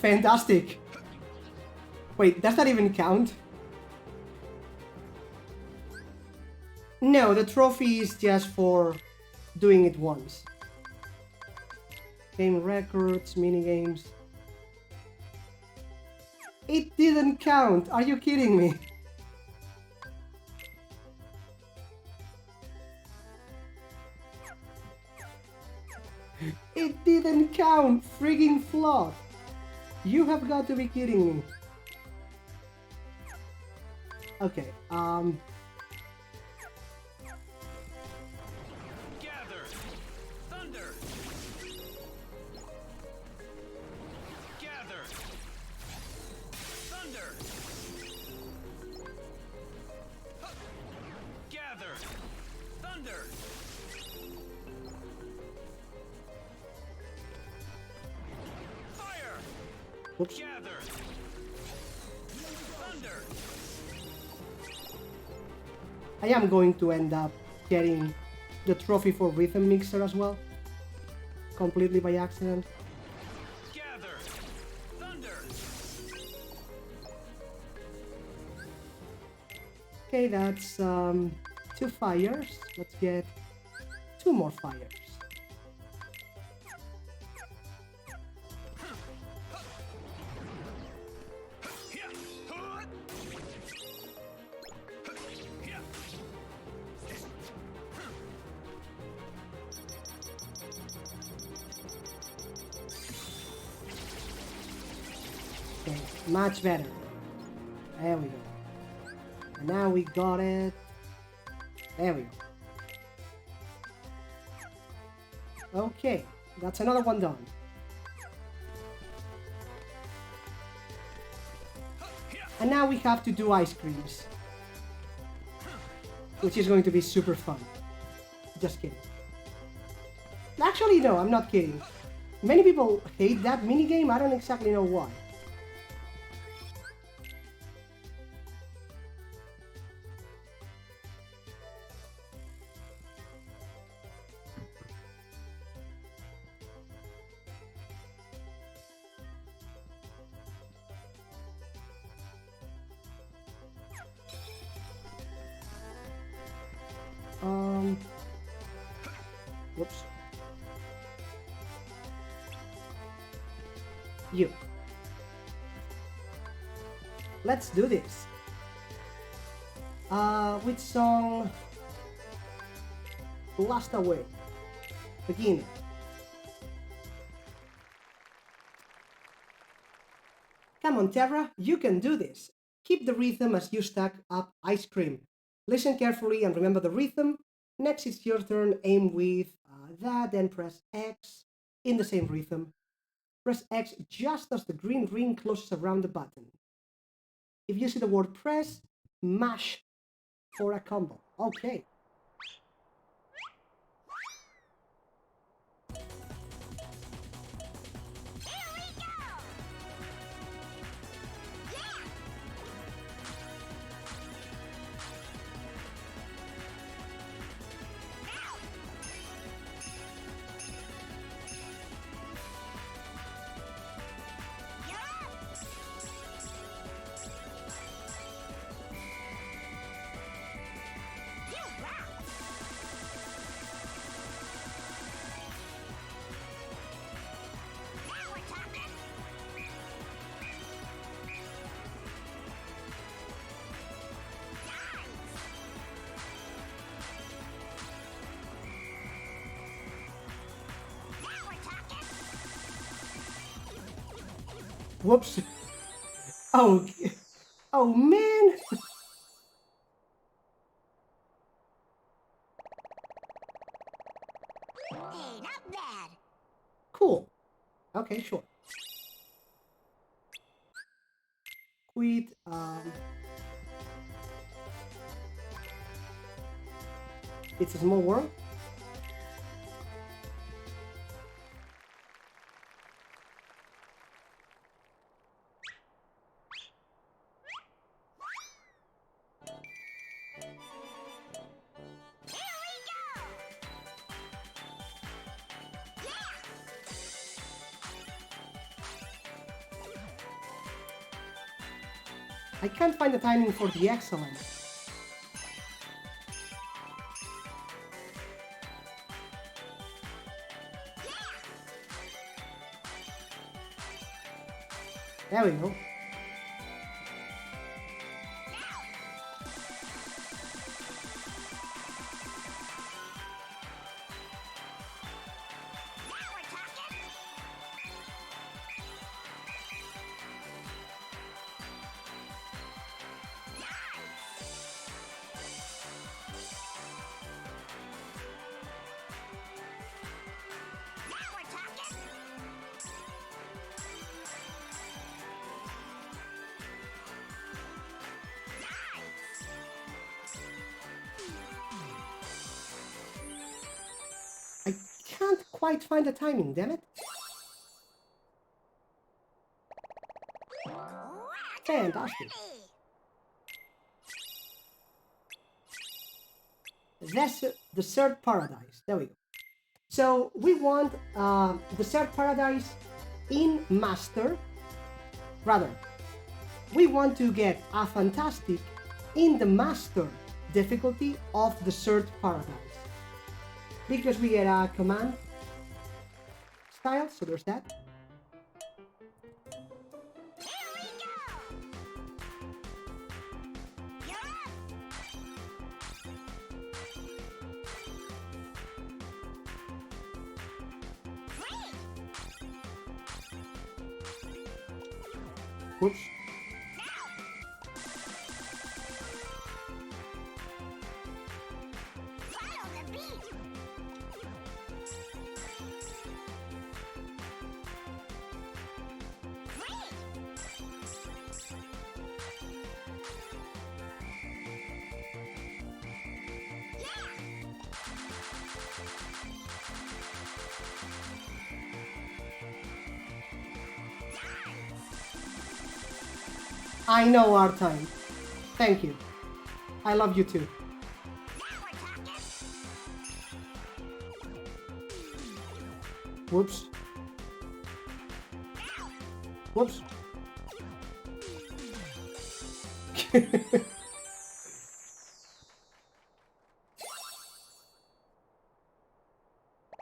[SPEAKER 1] Fantastic. Wait, does that even count? No, the trophy is just for doing it once. Game records, minigames. It didn't count. Are you kidding me? It didn't count. Frigging flawed. You have got to be kidding me. Okay,
[SPEAKER 4] Gather! Thunder! Gather! Thunder! Gather! Thunder! Fire!
[SPEAKER 1] oops.
[SPEAKER 4] Gather! Thunder!
[SPEAKER 1] I am going to end up getting the trophy for Rhythm Mixer as well. Completely by accident.
[SPEAKER 4] Gather! Thunder!
[SPEAKER 1] Okay, that's 2 fires. Let's get 2 more fires. Okay, much better. There we go. And now we got it. There we go. Okay, that's another one done. And now we have to do ice creams, which is going to be super fun. Just kidding. Actually, no, I'm not kidding. Many people hate that minigame. I don't exactly know why. Whoops. You. Let's do this. Which song? Lost Away. Begin. Come on, Terra, you can do this. Keep the rhythm as you stack up ice cream. Listen carefully and remember the rhythm. Next it's your turn, aim with that, then press X in the same rhythm. Press X just as the green ring closes around the button. If you see the word press, mash for a combo. Okay. Whoops. Oh, oh man.
[SPEAKER 6] Hey, not bad.
[SPEAKER 1] Cool. Okay, sure. Quit. It's a small world. I can't find the timing for the excellent. There we go. quite find the timing, damn it. Fantastic. Desert Paradise. There we go. So we want Desert Paradise in Master. Rather, we want to get a Fantastic in the Master difficulty of Desert Paradise. Because we get a command style, so there's that. Whoops. I know our time. Thank you. I love you too. Whoops. Whoops.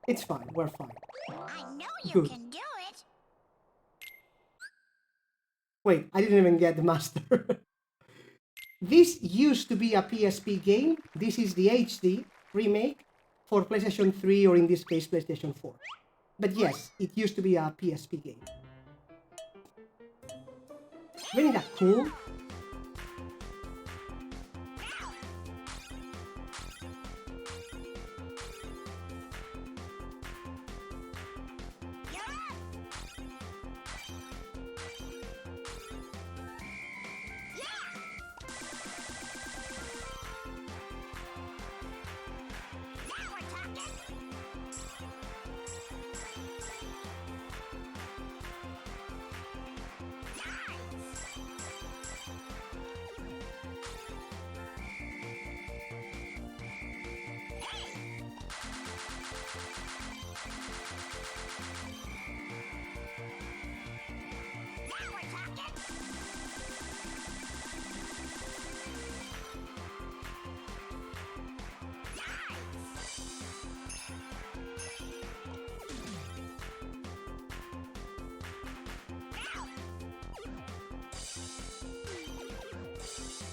[SPEAKER 1] It's fine. We're fine.
[SPEAKER 6] I know you
[SPEAKER 1] Good.
[SPEAKER 6] can do it.
[SPEAKER 1] Wait, I didn't even get the master. This used to be a PSP game. This is the HD remake for PlayStation 3, or in this case, PlayStation 4. But yes, it used to be a PSP game. Isn't that cool?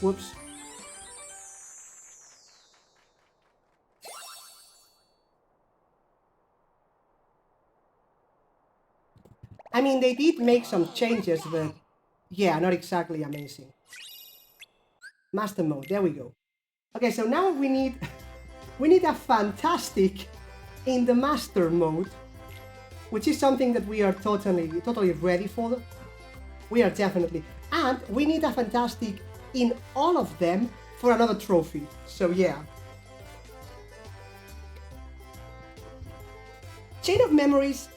[SPEAKER 1] Whoops. I mean, they did make some changes, but yeah, not exactly amazing. Master mode, there we go. Okay, so now we need a fantastic in the master mode, which is something that we are totally ready for. We are definitely, and we need a fantastic in all of them for another trophy. So yeah. Chain of Memories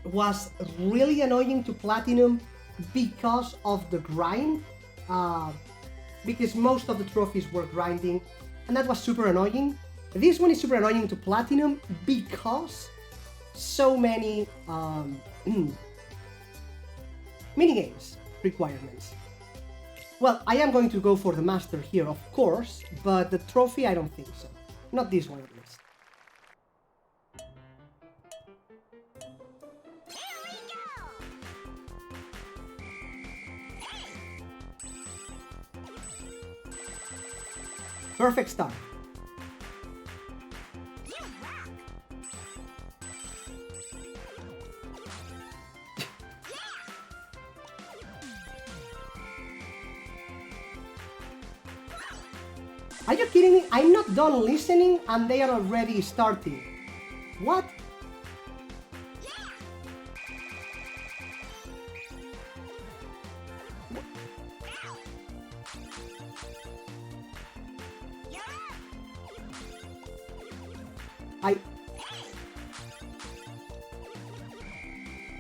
[SPEAKER 1] was really annoying to Platinum because of the grind, because most of the trophies were grinding, and that was super annoying. This one is super annoying to Platinum because so many minigames requirements. Well, I am going to go for the master here, of course, but the trophy, I don't think so. Not this one, at least. Perfect start. Are you kidding me? I'm not done listening and they are already starting. What?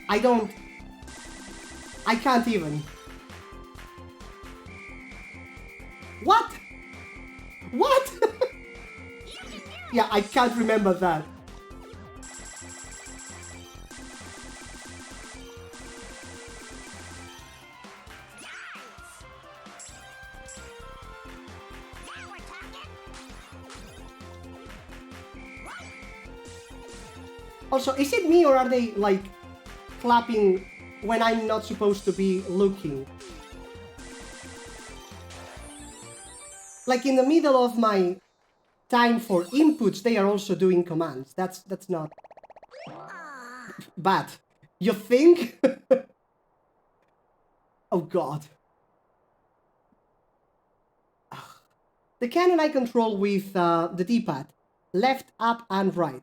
[SPEAKER 1] I can't even. What? What? Yeah, I can't remember that. Also, is it me or are they like clapping when I'm not supposed to be looking? Like in the middle of my time for inputs, they are also doing commands. That's not bad. You think? Oh god. The cannon I control with the D-pad, left, up, and right.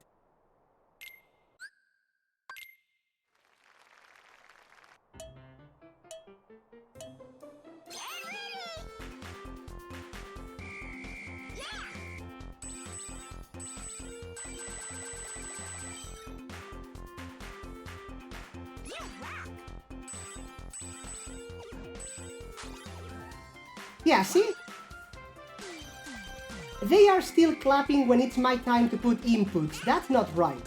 [SPEAKER 1] Yeah, see? They are still clapping when it's my time to put inputs. That's not right.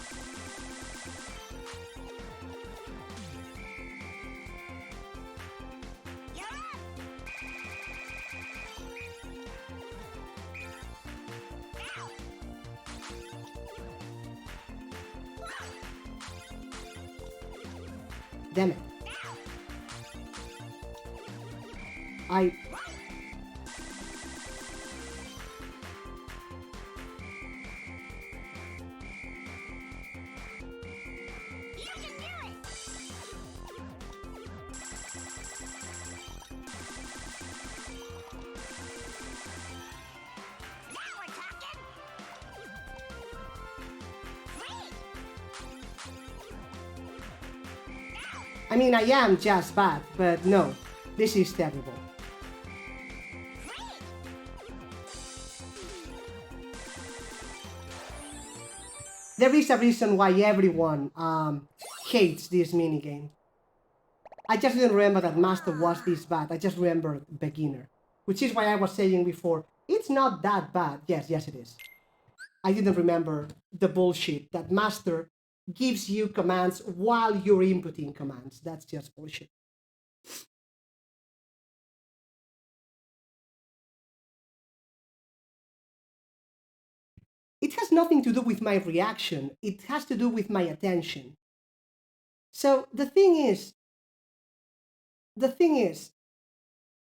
[SPEAKER 1] Damn it. I mean, I am just bad, but no, this is terrible. There is a reason why everyone hates this minigame. I just didn't remember that Master was this bad. I just remember Beginner. Which is why I was saying before, it's not that bad. Yes, it is. I didn't remember the bullshit that Master gives you commands while you're inputting commands. That's just bullshit. It has nothing to do with my reaction. It has to do with my attention. So the thing is,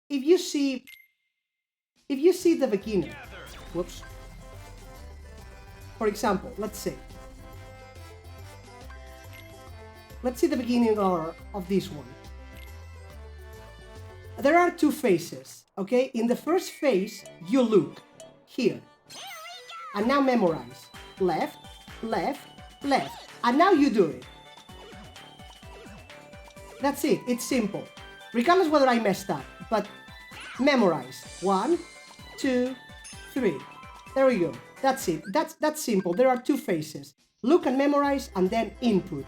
[SPEAKER 1] if you see the beginner, whoops. For example, let's see the beginning of this one. There are two phases, okay? In the first phase, you look here. And now memorize. Left, left, left. And now you do it. That's it. It's simple. Regardless whether I messed up, but memorize. 1, 2, 3. There we go. That's it. That's simple. There are two phases. Look and memorize and then input.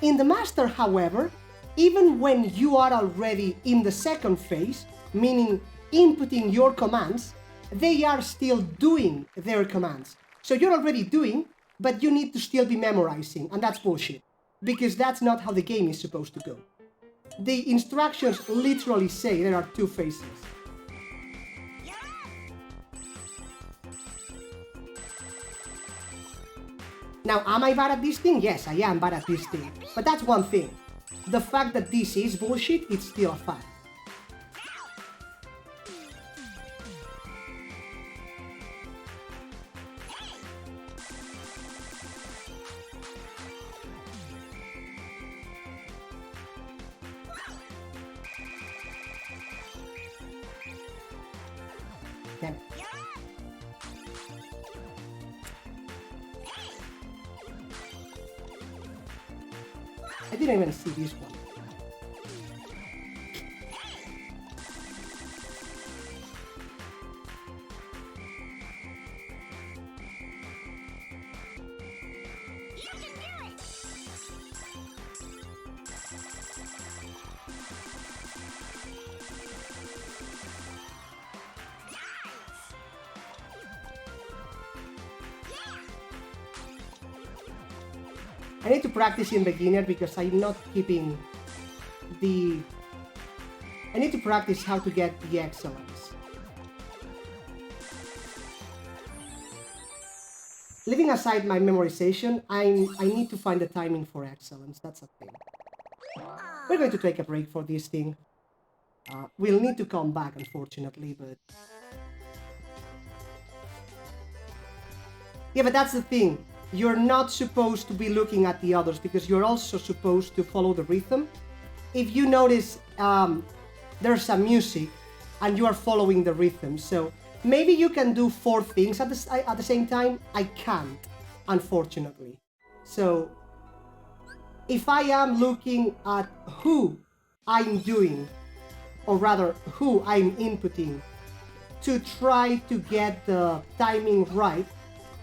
[SPEAKER 1] In the Master, however, even when you are already in the second phase, meaning inputting your commands, they are still doing their commands. So you're already doing, but you need to still be memorizing, and that's bullshit. Because that's not how the game is supposed to go. The instructions literally say there are two phases. Now, am I bad at this thing? Yes, I am bad at this thing. But that's one thing. The fact that this is bullshit, it's still a fact. Damn it. I didn't even see this one. I need to practice in beginner because I'm not keeping the... I need to practice how to get the excellence. Leaving aside my memorization, I need to find the timing for excellence. That's a thing. We're going to take a break for this thing. We'll need to come back, unfortunately, but... Yeah, but that's the thing. You're not supposed to be looking at the others because you're also supposed to follow the rhythm. If you notice, there's some music and you are following the rhythm. So maybe you can do 4 things at the same time. I can't, unfortunately. So if I am looking at who I'm doing, or rather who I'm inputting to try to get the timing right,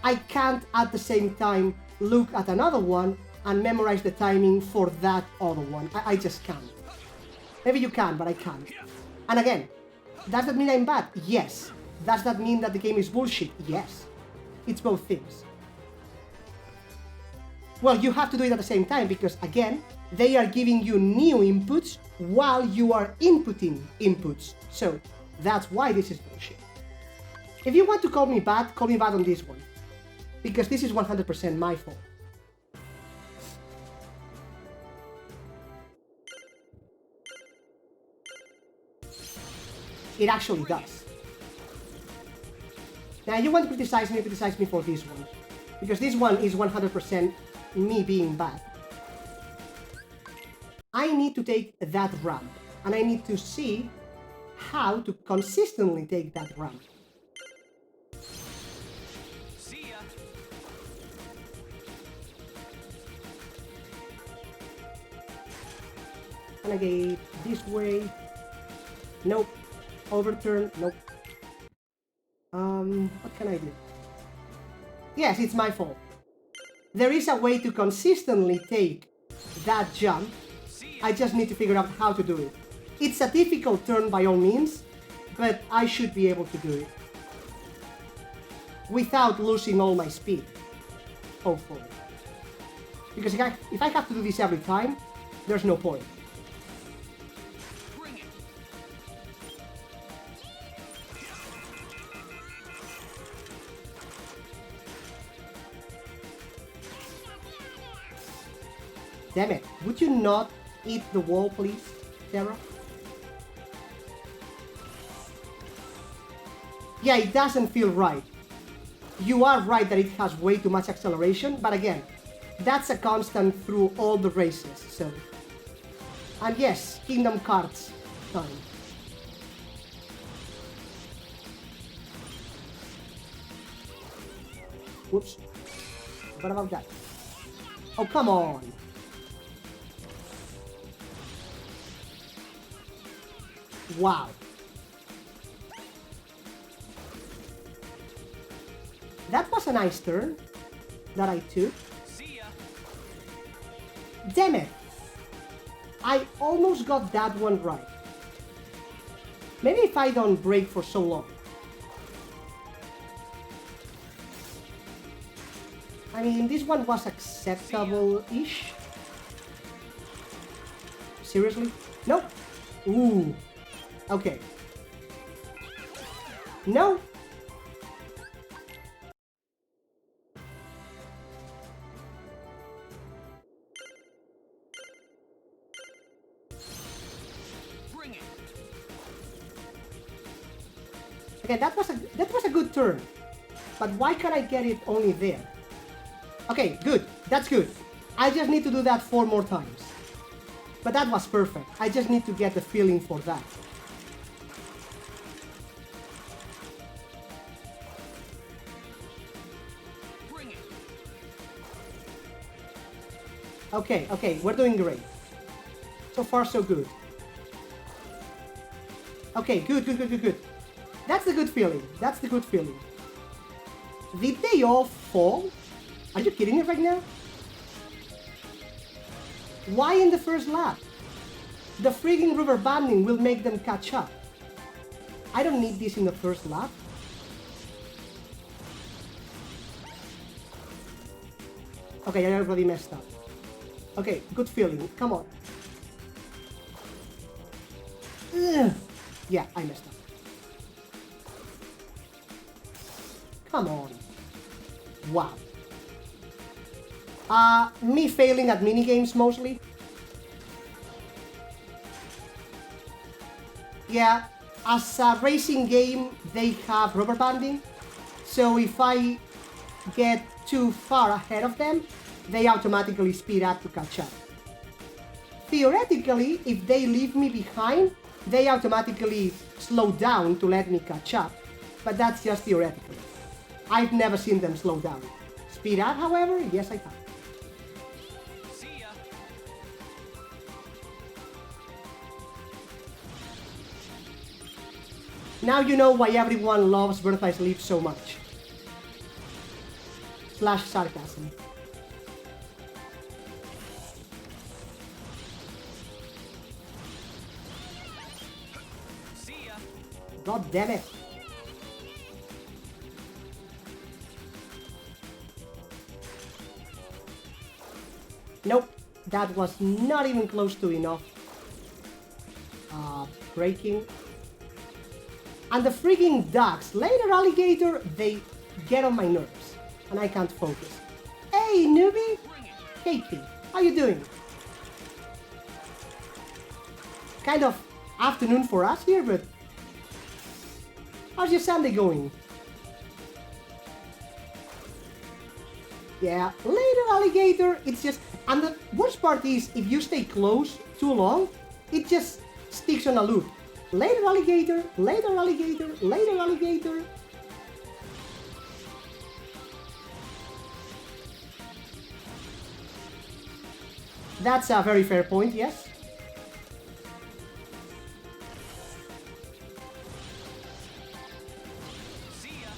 [SPEAKER 1] I can't at the same time look at another one and memorize the timing for that other one. I just can't. Maybe you can, but I can't. And again, does that mean I'm bad? Yes. Does that mean that the game is bullshit? Yes. It's both things. Well, you have to do it at the same time because, again, they are giving you new inputs while you are inputting inputs. So that's why this is bullshit. If you want to call me bad on this one. Because this is 100% my fault. It actually does. Now, you want to criticize me for this one. Because this one is 100% me being bad. I need to take that ramp. And I need to see how to consistently take that ramp. Renegade this way. Nope. Overturn. Nope. What can I do? Yes, it's my fault. There is a way to consistently take that jump. I just need to figure out how to do it. It's a difficult turn by all means, but I should be able to do it. Without losing all my speed. Hopefully. Because if I have to do this every time, there's no point. Damn it, would you not eat the wall, please, Terra? Yeah, it doesn't feel right. You are right that it has way too much acceleration, but again, that's a constant through all the races, so... And yes, Kingdom Hearts time. Whoops. What about that? Oh, come on! Wow. That was a nice turn that I took. See ya. Damn it! I almost got that one right. Maybe if I don't break for so long. I mean, this one was acceptable-ish. Seriously? Nope. Ooh. Okay. No. Bring it. Okay, that was a good turn. But why can't I get it only there? Okay, good. That's good. I just need to do that 4 more times. But that was perfect. I just need to get the feeling for that. Okay, okay, we're doing great. So far, so good. Okay, good, good, good, good, good. That's the good feeling. That's the good feeling. Did they all fall? Are you kidding me right now? Why in the first lap? The frigging rubber banding will make them catch up. I don't need this in the first lap. Okay, I already messed up. Okay, good feeling. Come on. Ugh. Yeah, I messed up. Come on. Wow. Me failing at minigames mostly. Yeah, as a racing game, they have rubber banding. So if I get too far ahead of them, they automatically speed up to catch up. Theoretically, if they leave me behind, they automatically slow down to let me catch up. But that's just theoretically. I've never seen them slow down. Speed up, however, yes I have.
[SPEAKER 4] See ya.
[SPEAKER 1] Now you know why everyone loves Birth by Sleep so much. Slash sarcasm.
[SPEAKER 4] See ya.
[SPEAKER 1] God damn it. Nope, that was not even close to enough. Breaking. And the freaking ducks, later alligator, they get on my nerves. And I can't focus. Hey, newbie! Katie, how you doing? Kind of afternoon for us here, but how's your Sunday going? Yeah, later alligator, it's just... And the worst part is, if you stay close too long, it just sticks on a loop. Later alligator, later alligator, later alligator. That's a very fair point, yes.
[SPEAKER 4] See ya.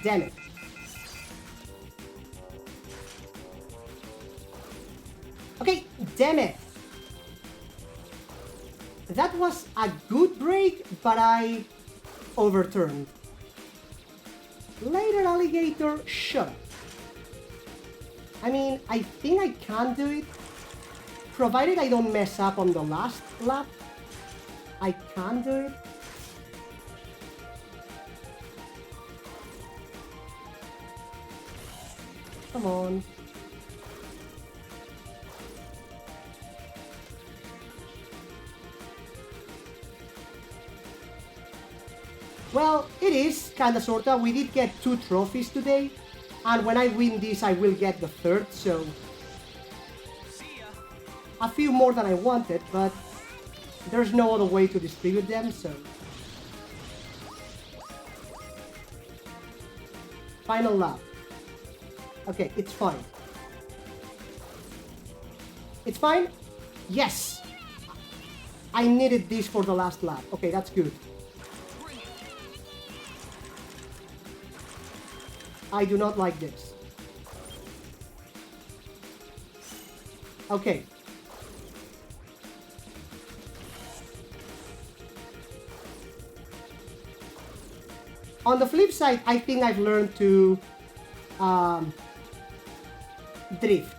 [SPEAKER 1] Damn it. Okay, damn it. That was a good break, but I overturned. Later alligator, shut up. I mean, I think I can do it. Provided I don't mess up on the last lap, I can do it. Come on. Well, it is, kinda sorta. We did get 2 trophies today, and when I win this I will get the 3rd, so...
[SPEAKER 4] See ya.
[SPEAKER 1] A few more than I wanted, but there's no other way to distribute them, so... Final lap. Okay, it's fine. It's fine? Yes! I needed this for the last lap. Okay, that's good. I do not like this. Okay. On the flip side, I think I've learned to drift.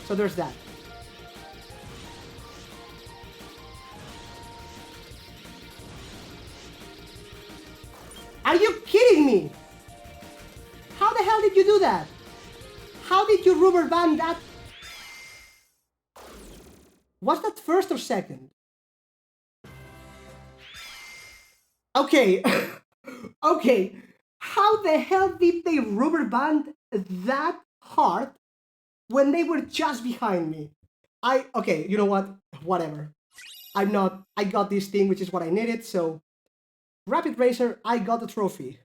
[SPEAKER 1] So there's that. Are you kidding me? How the hell did you do that? How did you rubber band that? Was that first or second? Okay. Okay. How the hell did they rubber band that hard when they were just behind me? Okay, you know what? Whatever. I got this thing, which is what I needed, so... Rapid Racer, I got the trophy.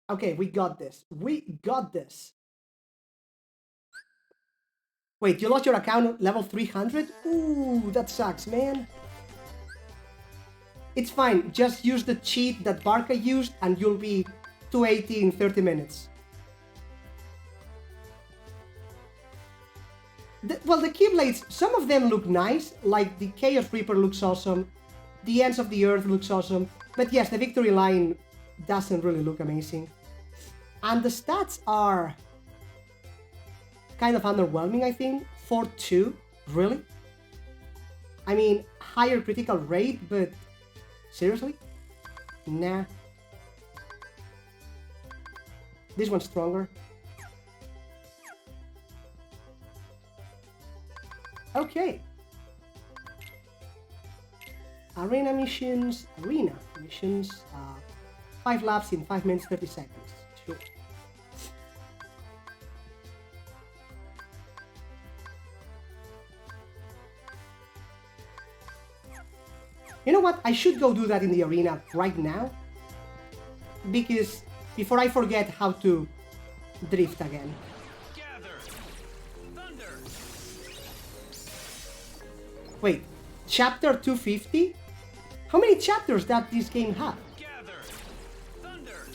[SPEAKER 1] Okay, we got this. We got this. Wait, you lost your account level 300? Ooh, that sucks, man. It's fine. Just use the cheat that Barca used and you'll be 280 in 30 minutes. Well, the Keyblades, some of them look nice, like the Chaos Reaper looks awesome, the Ends of the Earth looks awesome, but yes, the Victory Line doesn't really look amazing. And the stats are kind of underwhelming, I think. 4-2, really? I mean, higher critical rate, but seriously? Nah. This one's stronger. Okay. Arena missions. 5 laps in 5 minutes 30 seconds. Sure. You know what? I should go do that in the arena right now. Because before I forget how to drift again.
[SPEAKER 4] Gather. Thunder.
[SPEAKER 1] Wait, chapter 250? How many chapters does this game have?
[SPEAKER 4] Gather. Thunder.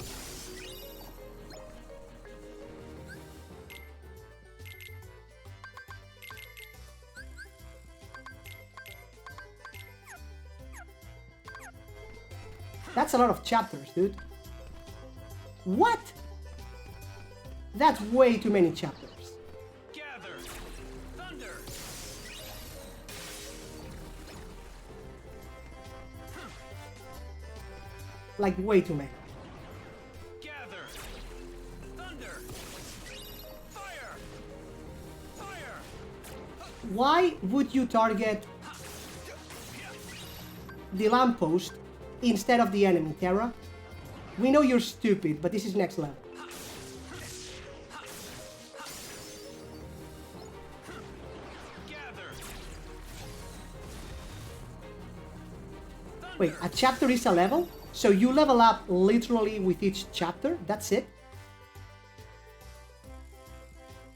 [SPEAKER 1] That's a lot of chapters, dude. What? That's way too many chapters.
[SPEAKER 4] Gather. Thunder.
[SPEAKER 1] Like, way too many.
[SPEAKER 4] Gather. Thunder. Fire. Fire.
[SPEAKER 1] Why would you target the lamppost instead of the enemy, Terra? We know you're stupid, but this is next level. Wait, a chapter is a level? So you level up literally with each chapter? That's it?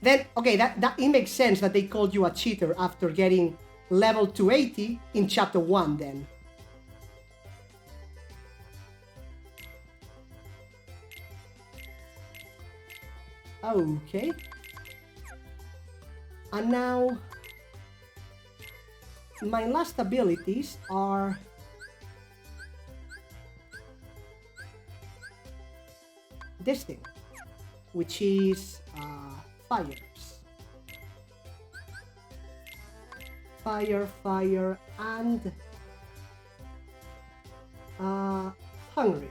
[SPEAKER 1] Then, okay, that it makes sense that they called you a cheater after getting level 280 in chapter 1 then. Okay. And now my last abilities are this thing, which is fires. Fire, and hungry.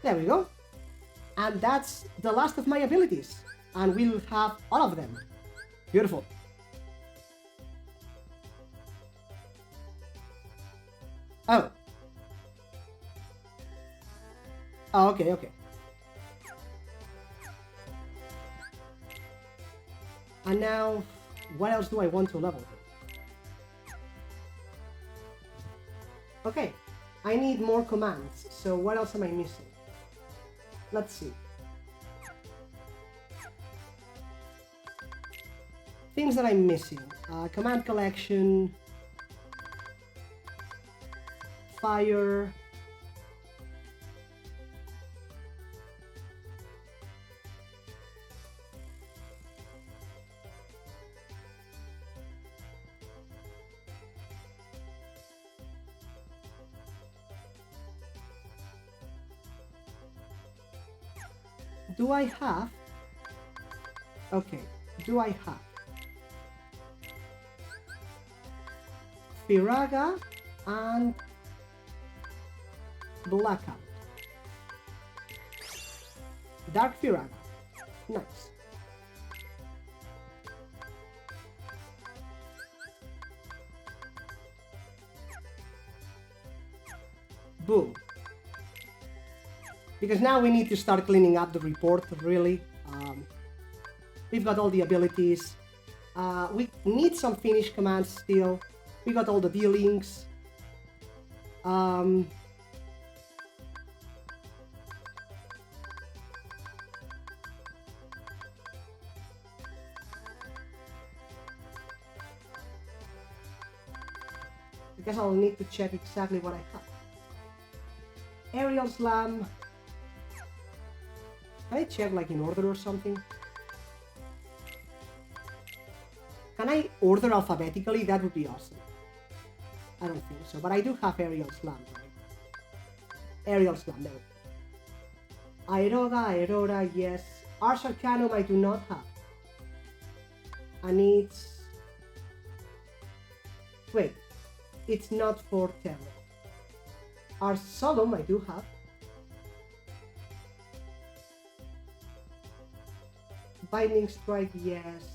[SPEAKER 1] There we go. And that's the last of my abilities. And we'll have all of them. Beautiful. Oh. Oh, okay. And now, what else do I want to level? Okay, I need more commands. So what else am I missing? Let's see. Things that I'm missing. Command collection. Fire. Do I have? Okay, do I have Firaga and Blackout? Dark Firaga. Nice. Boom. Because now we need to start cleaning up the report, really. We've got all the abilities. We need some finish commands still. We got all the dealings. Because I'll need to check exactly what I have. Aerial Slam. Can I check like in order or something? Can I order alphabetically? That would be awesome. I don't think so, but I do have Aerial Slam, right? Aerial Slam, there. Aurora, yes. Ars Arcanum I do not have. And it's... Wait, it's not for Terra. Ars Solemn I do have. Binding Strike, yes.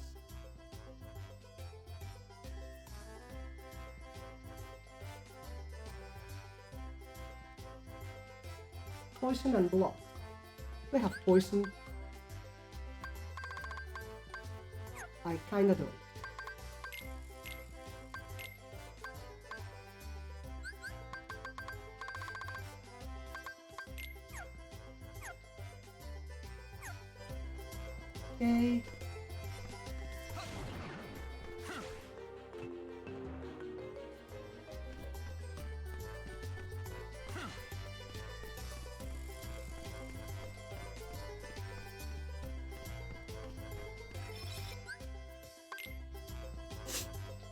[SPEAKER 1] Poison and Block. We have Poison. I kinda don't. Okay.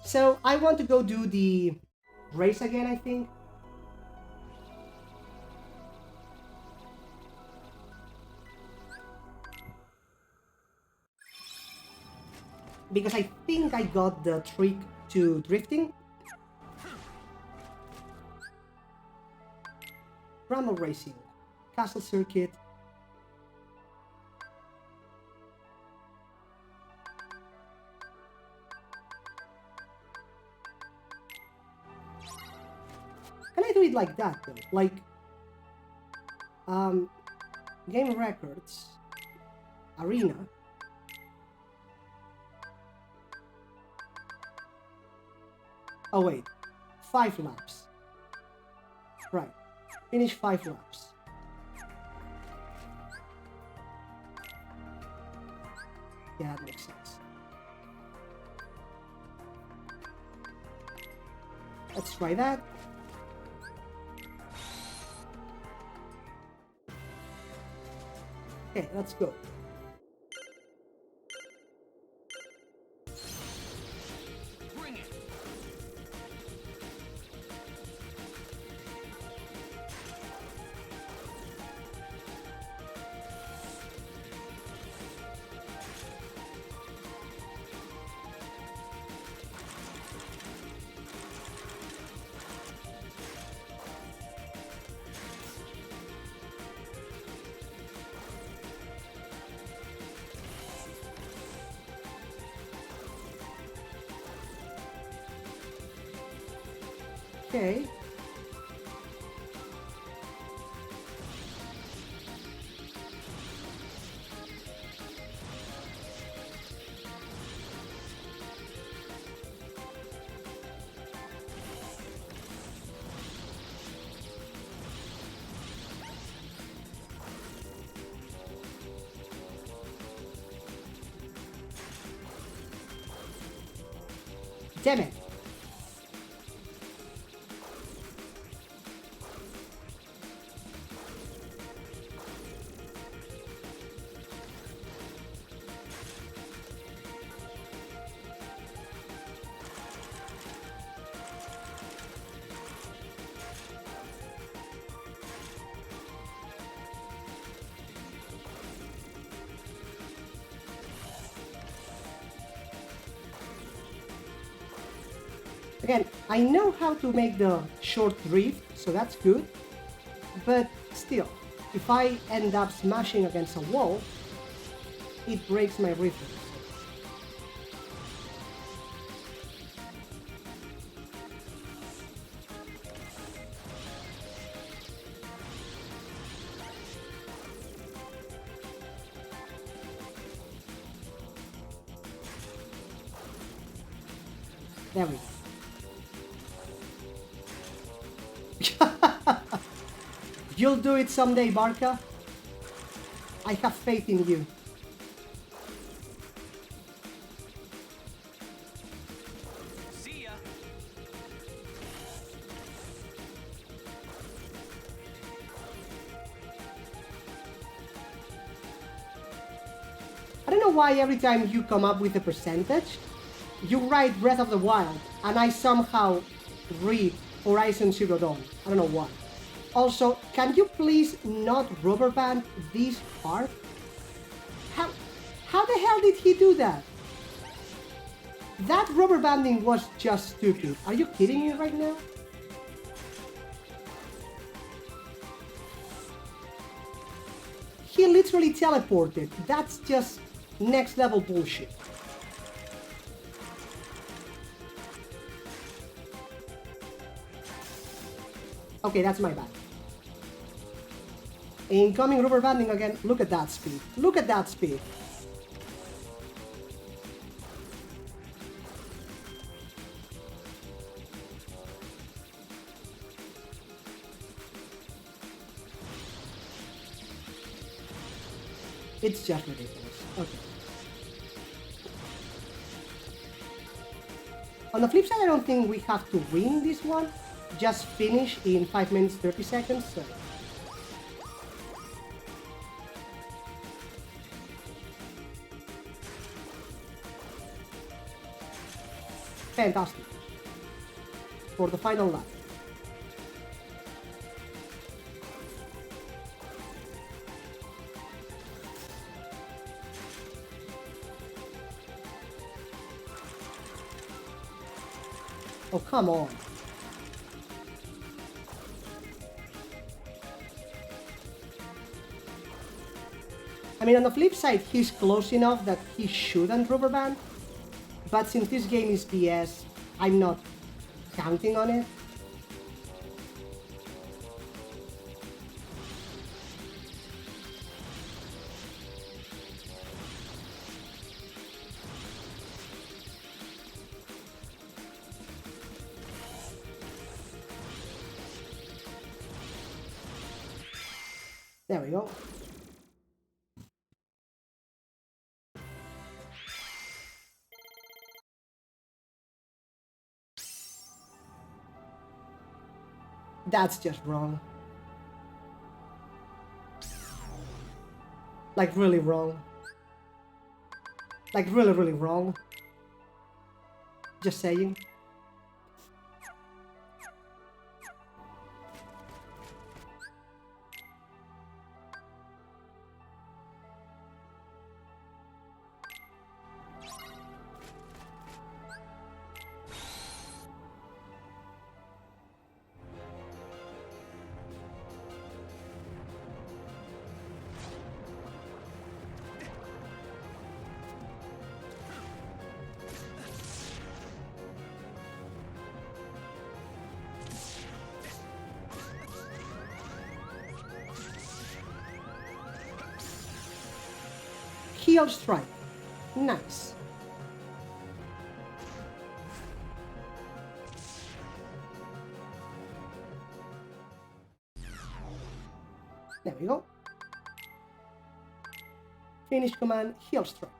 [SPEAKER 1] So I want to go do the race again, I think. Because I think I got the trick to drifting. Rumble Racing. Castle Circuit. Can I do it like that though? Like, game records, arena. Oh wait, 5 laps. Right, finish 5 laps. Yeah, that makes sense. Let's try that. Okay, let's go.
[SPEAKER 3] Bring it.
[SPEAKER 1] Okay. Damn it. Again, I know how to make the short drift, so that's good. But still, if I end up smashing against a wall, it breaks my rhythm. There we go. You'll do it someday, Barca. I have faith in you.
[SPEAKER 4] See ya.
[SPEAKER 1] I don't know why every time you come up with a percentage, you write Breath of the Wild, and I somehow read Horizon Zero Dawn. I don't know why. Also, can you please not rubber band this part? How the hell did he do that? That rubber banding was just stupid. Are you kidding me right now? He literally teleported. That's just next level bullshit. Okay, that's my bad. Incoming rubber banding again. Look at that speed. Look at that speed. It's just ridiculous. Okay. On the flip side, I don't think we have to win this one. Just finish in 5 minutes 30 seconds. So. Fantastic. For the final lap. Oh, come on. I mean, on the flip side, he's close enough that he shouldn't rubber band. But since this game is BS, I'm not counting on it. There we go. That's just wrong. Like really wrong. Like really, really wrong. Just saying. Heel strike. Nice. There we go. Finish command, heel strike.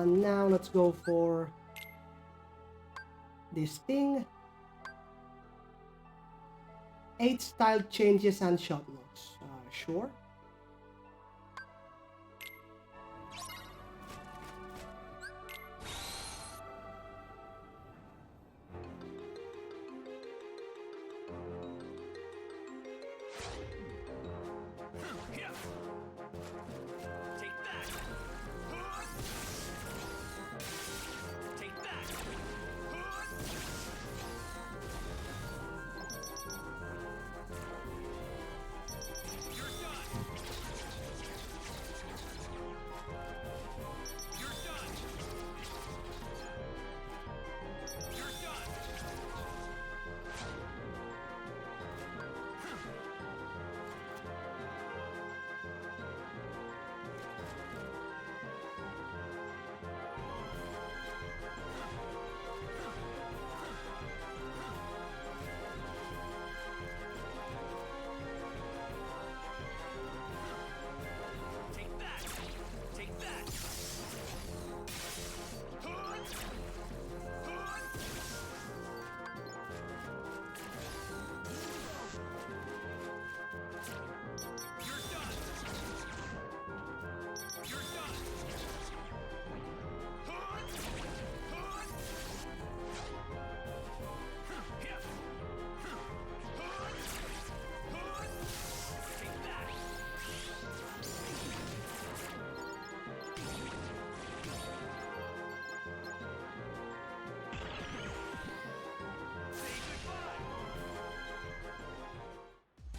[SPEAKER 1] Now let's go for this thing. 8 style changes and shot locks. Sure.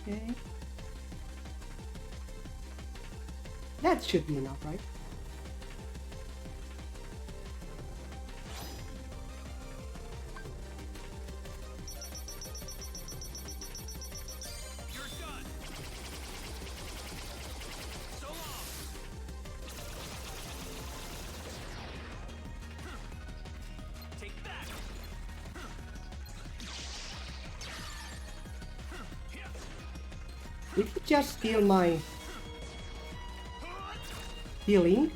[SPEAKER 1] Okay. That should be enough, right? Did you just steal my healing?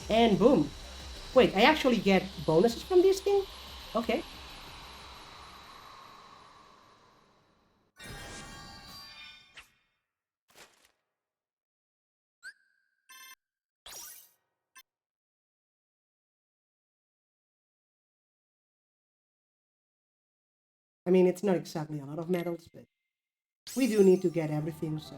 [SPEAKER 1] And boom. Wait, I actually get bonuses from this thing? Okay. I mean, it's not exactly a lot of medals, but we do need to get everything, so...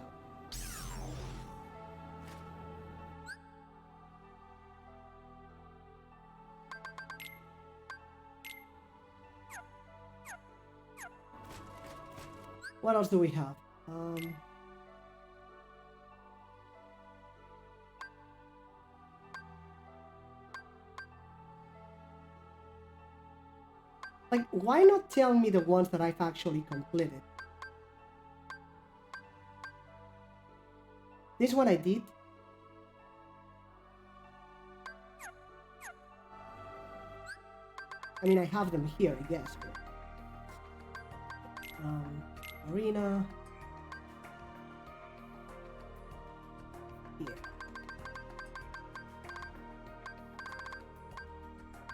[SPEAKER 1] What else do we have? Like, why not tell me the ones that I've actually completed? This one I did. I mean, I have them here, I guess. But, arena. Here.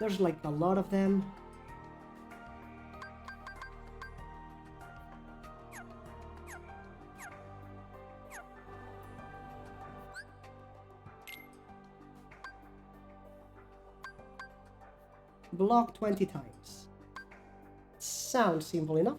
[SPEAKER 1] There's like a lot of them. Block 20 times. Sounds simple enough.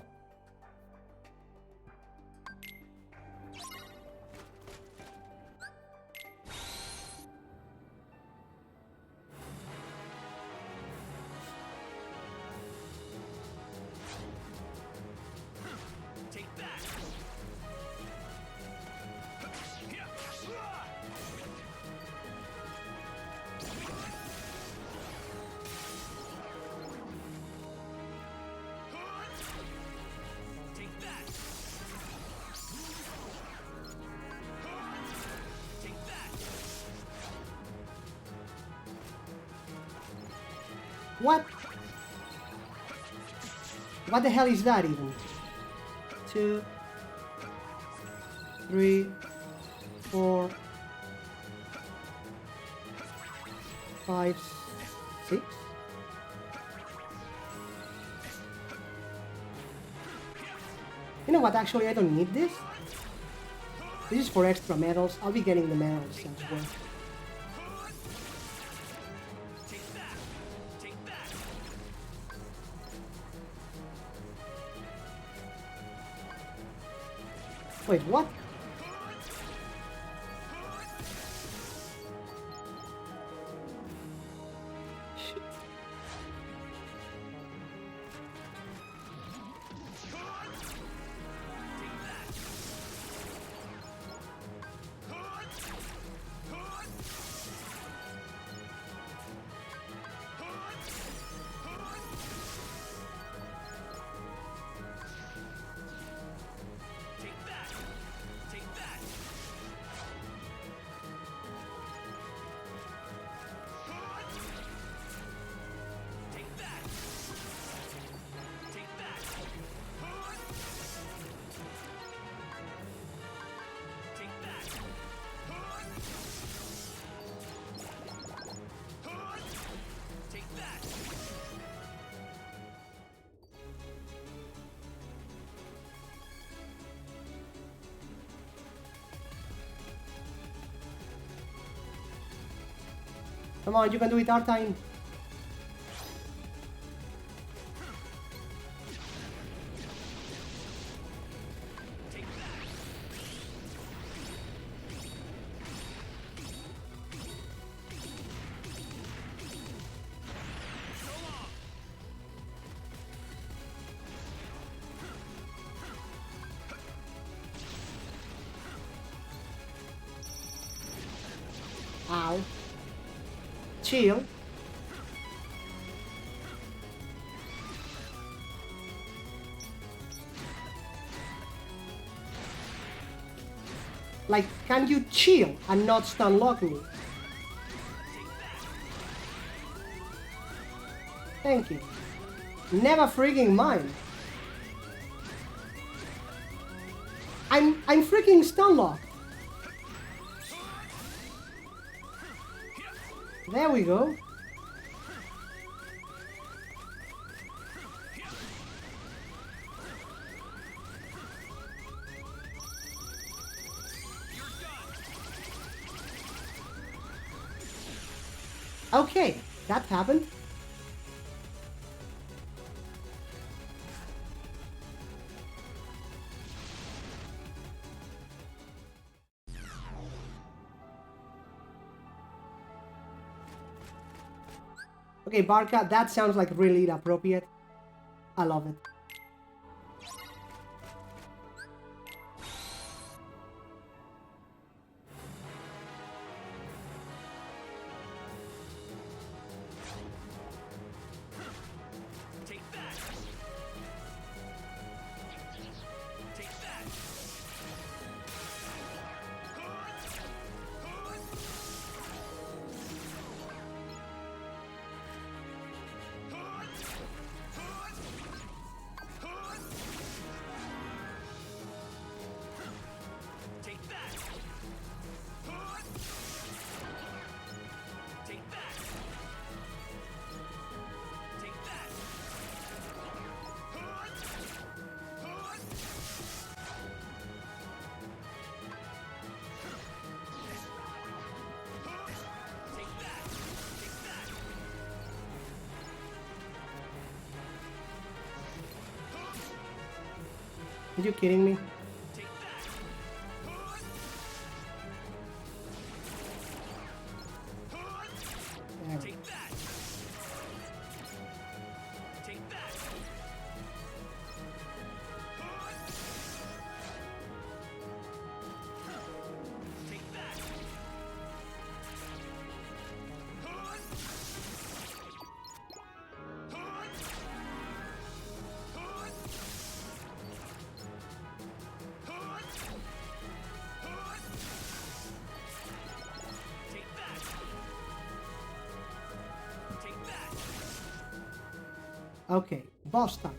[SPEAKER 1] What? What the hell is that even? 2, 3, 4, 5, 6. You know what, actually I don't need this. This is for extra medals. I'll be getting the medals as well. Wait, what? Shit. Come on, you can do it, Artine. Ow. Chill. Like, can you chill and not stun lock me? Thank you. Never freaking mind. I'm freaking stun locked. There we go. Okay, that happened. Okay, Barca, that sounds like really inappropriate. I love it. Are you kidding me? There. Okay, boss time.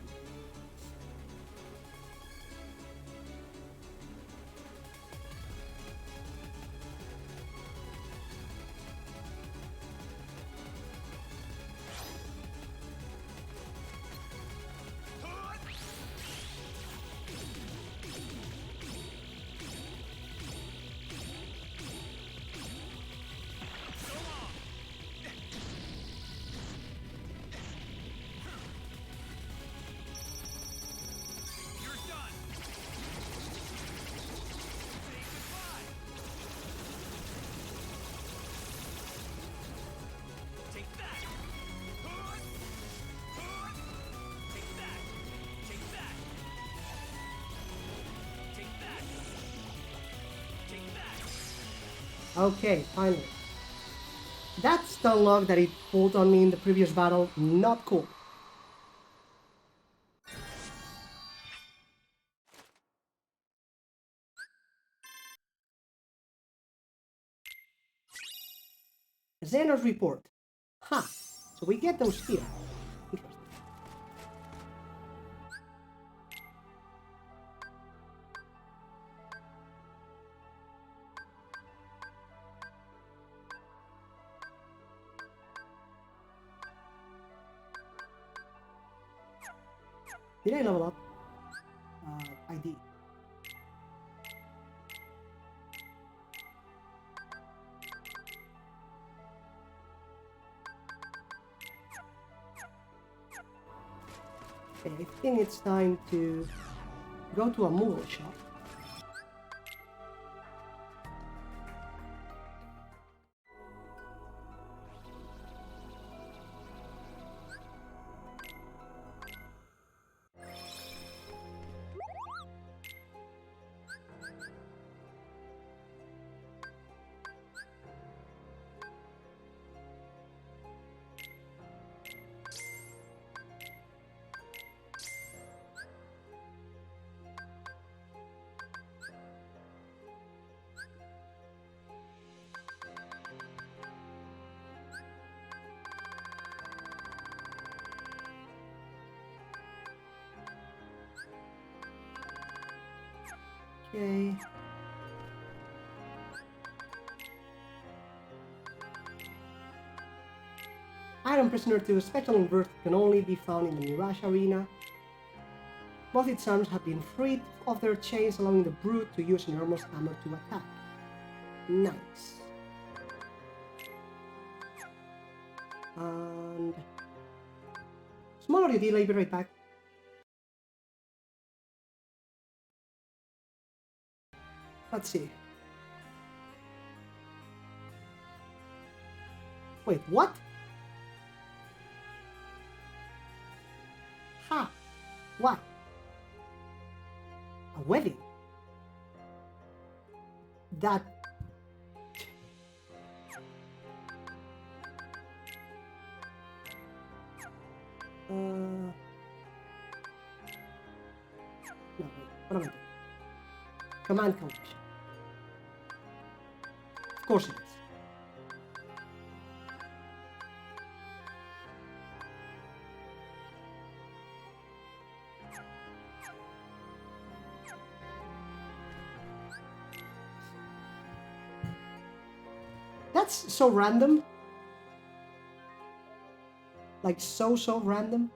[SPEAKER 1] Okay, finally. That stun lock that it pulled on me in the previous battle, not cool. Xenos report. Huh. So we get those here. Interesting. Did I level up? I did. Okay, I think it's time to go to a Moogle shop. Okay. Iron Prisoner 2 Spectral Invert can only be found in the Mirage Arena. Both its arms have been freed of their chains, allowing the brute to use enormous hammer to attack. Nice. And small audio delay, be right back. Let's see. Wait, what? Ha! What? A wedding? That... No, wait, what am I doing? Command collection. Of course it is. That's so random. Like so random.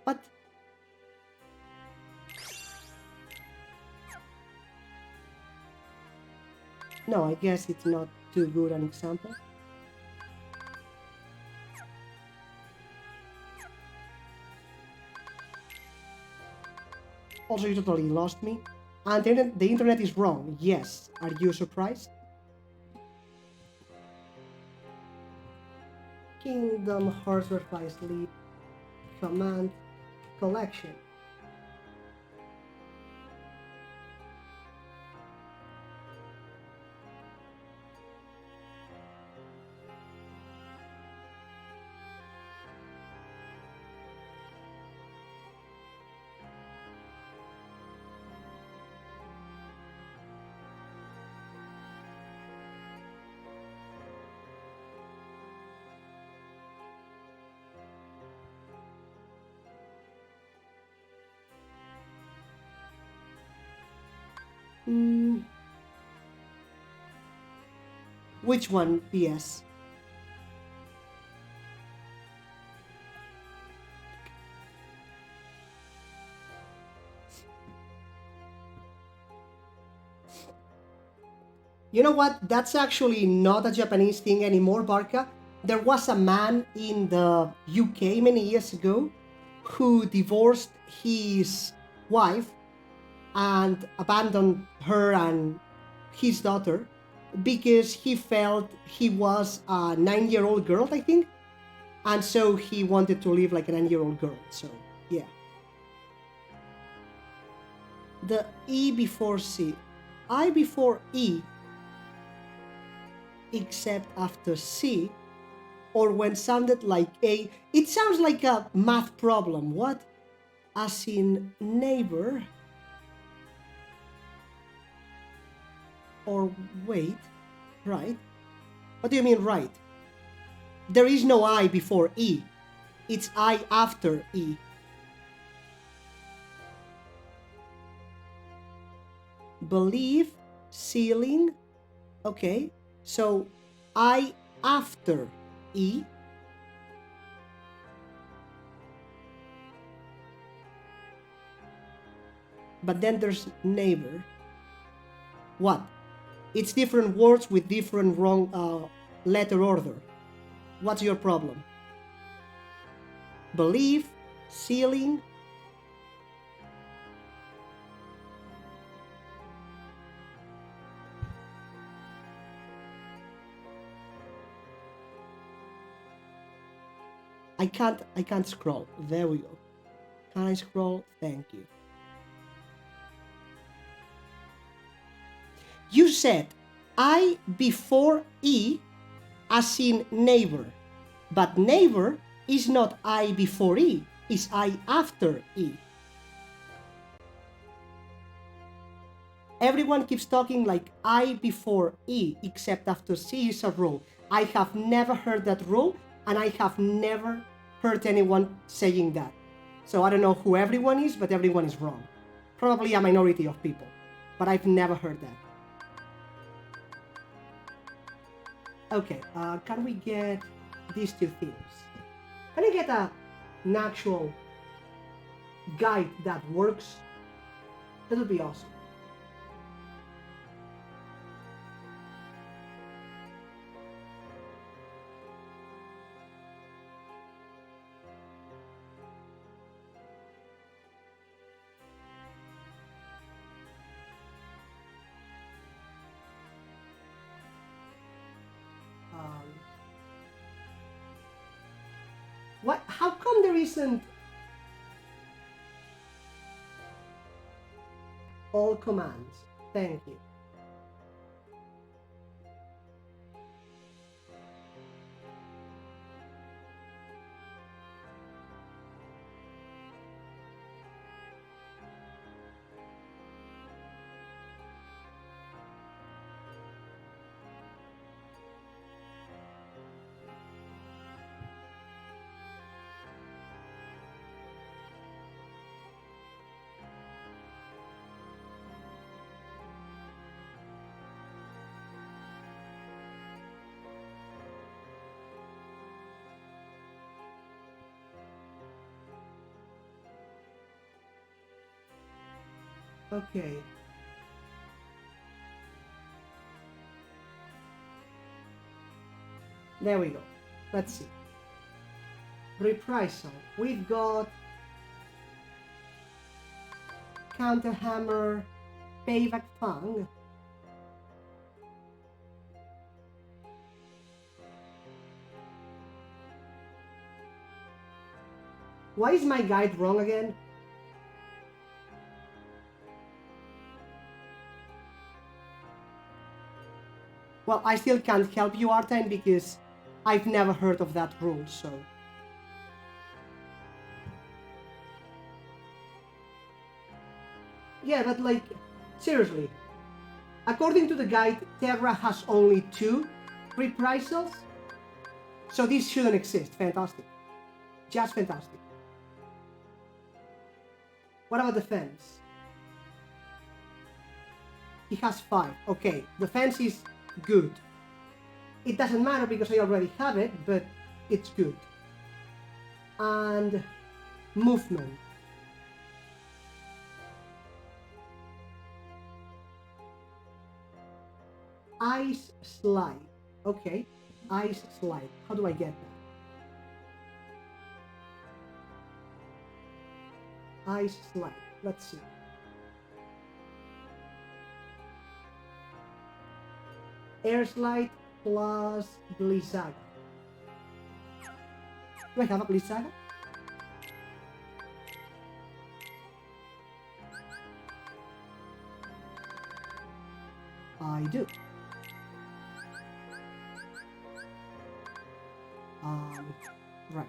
[SPEAKER 1] But no, I guess it's not too good an example. Also, you totally lost me. And the internet is wrong. Yes. Are you surprised? Kingdom Hearts Butterfly Sleep Command Collection. Which one, PS? You know what? That's actually not a Japanese thing anymore, Barca. There was a man in the UK many years ago who divorced his wife and abandoned her and his daughter because he felt he was a 9-year-old girl, I think, and so he wanted to live like a 9-year-old girl. So yeah, the E before C. I before E, except after C, or when sounded like A. It sounds like a math problem. What? As in neighbor? Or wait, right? What do you mean right? There is no I before E. It's I after E. Believe, ceiling. Okay, so I after E. But then there's neighbor. What? It's different words with different wrong letter order. What's your problem? Believe, ceiling. I can't scroll. There we go. Can I scroll? Thank you. You said I before E as in neighbor, but neighbor is not I before E, it's I after E. Everyone keeps talking like I before E, except after C is a rule. I have never heard that rule, and I have never heard anyone saying that. So I don't know who everyone is, but everyone is wrong. Probably a minority of people, but I've never heard that. Okay, can we get these two things? Can I get an actual guide that works? That would be awesome. What? How come there isn't all commands? Thank you. Okay. There we go. Let's see. Reprisal. We've got Counterhammer, Payback Fang. Why is my guide wrong again? Well, I still can't help you, Artine, because I've never heard of that rule, so... Yeah, but like, seriously. According to the guide, Terra has only 2 reprisals. So this shouldn't exist. Fantastic. Just fantastic. What about defense? He has 5. Okay, defense is good. It doesn't matter because I already have it, but it's good. And movement. Ice slide. Okay, ice slide. How do I get that? Ice slide. Let's see. Air slide plus Blizzaga. Do I have a Blizzaga? I do. Right.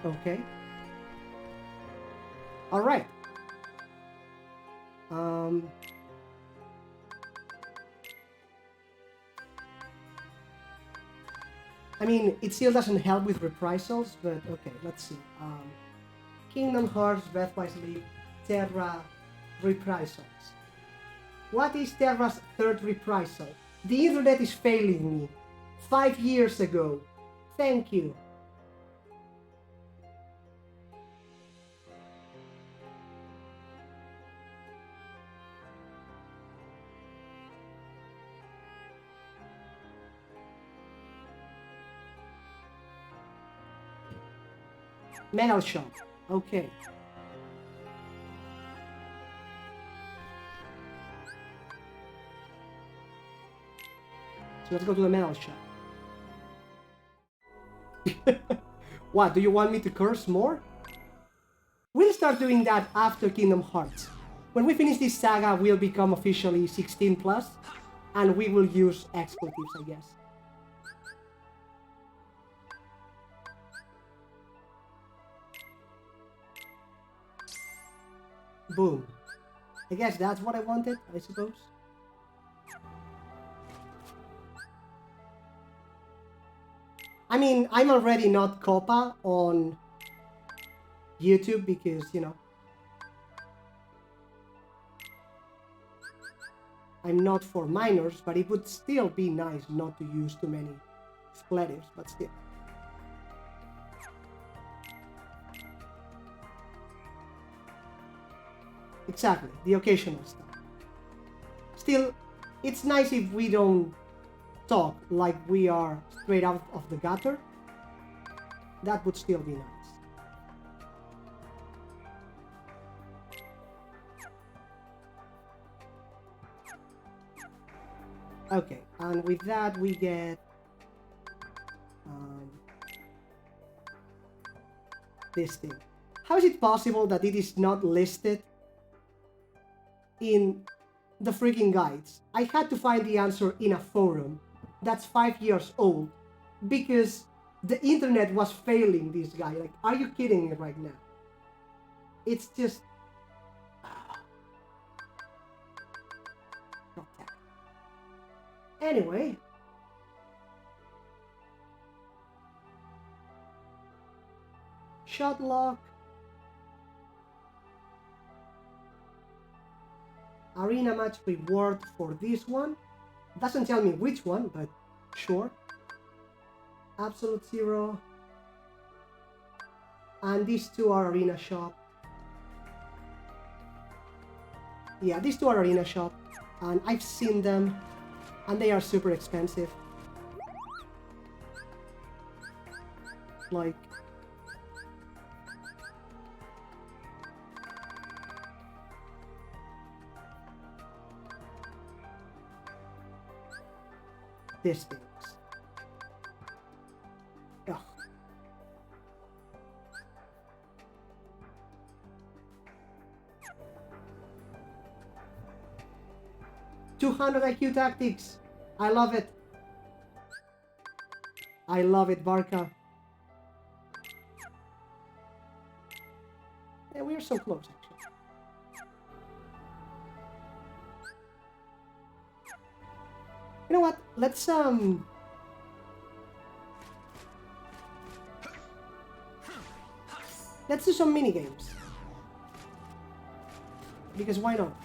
[SPEAKER 1] Okay. All right. I mean, it still doesn't help with reprisals, but okay, let's see. Kingdom Hearts, Breath by Sleep, Terra, reprisals. What is Terra's third reprisal? The internet is failing me. 5 years ago. Thank you. Metal shop. Okay. So let's go to the metal shop. What, do you want me to curse more? We'll start doing that after Kingdom Hearts. When we finish this saga, we'll become officially 16 plus, and we will use expletives, I guess. Boom. I guess that's what I wanted, I suppose. I mean, I'm already not COPPA on YouTube because, you know, I'm not for minors, but it would still be nice not to use too many expletives, but still. Exactly, the occasional stuff. Still, it's nice if we don't talk like we are straight out of the gutter. That would still be nice. Okay, and with that we get this thing. How is it possible that it is not listed in the freaking guides? I had to find the answer in a forum that's 5 years old because the internet was failing this guy. Like, are you kidding me right now? It's just... Anyway. Shot lock. Arena match reward for this one. Doesn't tell me which one, but sure. Absolute Zero. And these two are arena shop. Yeah, these two are arena shop. And I've seen them. And they are super expensive. Like... this things. Ugh. 200 IQ tactics. I love it. I love it, Barca. Yeah, we are so close, actually. You know what? Let's Let's do some mini games. Because why not?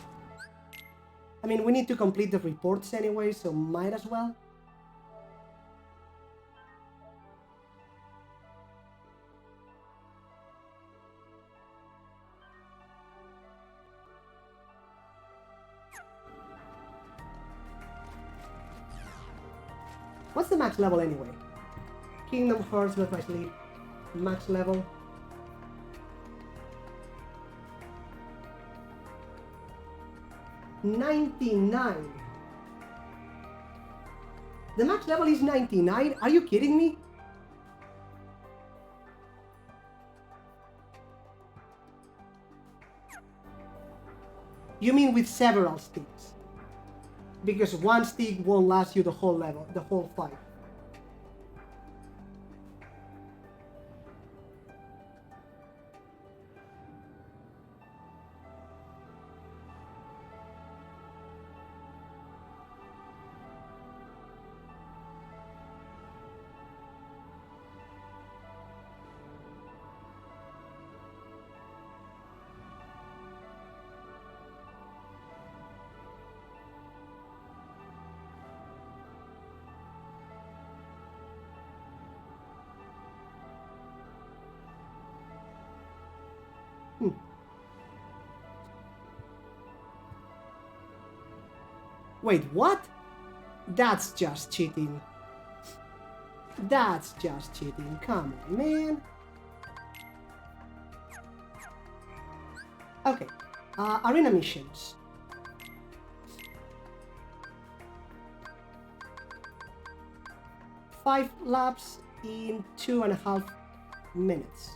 [SPEAKER 1] I mean, we need to complete the reports anyway, so might as well. What's the max level anyway? Kingdom Hearts with my sleep. Max level. $99. The max level is 99? Are you kidding me? You mean with several sticks? Because one stick won't last you the whole level, the whole fight. Wait, what? That's just cheating. That's just cheating. Come on, man. Okay. Arena missions. 5 laps in 2.5 minutes.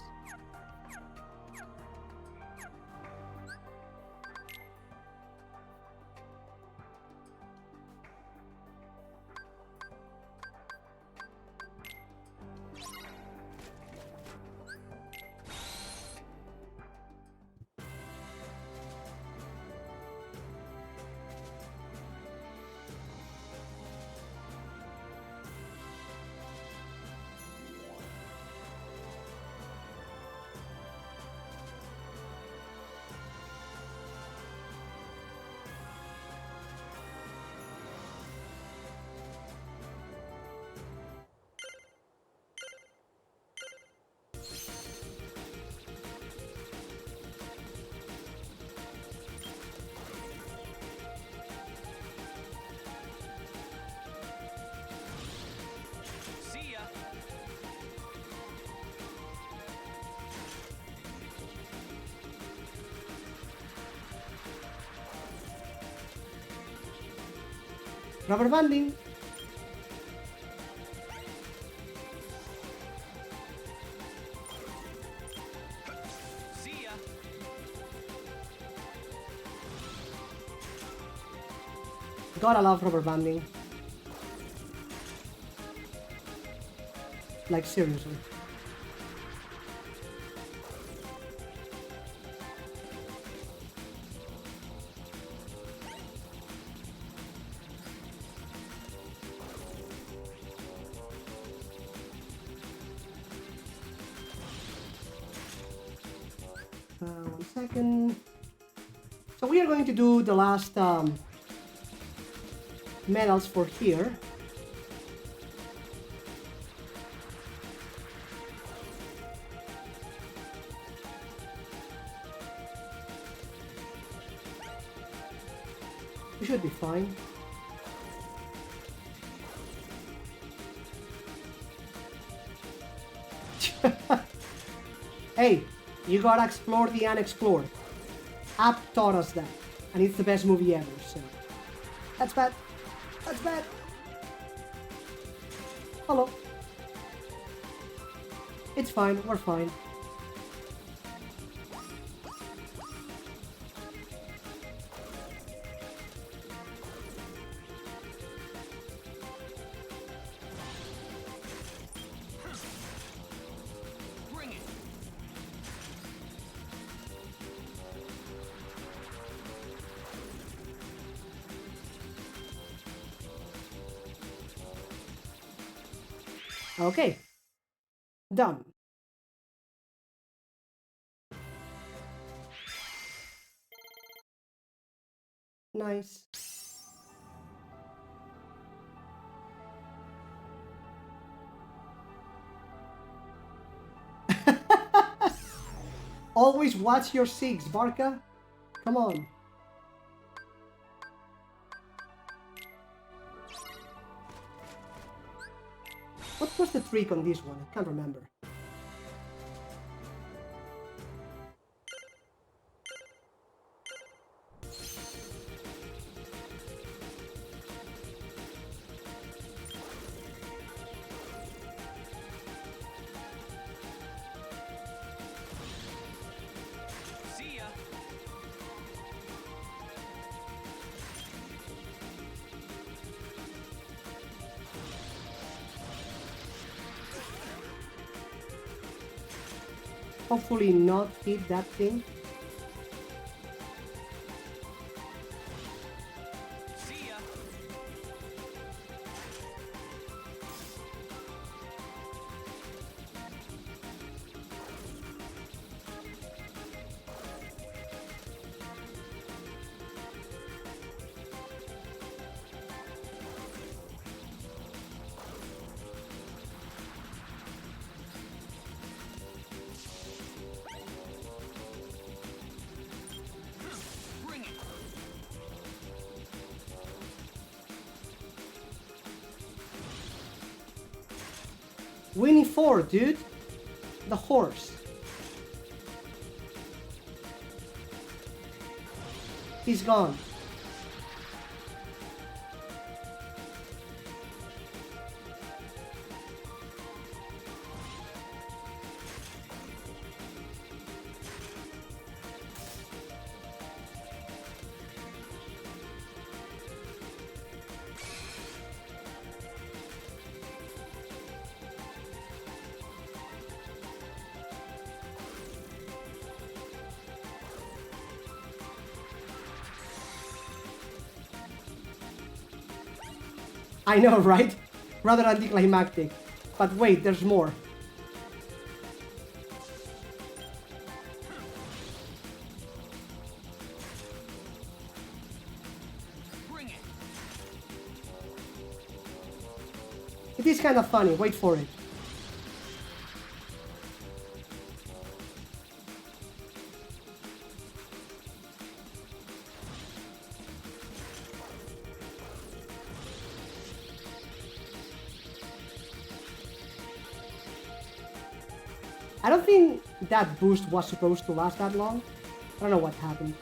[SPEAKER 1] Rubber banding.
[SPEAKER 4] See ya.
[SPEAKER 1] Gotta love rubber banding. Like seriously. One second. So we are going to do the last medals for here. We should be fine. Hey, you gotta explore the unexplored. App taught us that, and it's the best movie ever, so... That's bad. That's bad. Hello. It's fine, we're fine. Okay. Done. Nice. Always watch your six, Barca. Come on. What was the trick on this one? I can't remember.
[SPEAKER 4] See ya.
[SPEAKER 1] Hopefully not hit that thing.
[SPEAKER 4] See ya. Bring it.
[SPEAKER 1] Winnie 4, dude. The horse. He's gone. I know, right? Rather anticlimactic. But wait, there's more.
[SPEAKER 4] Bring it.
[SPEAKER 1] It is kind of funny. Wait for it. I don't think that boost was supposed to last that long. I don't know what happened.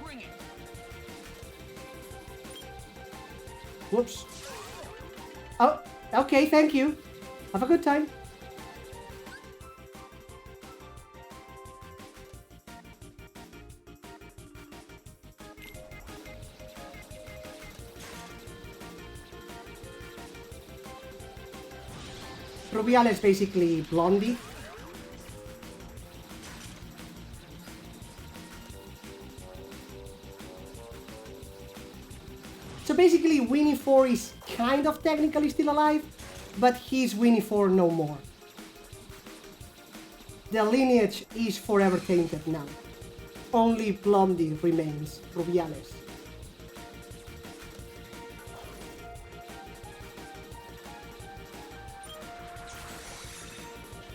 [SPEAKER 4] Bring it.
[SPEAKER 1] Whoops. Oh, okay, thank you. Have a good time. Rubial is basically Blondie. So basically Winnie 4 is kind of technically still alive, but he's Winnie 4 no more. The lineage is forever tainted now. Only Blondie remains, Rubiales.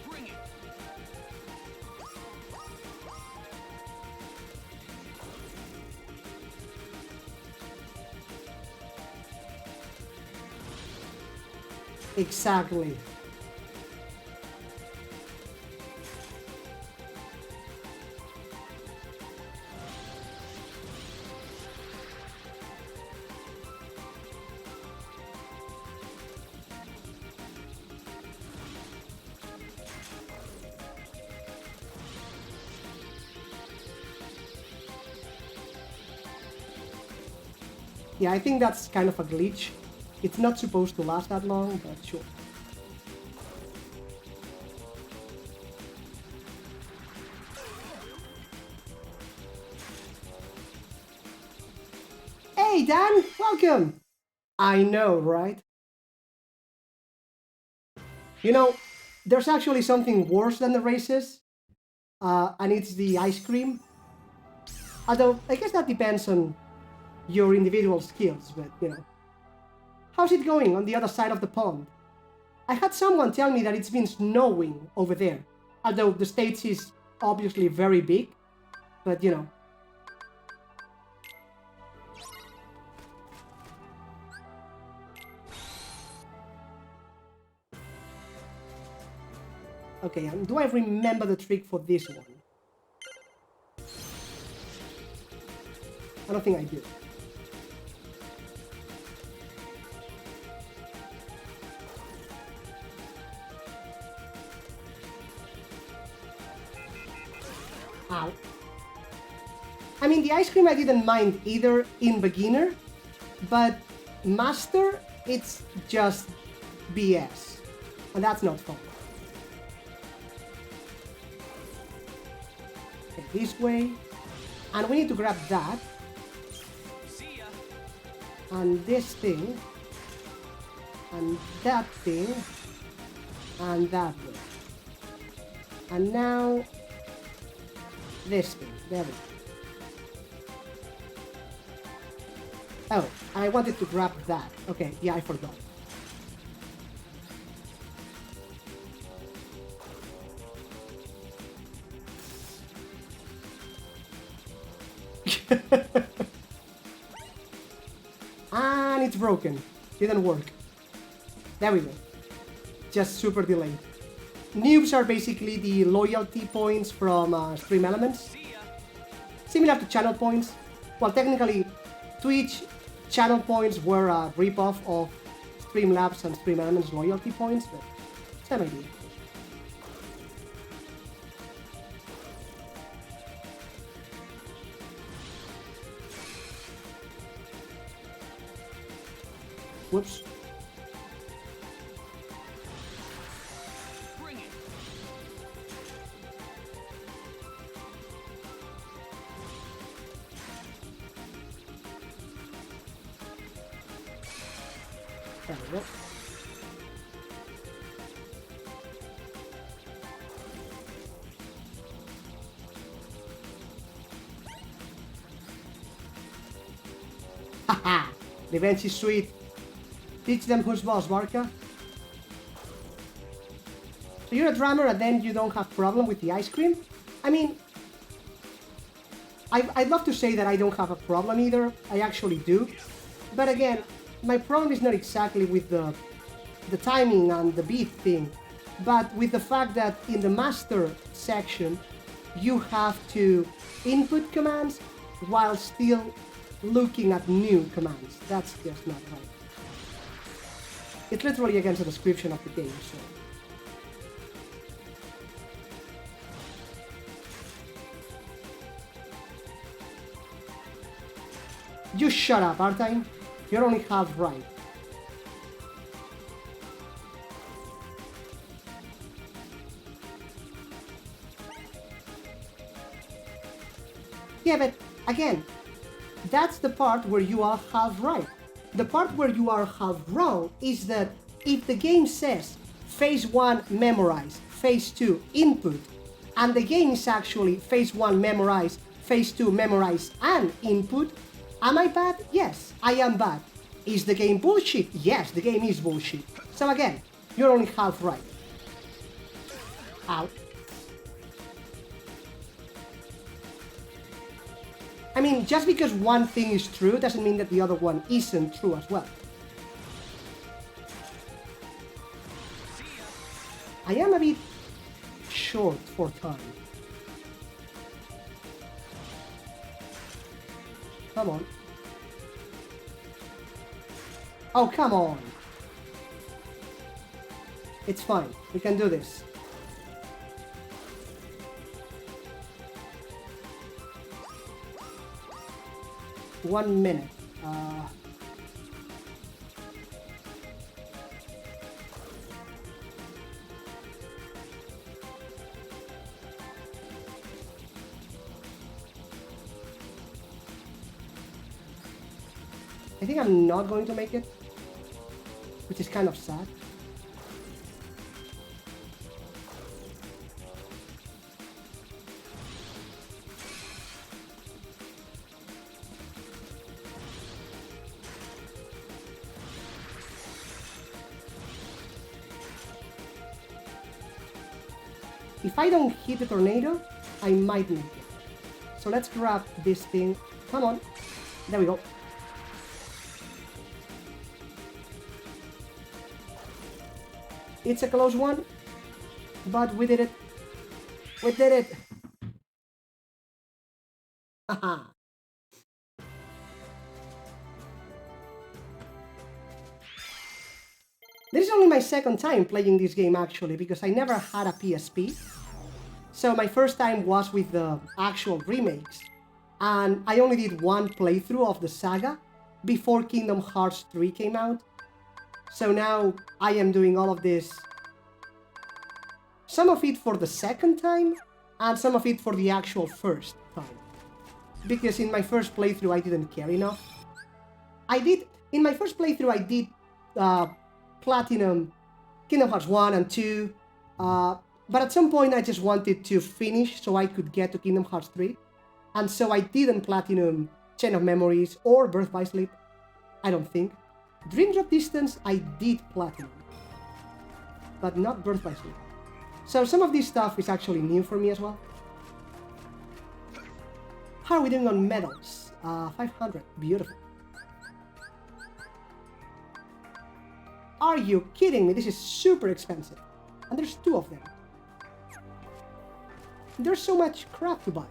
[SPEAKER 4] Bring it.
[SPEAKER 1] Exactly. Yeah, I think that's kind of a glitch. It's not supposed to last that long, but sure. Hey Dan, welcome! I know, right? You know, there's actually something worse than the races, and it's the ice cream. Although, I guess that depends on your individual skills, but, you know. How's it going on the other side of the pond? I had someone tell me that it's been snowing over there. Although the States is obviously very big, but, you know. Okay, do I remember the trick for this one? I don't think I do. Ow. I mean, the ice cream I didn't mind either in beginner, but master, it's just BS. And that's not fun. Okay, this way. And we need to grab that.
[SPEAKER 4] See ya.
[SPEAKER 1] And this thing. And that thing. And that way. And now this thing. There we go. Oh, I wanted to grab that. Okay, yeah, I forgot. And it's broken. Didn't work. There we go. Just super delayed. Noobs are basically the loyalty points from Stream Elements. Similar to channel points. Well, technically, Twitch channel points were a ripoff of Streamlabs and Stream Elements loyalty points, but same idea. Whoops.
[SPEAKER 4] Bring it.
[SPEAKER 1] There we go. Haha! Revenge is sweet. Teach them who's boss, Barca. So you're a drummer and then you don't have problem with the ice cream? I mean, I'd love to say that I don't have a problem either. I actually do. But again, my problem is not exactly with the timing and the beat thing, but with the fact that in the master section, you have to input commands while still looking at new commands. That's just not right. It's literally against the description of the game, so... You shut up, Artine. You're only half right. Yeah, but again, that's the part where you are half right. The part where you are half wrong is that if the game says phase 1 memorize, phase 2 input, and the game is actually phase 1 memorize, phase 2 memorize and input, am I bad? Yes, I am bad. Is the game bullshit? Yes, the game is bullshit. So again, you're only half right. Ow. I mean, just because one thing is true doesn't mean that the other one isn't true as well. I am a bit short for time. Come on. Oh, come on. It's fine. We can do this. One minute. I think I'm not going to make it. which is kind of sad. If I don't hit the tornado, I might need it. So let's grab this thing. Come on. There we go. It's a close one, but we did it. We did it. Haha. This is only my second time playing this game actually, because I never had a PSP. So my first time was with the actual remakes, and I only did one playthrough of the saga before Kingdom Hearts 3 came out. So now I am doing all of this, some of it for the second time, and some of it for the actual first time. Because in my first playthrough I didn't care enough. In my first playthrough I did Platinum Kingdom Hearts 1 and 2, but at some point I just wanted to finish so I could get to Kingdom Hearts 3, and so I didn't Platinum Chain of Memories or Birth by Sleep, I don't think. Dream Drop Distance I did Platinum, but not Birth by Sleep. So some of this stuff is actually new for me as well. How are we doing on medals? 500, beautiful. Are you kidding me? This is super expensive. And there's 2 of them. There's so much crap to buy.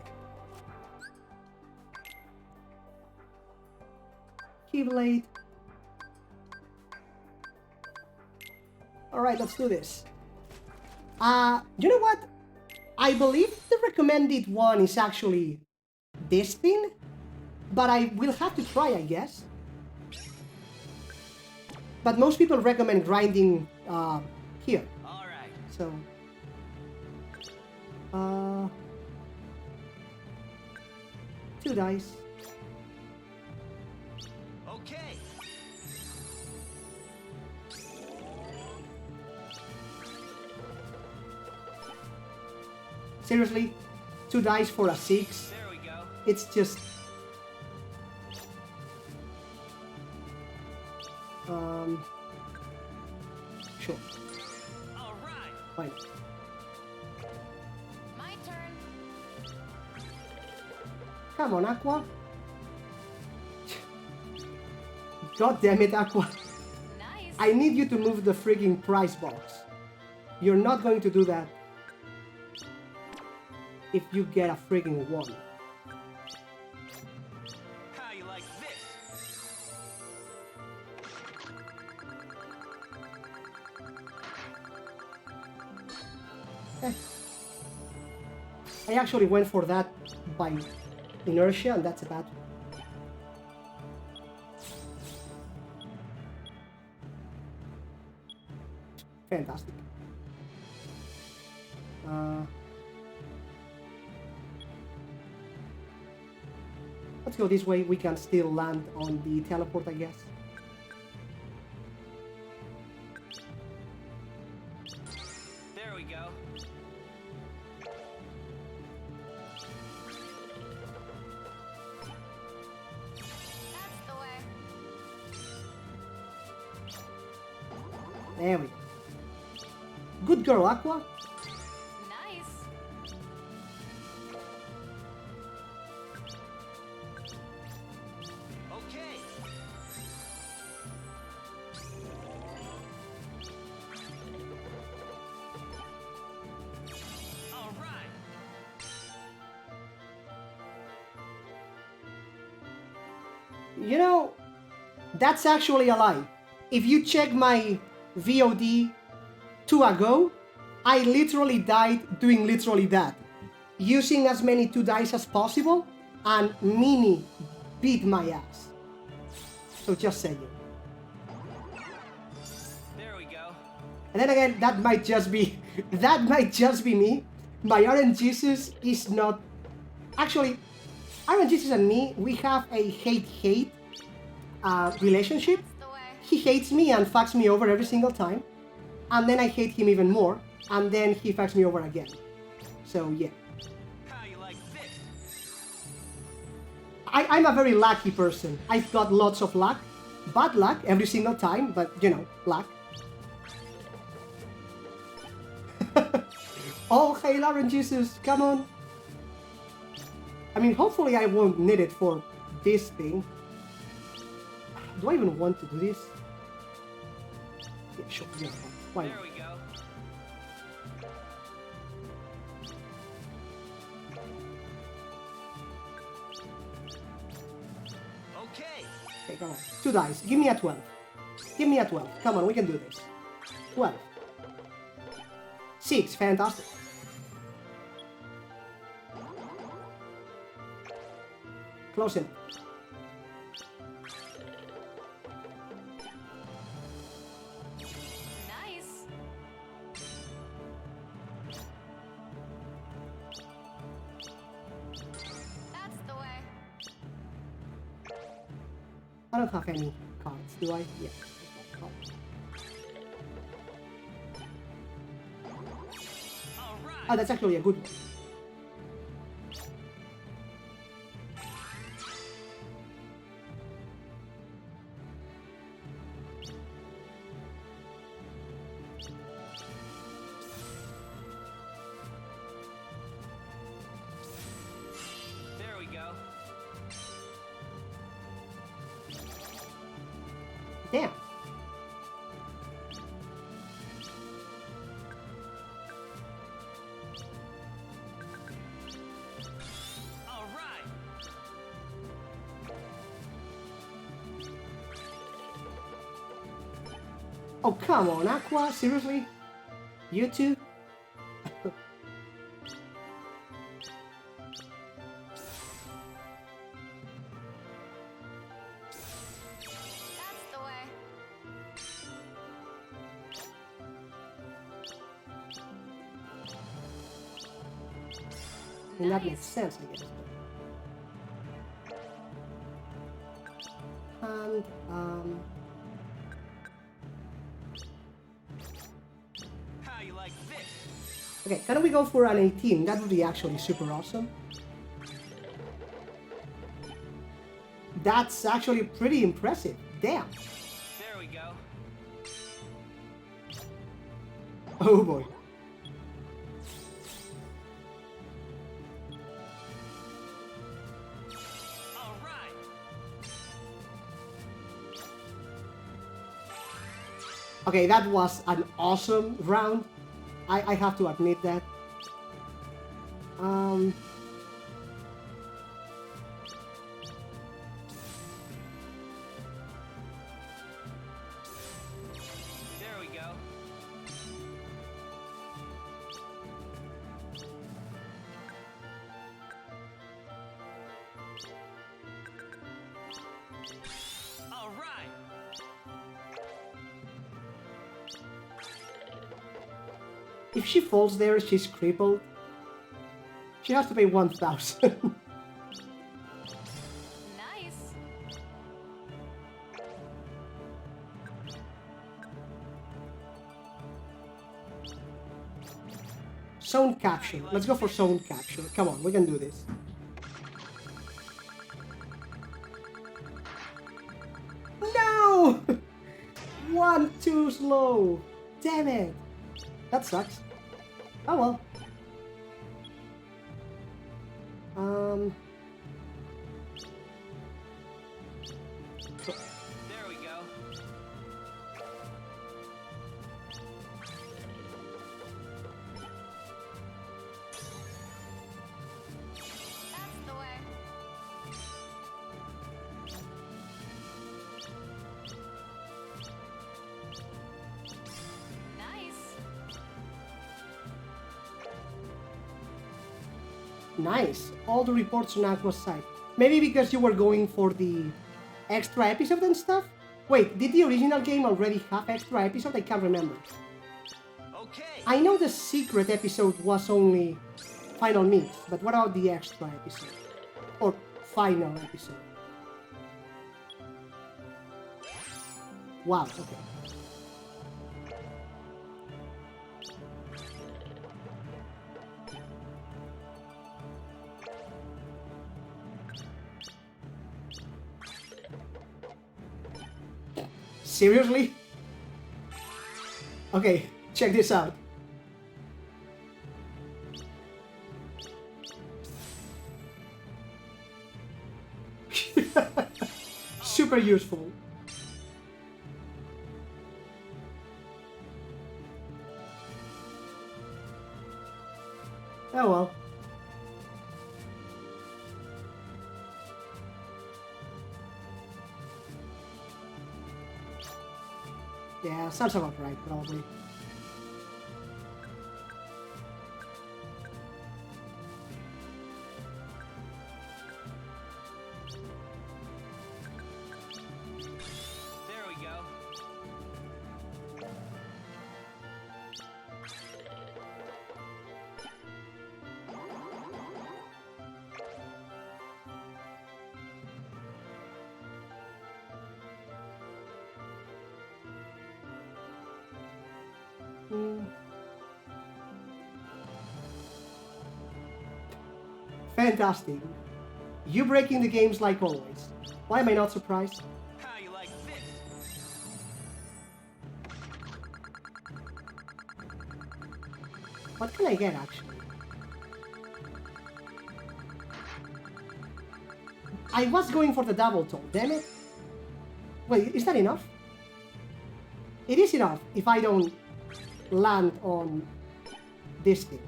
[SPEAKER 1] Keyblade. Alright, let's do this. You know what? I believe the recommended one is actually this thing, but I will have to try, I guess. But most people recommend grinding here.
[SPEAKER 4] All right.
[SPEAKER 1] So, 2 dice.
[SPEAKER 4] Okay.
[SPEAKER 1] Seriously, 2 dice for a 6.
[SPEAKER 4] There we go.
[SPEAKER 1] It's just... Sure.
[SPEAKER 4] All right.
[SPEAKER 1] Fine.
[SPEAKER 7] My turn.
[SPEAKER 1] Come on, Aqua. God damn it, Aqua.
[SPEAKER 7] Nice.
[SPEAKER 1] I need you to move the frigging prize box. You're not going to do that if you get a frigging 1.
[SPEAKER 4] How you like this?
[SPEAKER 1] I actually went for that by inertia, and that's a bad one. Fantastic. Let's go this way. We can still land on the teleport, I guess.
[SPEAKER 4] There we go.
[SPEAKER 7] That's the way.
[SPEAKER 1] There we go. Good girl, Aqua.
[SPEAKER 7] Nice.
[SPEAKER 4] Okay. All right.
[SPEAKER 1] You know, that's actually a lie. If you check my VOD 2 ago, I literally died doing literally that. Using as many 2 dice as possible, and Mini beat my ass. So just saying.
[SPEAKER 4] There we go.
[SPEAKER 1] And then again, that might just be me. My RNGesus is not... Actually, RNGesus and me, we have a hate-hate relationship.
[SPEAKER 7] That's the way.
[SPEAKER 1] he hates me and fucks me over every single time. And then I hate him even more. And then he fucks me over again. So, yeah.
[SPEAKER 4] How you like this?
[SPEAKER 1] I'm a very lucky person. I've got lots of luck. Bad luck every single time, but, you know, luck. Oh, hey, Lauren Jesus, come on. I mean, hopefully I won't need it for this thing. Do I even want to do this? Yeah, sure, yeah, why not?
[SPEAKER 4] There we go. Okay.
[SPEAKER 1] Okay, come on. 2 dice. Give me a 12. Give me a 12. Come on, we can do this. 12. 6. Fantastic. Close enough.
[SPEAKER 7] Nice. That's the way.
[SPEAKER 1] I don't have any cards, do I? Yeah.
[SPEAKER 4] All right.
[SPEAKER 1] Oh, that's actually a good one.
[SPEAKER 4] There we go.
[SPEAKER 1] Damn.
[SPEAKER 4] All right.
[SPEAKER 1] Oh, come on, Aqua? Seriously? You two?
[SPEAKER 7] That's the way.
[SPEAKER 1] I mean, that makes sense, I guess. And,
[SPEAKER 4] How you like this?
[SPEAKER 1] okay, can we go for an 18? That would be actually super awesome. That's actually pretty impressive. Damn.
[SPEAKER 4] There we go.
[SPEAKER 1] Oh boy.
[SPEAKER 4] All right.
[SPEAKER 1] Okay, that was an awesome round. I have to admit that.
[SPEAKER 4] There we go. All right.
[SPEAKER 1] If she falls there, she's crippled. She has to pay 1,000.
[SPEAKER 7] Nice.
[SPEAKER 1] Zone capture. Let's go for zone capture. Come on, we can do this. No! 1 too slow. Damn it. That sucks. Oh well.
[SPEAKER 4] There we go.
[SPEAKER 7] That's the way. Nice.
[SPEAKER 1] Nice. All the reports on Aqua's side. Maybe because you were going for the extra episode and stuff? Wait, did the original game already have extra episode? I can't remember.
[SPEAKER 4] Okay.
[SPEAKER 1] I know the secret episode was only Final Mix, but what about the extra episode? Or final episode? Wow, okay. Seriously? Okay, check this out. Super useful. Oh well. Yeah, sounds about right, probably.
[SPEAKER 4] There we go.
[SPEAKER 1] Fantastic. You breaking the games like always. Why am I not surprised?
[SPEAKER 4] How you like this?
[SPEAKER 1] What can I get, actually? I was going for the double toll, damn it. Wait, is that enough? It is enough if I don't land on this thing.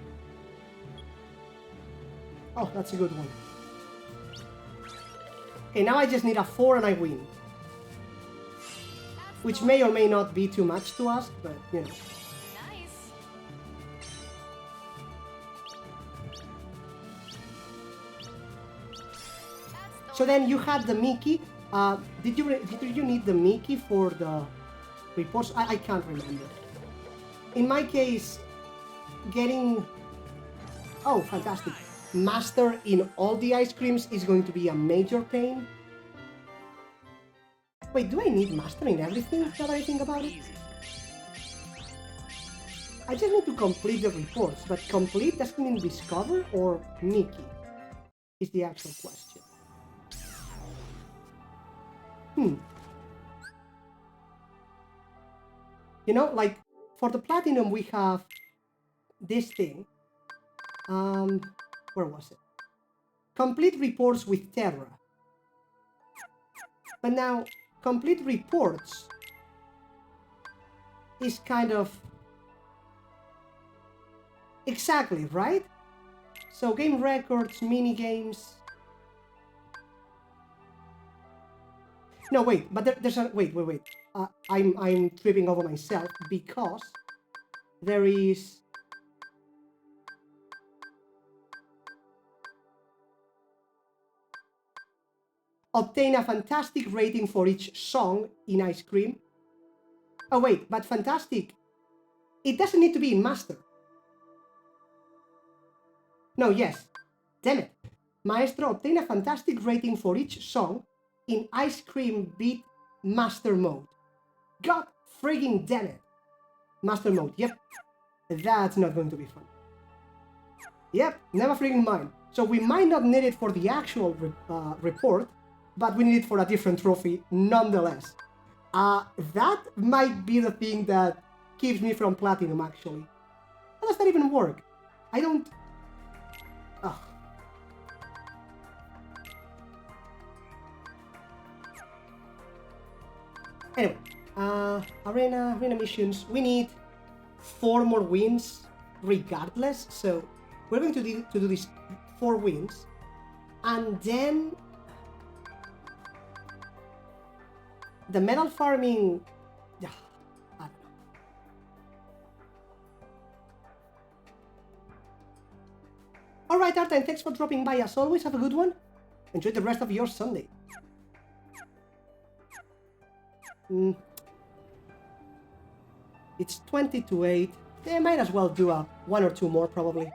[SPEAKER 1] Oh, that's a good one. Okay, now I just need a 4 and I win. Which may or may not be too much to ask, but, you know.
[SPEAKER 7] Nice.
[SPEAKER 1] So then you had the Mickey. Did you need the Mickey for the reports? I can't remember. In my case, getting... Oh, fantastic. Master in all the ice creams is going to be a major pain. Wait, do I need master in everything that I think about it? I just need to complete the reports, but complete doesn't mean discover or Mickey is the actual question. You know, like, for the platinum we have this thing. Where was it? Complete reports with Terra. But now, complete reports is kind of... Exactly, right? So game records, mini games. No, wait, but there's a... Wait. I'm tripping over myself because there is... Obtain a fantastic rating for each song in Ice Cream. Oh wait, but fantastic... It doesn't need to be in Master. No, yes. Damn it. Maestro, obtain a fantastic rating for each song in Ice Cream Beat Master Mode. God frigging damn it. Master Mode, yep. That's not going to be fun. Yep, never frigging mind. So we might not need it for the actual report, but we need it for a different trophy nonetheless. That might be the thing that keeps me from Platinum, actually. How does that even work? I don't... Ugh. Anyway, arena missions. We need 4 more wins regardless, so we're going to do these 4 wins, and then the medal farming... I don't know. Alright, Artine, thanks for dropping by as always. Have a good one. Enjoy the rest of your Sunday. It's 20 to 8. They might as well do 1 or 2 more, probably.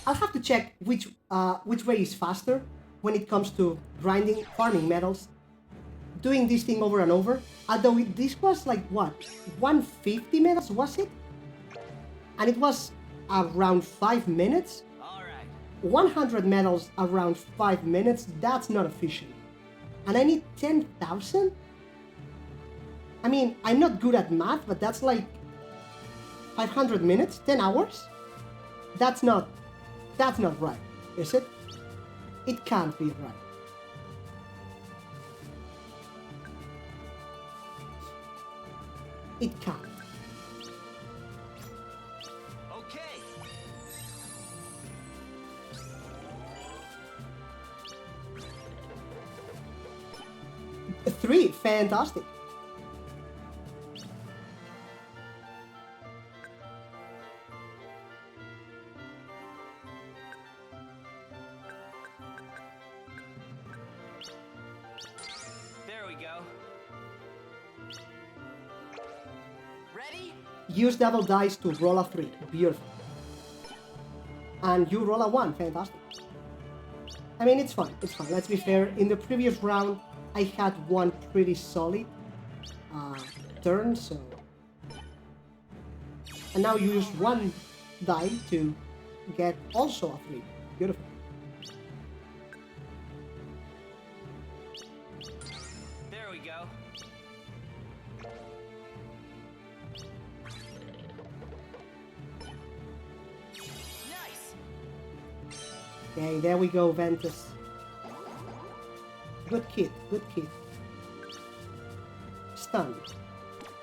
[SPEAKER 1] I'll have to check which way is faster when it comes to grinding, farming metals, doing this thing over and over. Although this was like what, 150 metals, was it? And it was around 5 minutes.
[SPEAKER 5] All right.
[SPEAKER 1] 100 metals around 5 minutes. That's not efficient. And I need 10,000. I mean, I'm not good at math, but that's like 500 minutes, 10 hours. That's not right, is it? It can't be right. It can't.
[SPEAKER 5] Okay.
[SPEAKER 1] 3, fantastic.
[SPEAKER 5] There we go. Ready?
[SPEAKER 1] Use double dice to roll a 3. Beautiful. And you roll a 1. Fantastic. I mean, it's fine. It's fine. Let's be fair. In the previous round, I had one pretty solid turn, so... And now use 1 die to get also a 3. Beautiful.
[SPEAKER 5] There we go. Nice.
[SPEAKER 1] Okay, there we go, Ventus. Good kid, good kid. Stun.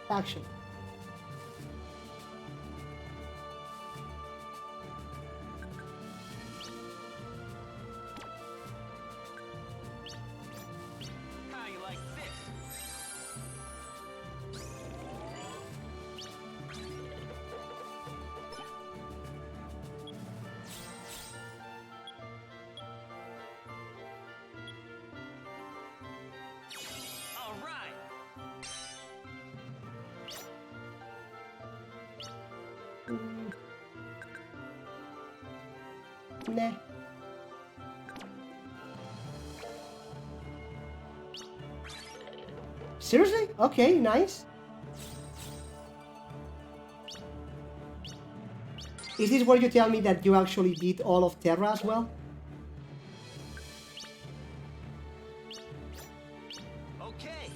[SPEAKER 1] Action.
[SPEAKER 5] How you like this? All right.
[SPEAKER 1] Nah. Seriously? Okay, nice. Is this where you tell me that you actually beat all of Terra as well?
[SPEAKER 5] Okay.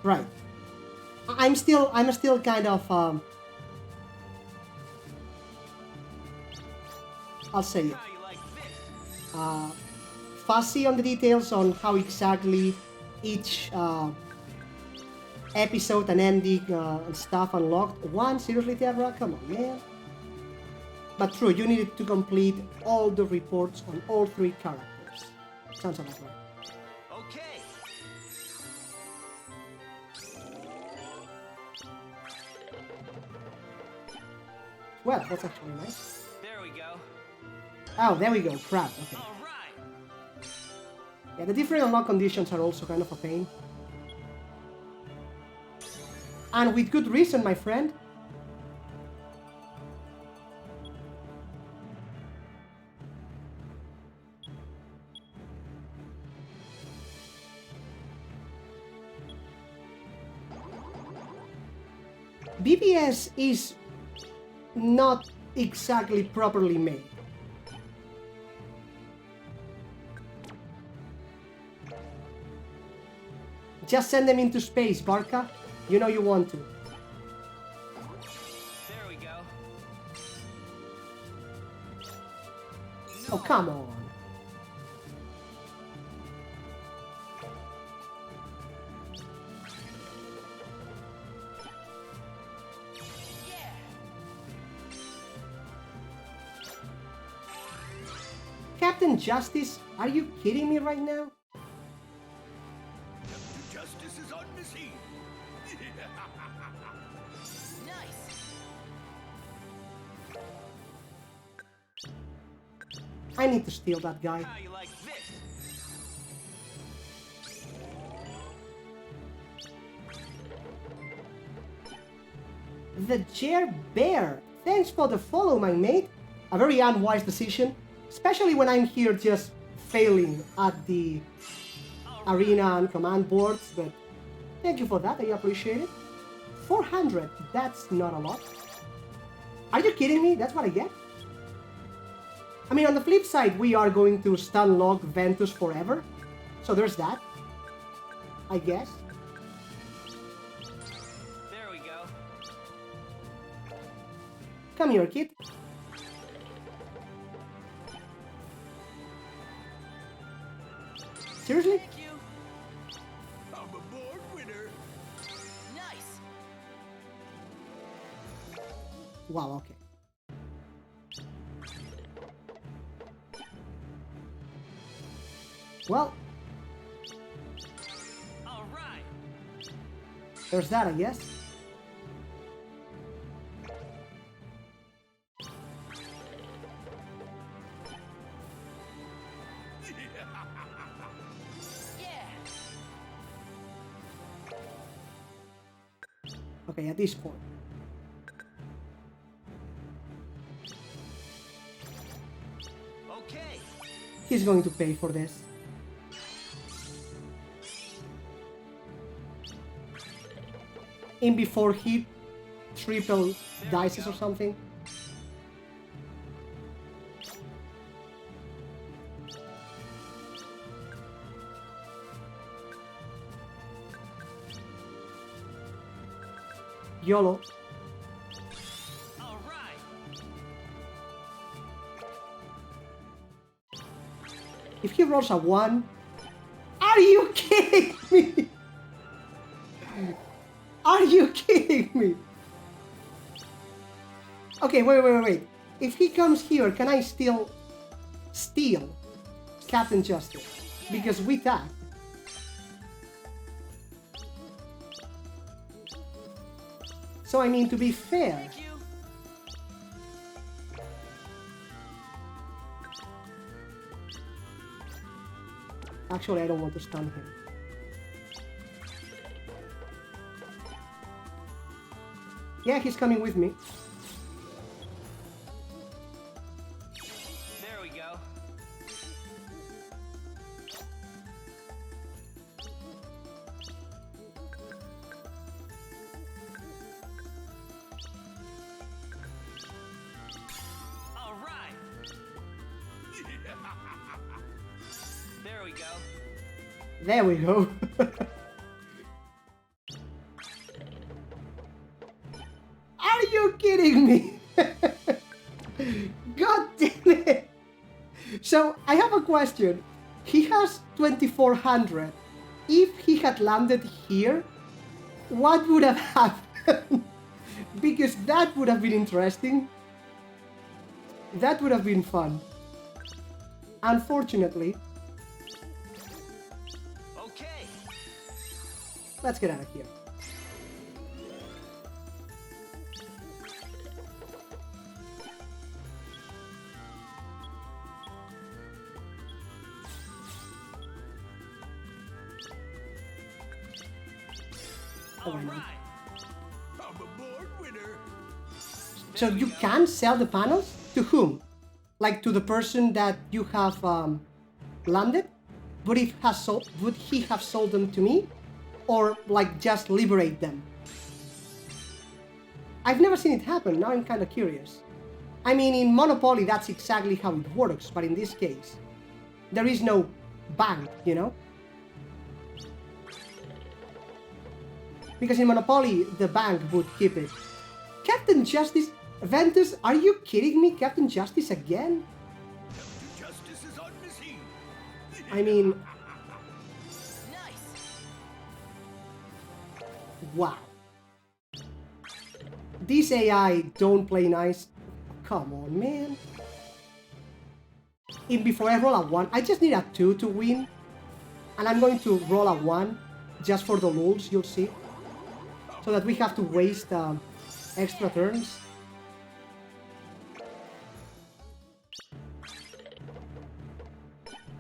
[SPEAKER 1] Right. I'm still kind of I'll say it.
[SPEAKER 5] How you like this?
[SPEAKER 1] Fussy on the details on how exactly each episode and ending and stuff unlocked. 1, seriously, Terra? Come on, man. But true, you needed to complete all the reports on all 3 characters. Sounds about right.
[SPEAKER 5] Okay.
[SPEAKER 1] Well, that's actually nice.
[SPEAKER 5] There we go.
[SPEAKER 1] Oh, there we go. Crap. Okay.
[SPEAKER 5] All right.
[SPEAKER 1] Yeah, the different unlock conditions are also kind of a pain. And with good reason, my friend. BBS is not exactly properly made. Just send them into space, Barca. You know you want to.
[SPEAKER 5] There we go.
[SPEAKER 1] Oh, come on.
[SPEAKER 5] Yeah.
[SPEAKER 1] Captain Justice, are you kidding me right now?
[SPEAKER 8] Justice is on the scene.
[SPEAKER 5] Nice.
[SPEAKER 1] I need to steal that guy.
[SPEAKER 4] How you like this?
[SPEAKER 1] The Chair Bear. Thanks for the follow, my mate. A very unwise decision, especially when I'm here just failing at the arena and command boards, but thank you for that, I appreciate it. 400, that's not a lot. Are you kidding me? That's what I get? I mean, on the flip side, we are going to stun lock Ventus forever, so there's that, I guess.
[SPEAKER 4] There we go.
[SPEAKER 1] Come here, kid. Seriously?
[SPEAKER 4] Thank you.
[SPEAKER 8] I'm a board winner.
[SPEAKER 4] Nice.
[SPEAKER 1] Wow, okay. Well,
[SPEAKER 4] All right.
[SPEAKER 1] there's that, I guess.
[SPEAKER 4] Yeah.
[SPEAKER 1] Okay, at this point.
[SPEAKER 4] Okay.
[SPEAKER 1] He's going to pay for this. In before he triple dices or something. YOLO.
[SPEAKER 4] All right.
[SPEAKER 1] If he rolls a 1, are you kidding me? Are you kidding me? Okay, wait. If he comes here, can I still steal Captain Justice? Because we tagged. So I mean, to be fair,
[SPEAKER 4] Thank you.
[SPEAKER 1] actually I don't want to stun him. Yeah, he's coming with me.
[SPEAKER 4] There we go. All right. There we go.
[SPEAKER 1] There we go. Are you kidding me? God damn it! So, I have a question. He has 2400. If he had landed here, what would have happened? Because that would have been interesting. That would have been fun. Unfortunately,
[SPEAKER 4] Okay.
[SPEAKER 1] let's get out of here.
[SPEAKER 4] All
[SPEAKER 1] Okay.
[SPEAKER 4] right.
[SPEAKER 8] I'm a board winner.
[SPEAKER 1] So you can sell the panels? To whom? Like to the person that you have landed? Would he have sold them to me? Or like just liberate them? I've never seen it happen, now I'm kind of curious. I mean, in Monopoly that's exactly how it works, but in this case, there is no bank, you know? Because in Monopoly, the bank would keep it. Captain Justice? Ventus, are you kidding me? Captain Justice again?
[SPEAKER 8] Justice is on the scene.
[SPEAKER 1] I mean,
[SPEAKER 4] Nice.
[SPEAKER 1] wow. These AI don't play nice. Come on, man. If before I roll a 1, I just need a 2 to win. And I'm going to roll a 1 just for the lulz, you'll see. So that we have to waste extra turns.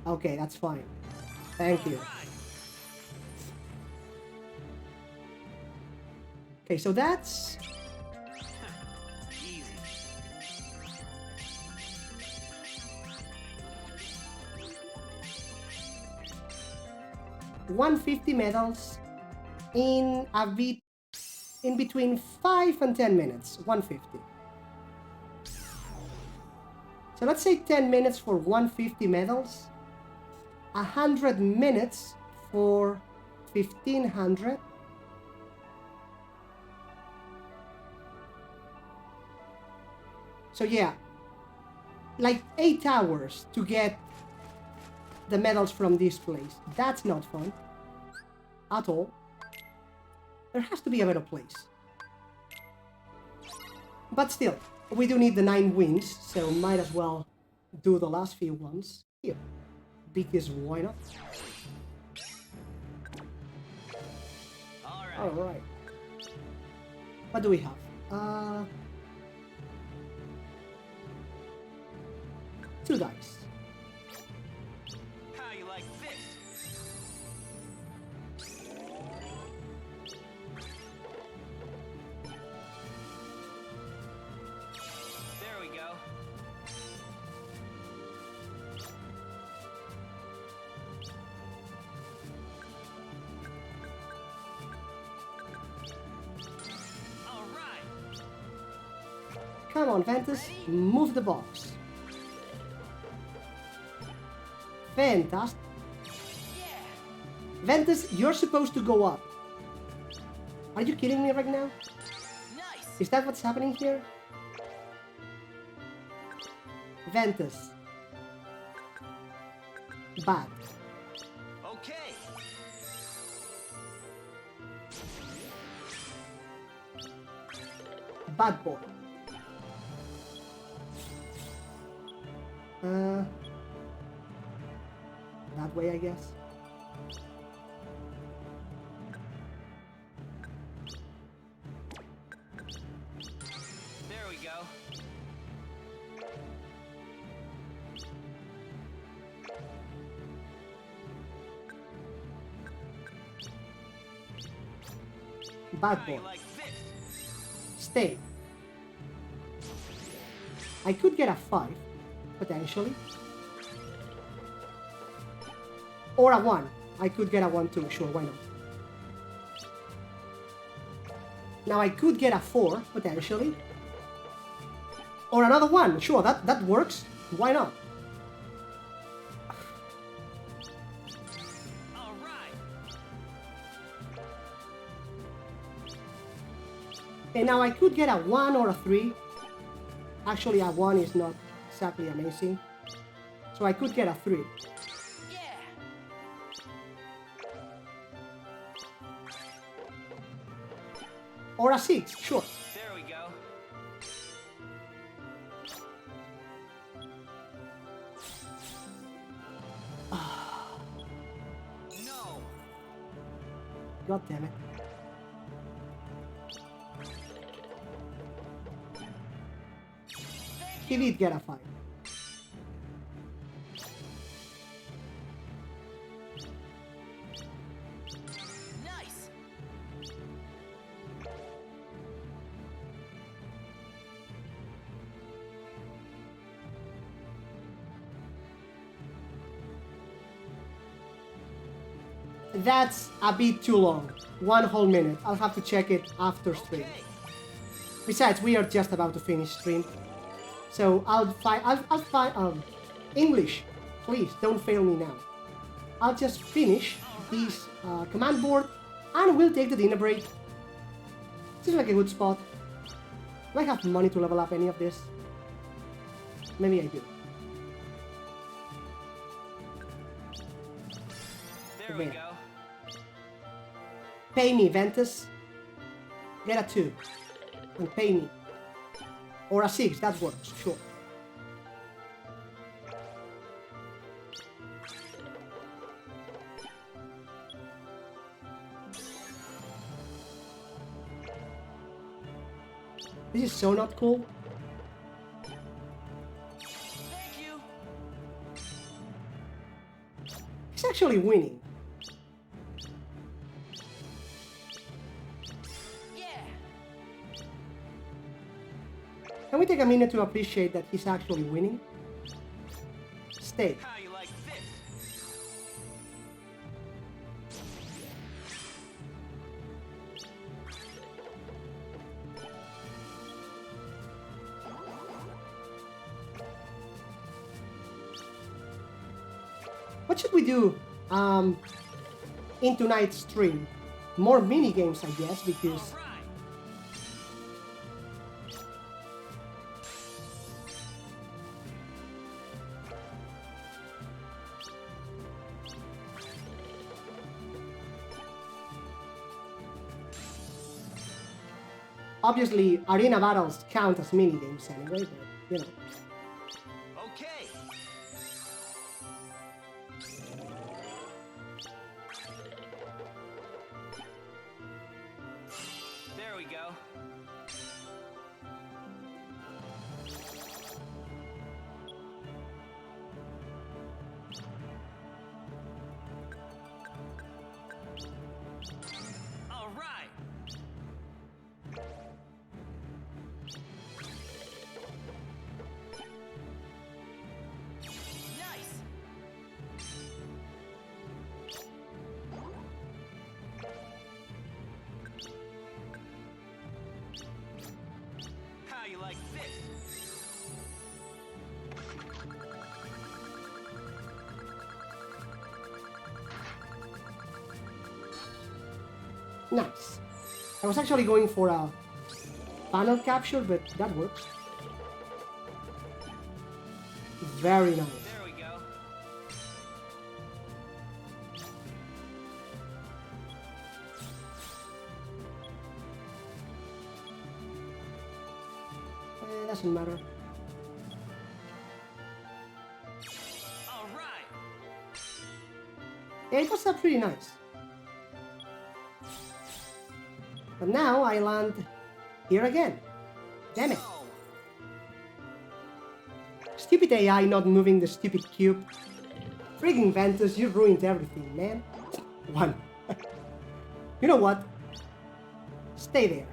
[SPEAKER 1] Okay, that's fine. Thank you. Okay, so that's...
[SPEAKER 4] Easy.
[SPEAKER 1] 150 medals in a bit in between 5 and 10 minutes. 150. So let's say 10 minutes for 150 medals, 100 minutes for 1500. So yeah, like 8 hours to get the medals from this place. That's not fun at all. There has to be a better place. But still, we do need the 9 wins, so might as well do the last few ones here. Because why not? Alright. What do we have? 2 dice.
[SPEAKER 4] How you like this? There we go. All right.
[SPEAKER 1] Come on, Ventus, move the box. Fantastic. Ventus, you're supposed to go up. Are you kidding me right now?
[SPEAKER 5] Nice.
[SPEAKER 1] Is that what's happening here? Ventus. Bad.
[SPEAKER 4] Okay.
[SPEAKER 1] Bad boy. That way, I guess.
[SPEAKER 4] There we go.
[SPEAKER 1] Bad
[SPEAKER 4] How
[SPEAKER 1] boy.
[SPEAKER 4] you like this?
[SPEAKER 1] Stay. I could get a 5, potentially. Or a 1. I could get a 1 too, sure, why not? Now I could get a 4, potentially. Or another 1, sure, that works. Why not?
[SPEAKER 4] All right.
[SPEAKER 1] Okay, now I could get a 1 or a 3. Actually, a 1 is not exactly amazing. So I could get a 3. Or a 6, sure.
[SPEAKER 4] There we go. No.
[SPEAKER 1] God damn it. He did get a 5.
[SPEAKER 5] Nice.
[SPEAKER 1] That's a bit too long. 1 whole minute. I'll have to check it after stream. Besides, we are just about to finish stream. So I'll find English, please don't fail me now. I'll just finish this command board and we'll take the dinner break. Seems like a good spot. Do I have money to level up any of this? Maybe I do.
[SPEAKER 4] There we
[SPEAKER 1] There.
[SPEAKER 4] go.
[SPEAKER 1] Pay me, Ventus. Get a 2. And pay me. Or a 6, that works, sure. This is so not cool.
[SPEAKER 5] Thank you.
[SPEAKER 1] actually winning. Can we take a minute to appreciate that he's actually winning? Stay.
[SPEAKER 4] How you like this?
[SPEAKER 1] What should we do in tonight's stream? More mini games, I guess, because obviously arena battles count as mini games anyway, but you know.
[SPEAKER 4] Okay. There we go. All right. Nice. How you like this?
[SPEAKER 1] Nice. I was actually going for a panel capture, but that works. Very nice.
[SPEAKER 4] There we go.
[SPEAKER 1] Doesn't matter.
[SPEAKER 4] All right.
[SPEAKER 1] Yeah, it was pretty nice. But now I land here again. Damn it. Stupid AI not moving the stupid cube. Frigging Ventus, you ruined everything, man. One. You know what? Stay there.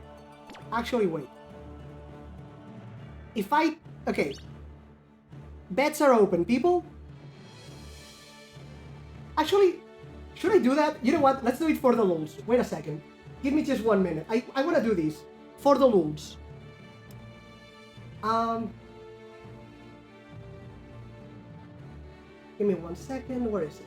[SPEAKER 1] Actually, wait. If I... Okay. Bets are open, people. Actually, should I do that? You know what? Let's do it for the lulz. Wait a second. Give me just 1 minute. I want to do this. For the lulz. Give me 1 second. Where is it?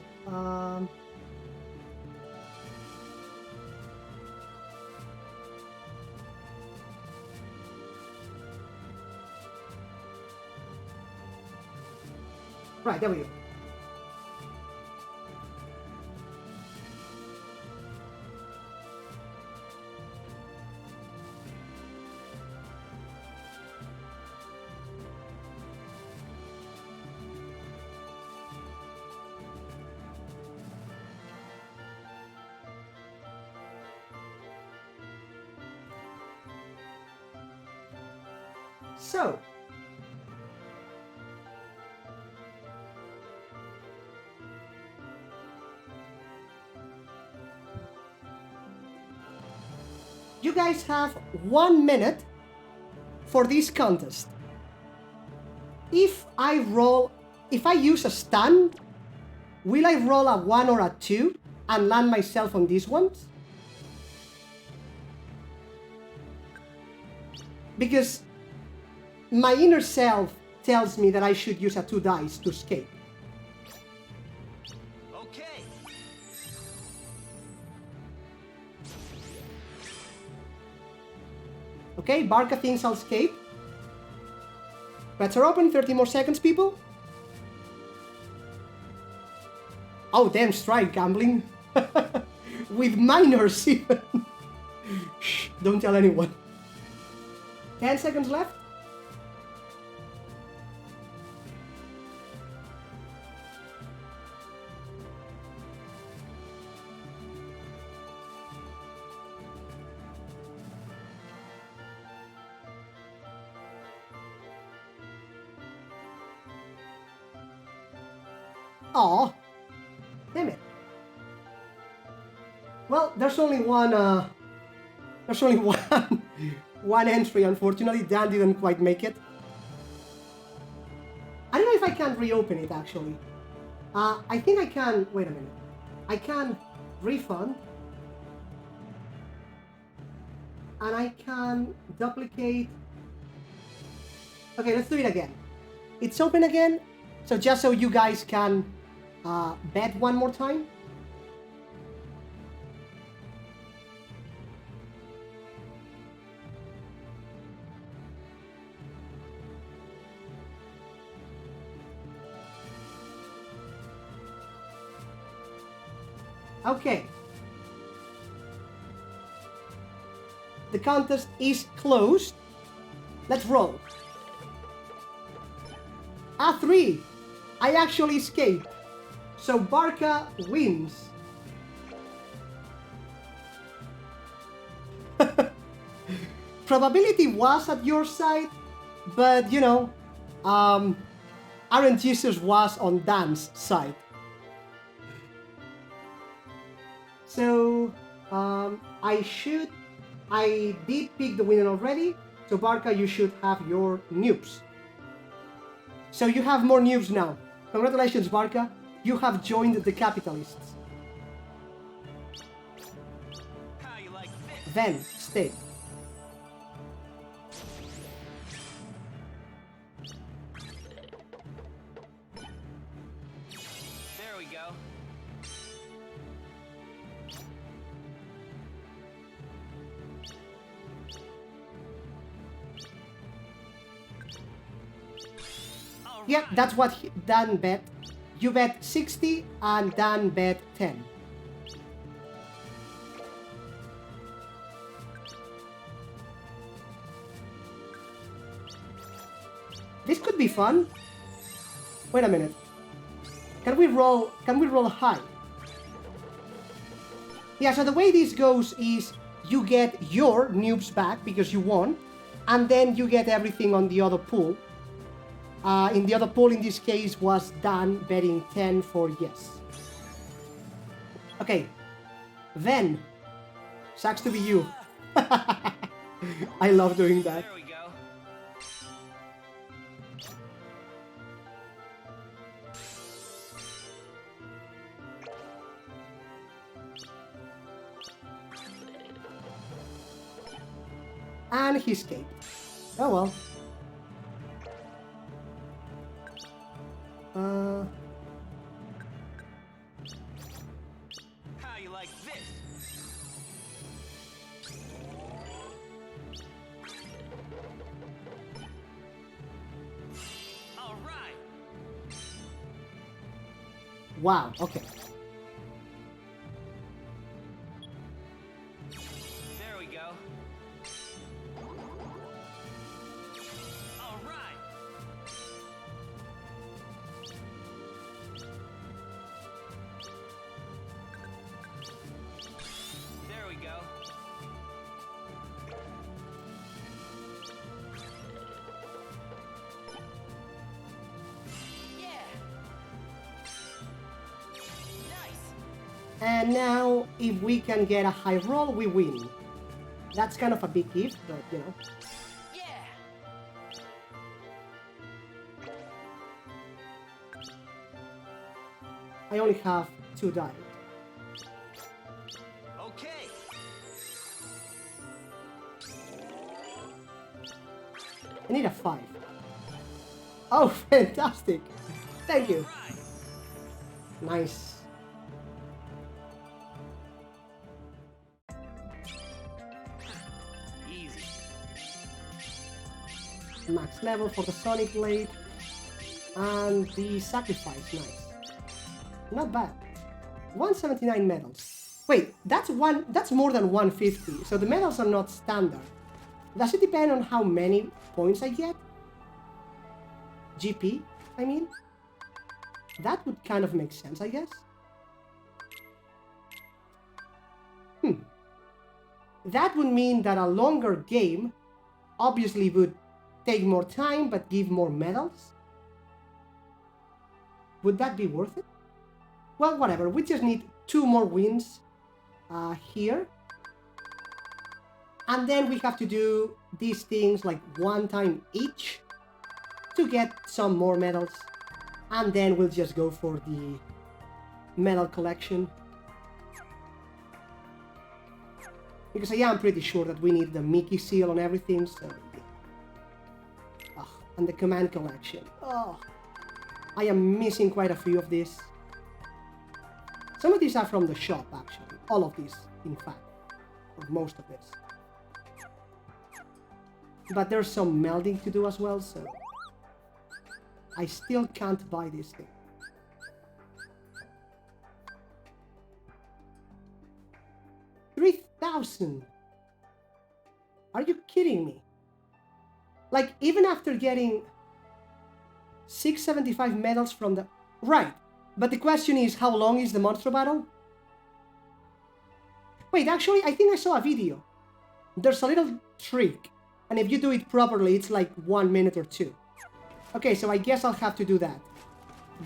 [SPEAKER 1] Right, there we go. So, you guys have 1 minute for this contest. If I use a stun, will I roll a 1 or a 2 and land myself on these ones? Because my inner self tells me that I should use a 2 dice to escape.
[SPEAKER 4] Okay.
[SPEAKER 1] Okay, Barca thinks I'll escape. Bets are open, 30 more seconds, people. Oh, damn strike, gambling. With minors even. Shh, don't tell anyone. 10 seconds left. Aw. Damn it. Well, there's only one, one entry, unfortunately. Dan didn't quite make it. I don't know if I can reopen it, actually. I think I can, wait a minute. I can refund. And I can duplicate. Okay, let's do it again. It's open again. So just so you guys can bet one more time. Okay. The contest is closed. Let's roll. A3. I actually escaped. So Barca wins. Probability was at your side, but you know, Aaron Jesus was on Dan's side. So I did pick the winner already. So Barca, you should have your noobs. So you have more noobs now. Congratulations, Barca. You have joined the capitalists.
[SPEAKER 4] How you like this?
[SPEAKER 1] Then stay.
[SPEAKER 4] There we go.
[SPEAKER 1] Yeah, that's what Dan bet. You bet 60 and Dan bet 10. This could be fun. Wait a minute. Can we roll high? Yeah, so the way this goes is you get your noobs back because you won, and then you get everything on the other pool. In the other pool, in this case, was Dan betting 10 for yes. Okay. Then, sucks to be you. I love doing that.
[SPEAKER 4] There we go.
[SPEAKER 1] And he escaped. Oh well.
[SPEAKER 4] How you like this? All right.
[SPEAKER 1] Wow, okay.
[SPEAKER 4] There we go. All right. There we go. Yeah. Nice.
[SPEAKER 1] And now, if we can get a high roll, we win. That's kind of a big if, but you know.
[SPEAKER 4] Yeah.
[SPEAKER 1] I only have 2 die.
[SPEAKER 4] Okay.
[SPEAKER 1] I need a 5. Oh, fantastic! Thank you.
[SPEAKER 4] Right.
[SPEAKER 1] Nice.
[SPEAKER 4] Easy.
[SPEAKER 1] Max level for the Sonic Blade. And the Sacrifice, nice. Not bad. 179 medals. Wait, that's more than 150, so the medals are not standard. Does it depend on how many points I get? GP, I mean? That would kind of make sense, I guess. That would mean that a longer game obviously would take more time but give more medals. Would that be worth it? Well, whatever, we just need 2 more wins here. And then we have to do these things like 1 time each to get some more medals. And then we'll just go for the medal collection. Because I am pretty sure that we need the Mickey seal on everything, so... and the command collection. Oh, I am missing quite a few of these. Some of these are from the shop, actually. All of these, in fact. Or most of this. But there's some melding to do as well, so... I still can't buy this thing. $3,000! Are you kidding me? Like, even after getting 675 medals from the... Right, but the question is, how long is the monster battle? Wait, actually, I think I saw a video. There's a little trick, and if you do it properly, it's like 1 minute or 2. Okay, so I guess I'll have to do that.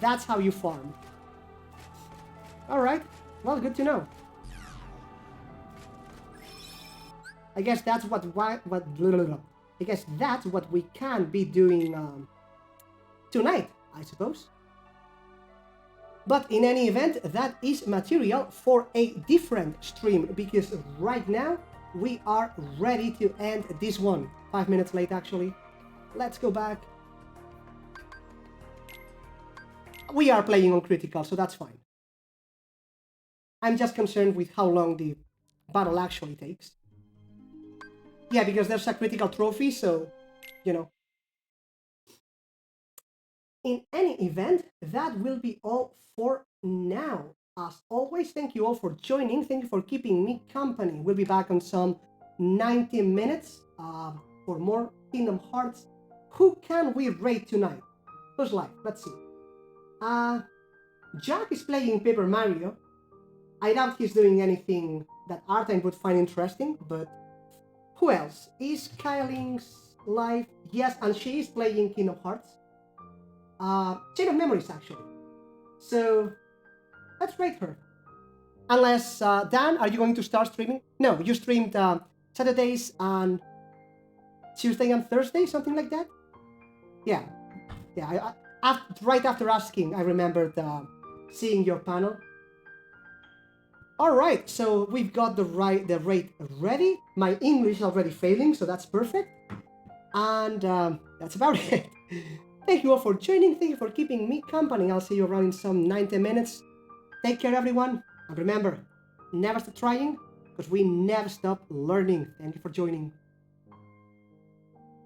[SPEAKER 1] That's how you farm. Alright, well, good to know. I guess that's I guess that's what we can be doing tonight, I suppose. But in any event, that is material for a different stream, because right now we are ready to end this one. 5 minutes late, actually. Let's go back. We are playing on critical, so that's fine. I'm just concerned with how long the battle actually takes. Yeah, because there's a critical trophy, so, you know. In any event, that will be all for now. As always, thank you all for joining. Thank you for keeping me company. We'll be back on some 90 minutes for more Kingdom Hearts. Who can we rate tonight? Who's live? Let's see. Jack is playing Paper Mario. I doubt he's doing anything that Artine would find interesting, but who else? Is Kyling's live? Yes, and she is playing Kingdom Hearts. Chain of Memories, actually. So, let's rate her. Unless, Dan, are you going to start streaming? No, you streamed Saturdays and Tuesday and Thursday, something like that? Yeah. Yeah, right after asking, I remembered seeing your panel. Alright, so we've got the rate ready. My English is already failing, so that's perfect. And that's about it. Thank you all for joining. Thank you for keeping me company. I'll see you around in some 90 minutes. Take care, everyone. And remember, never stop trying, because we never stop learning. Thank you for joining.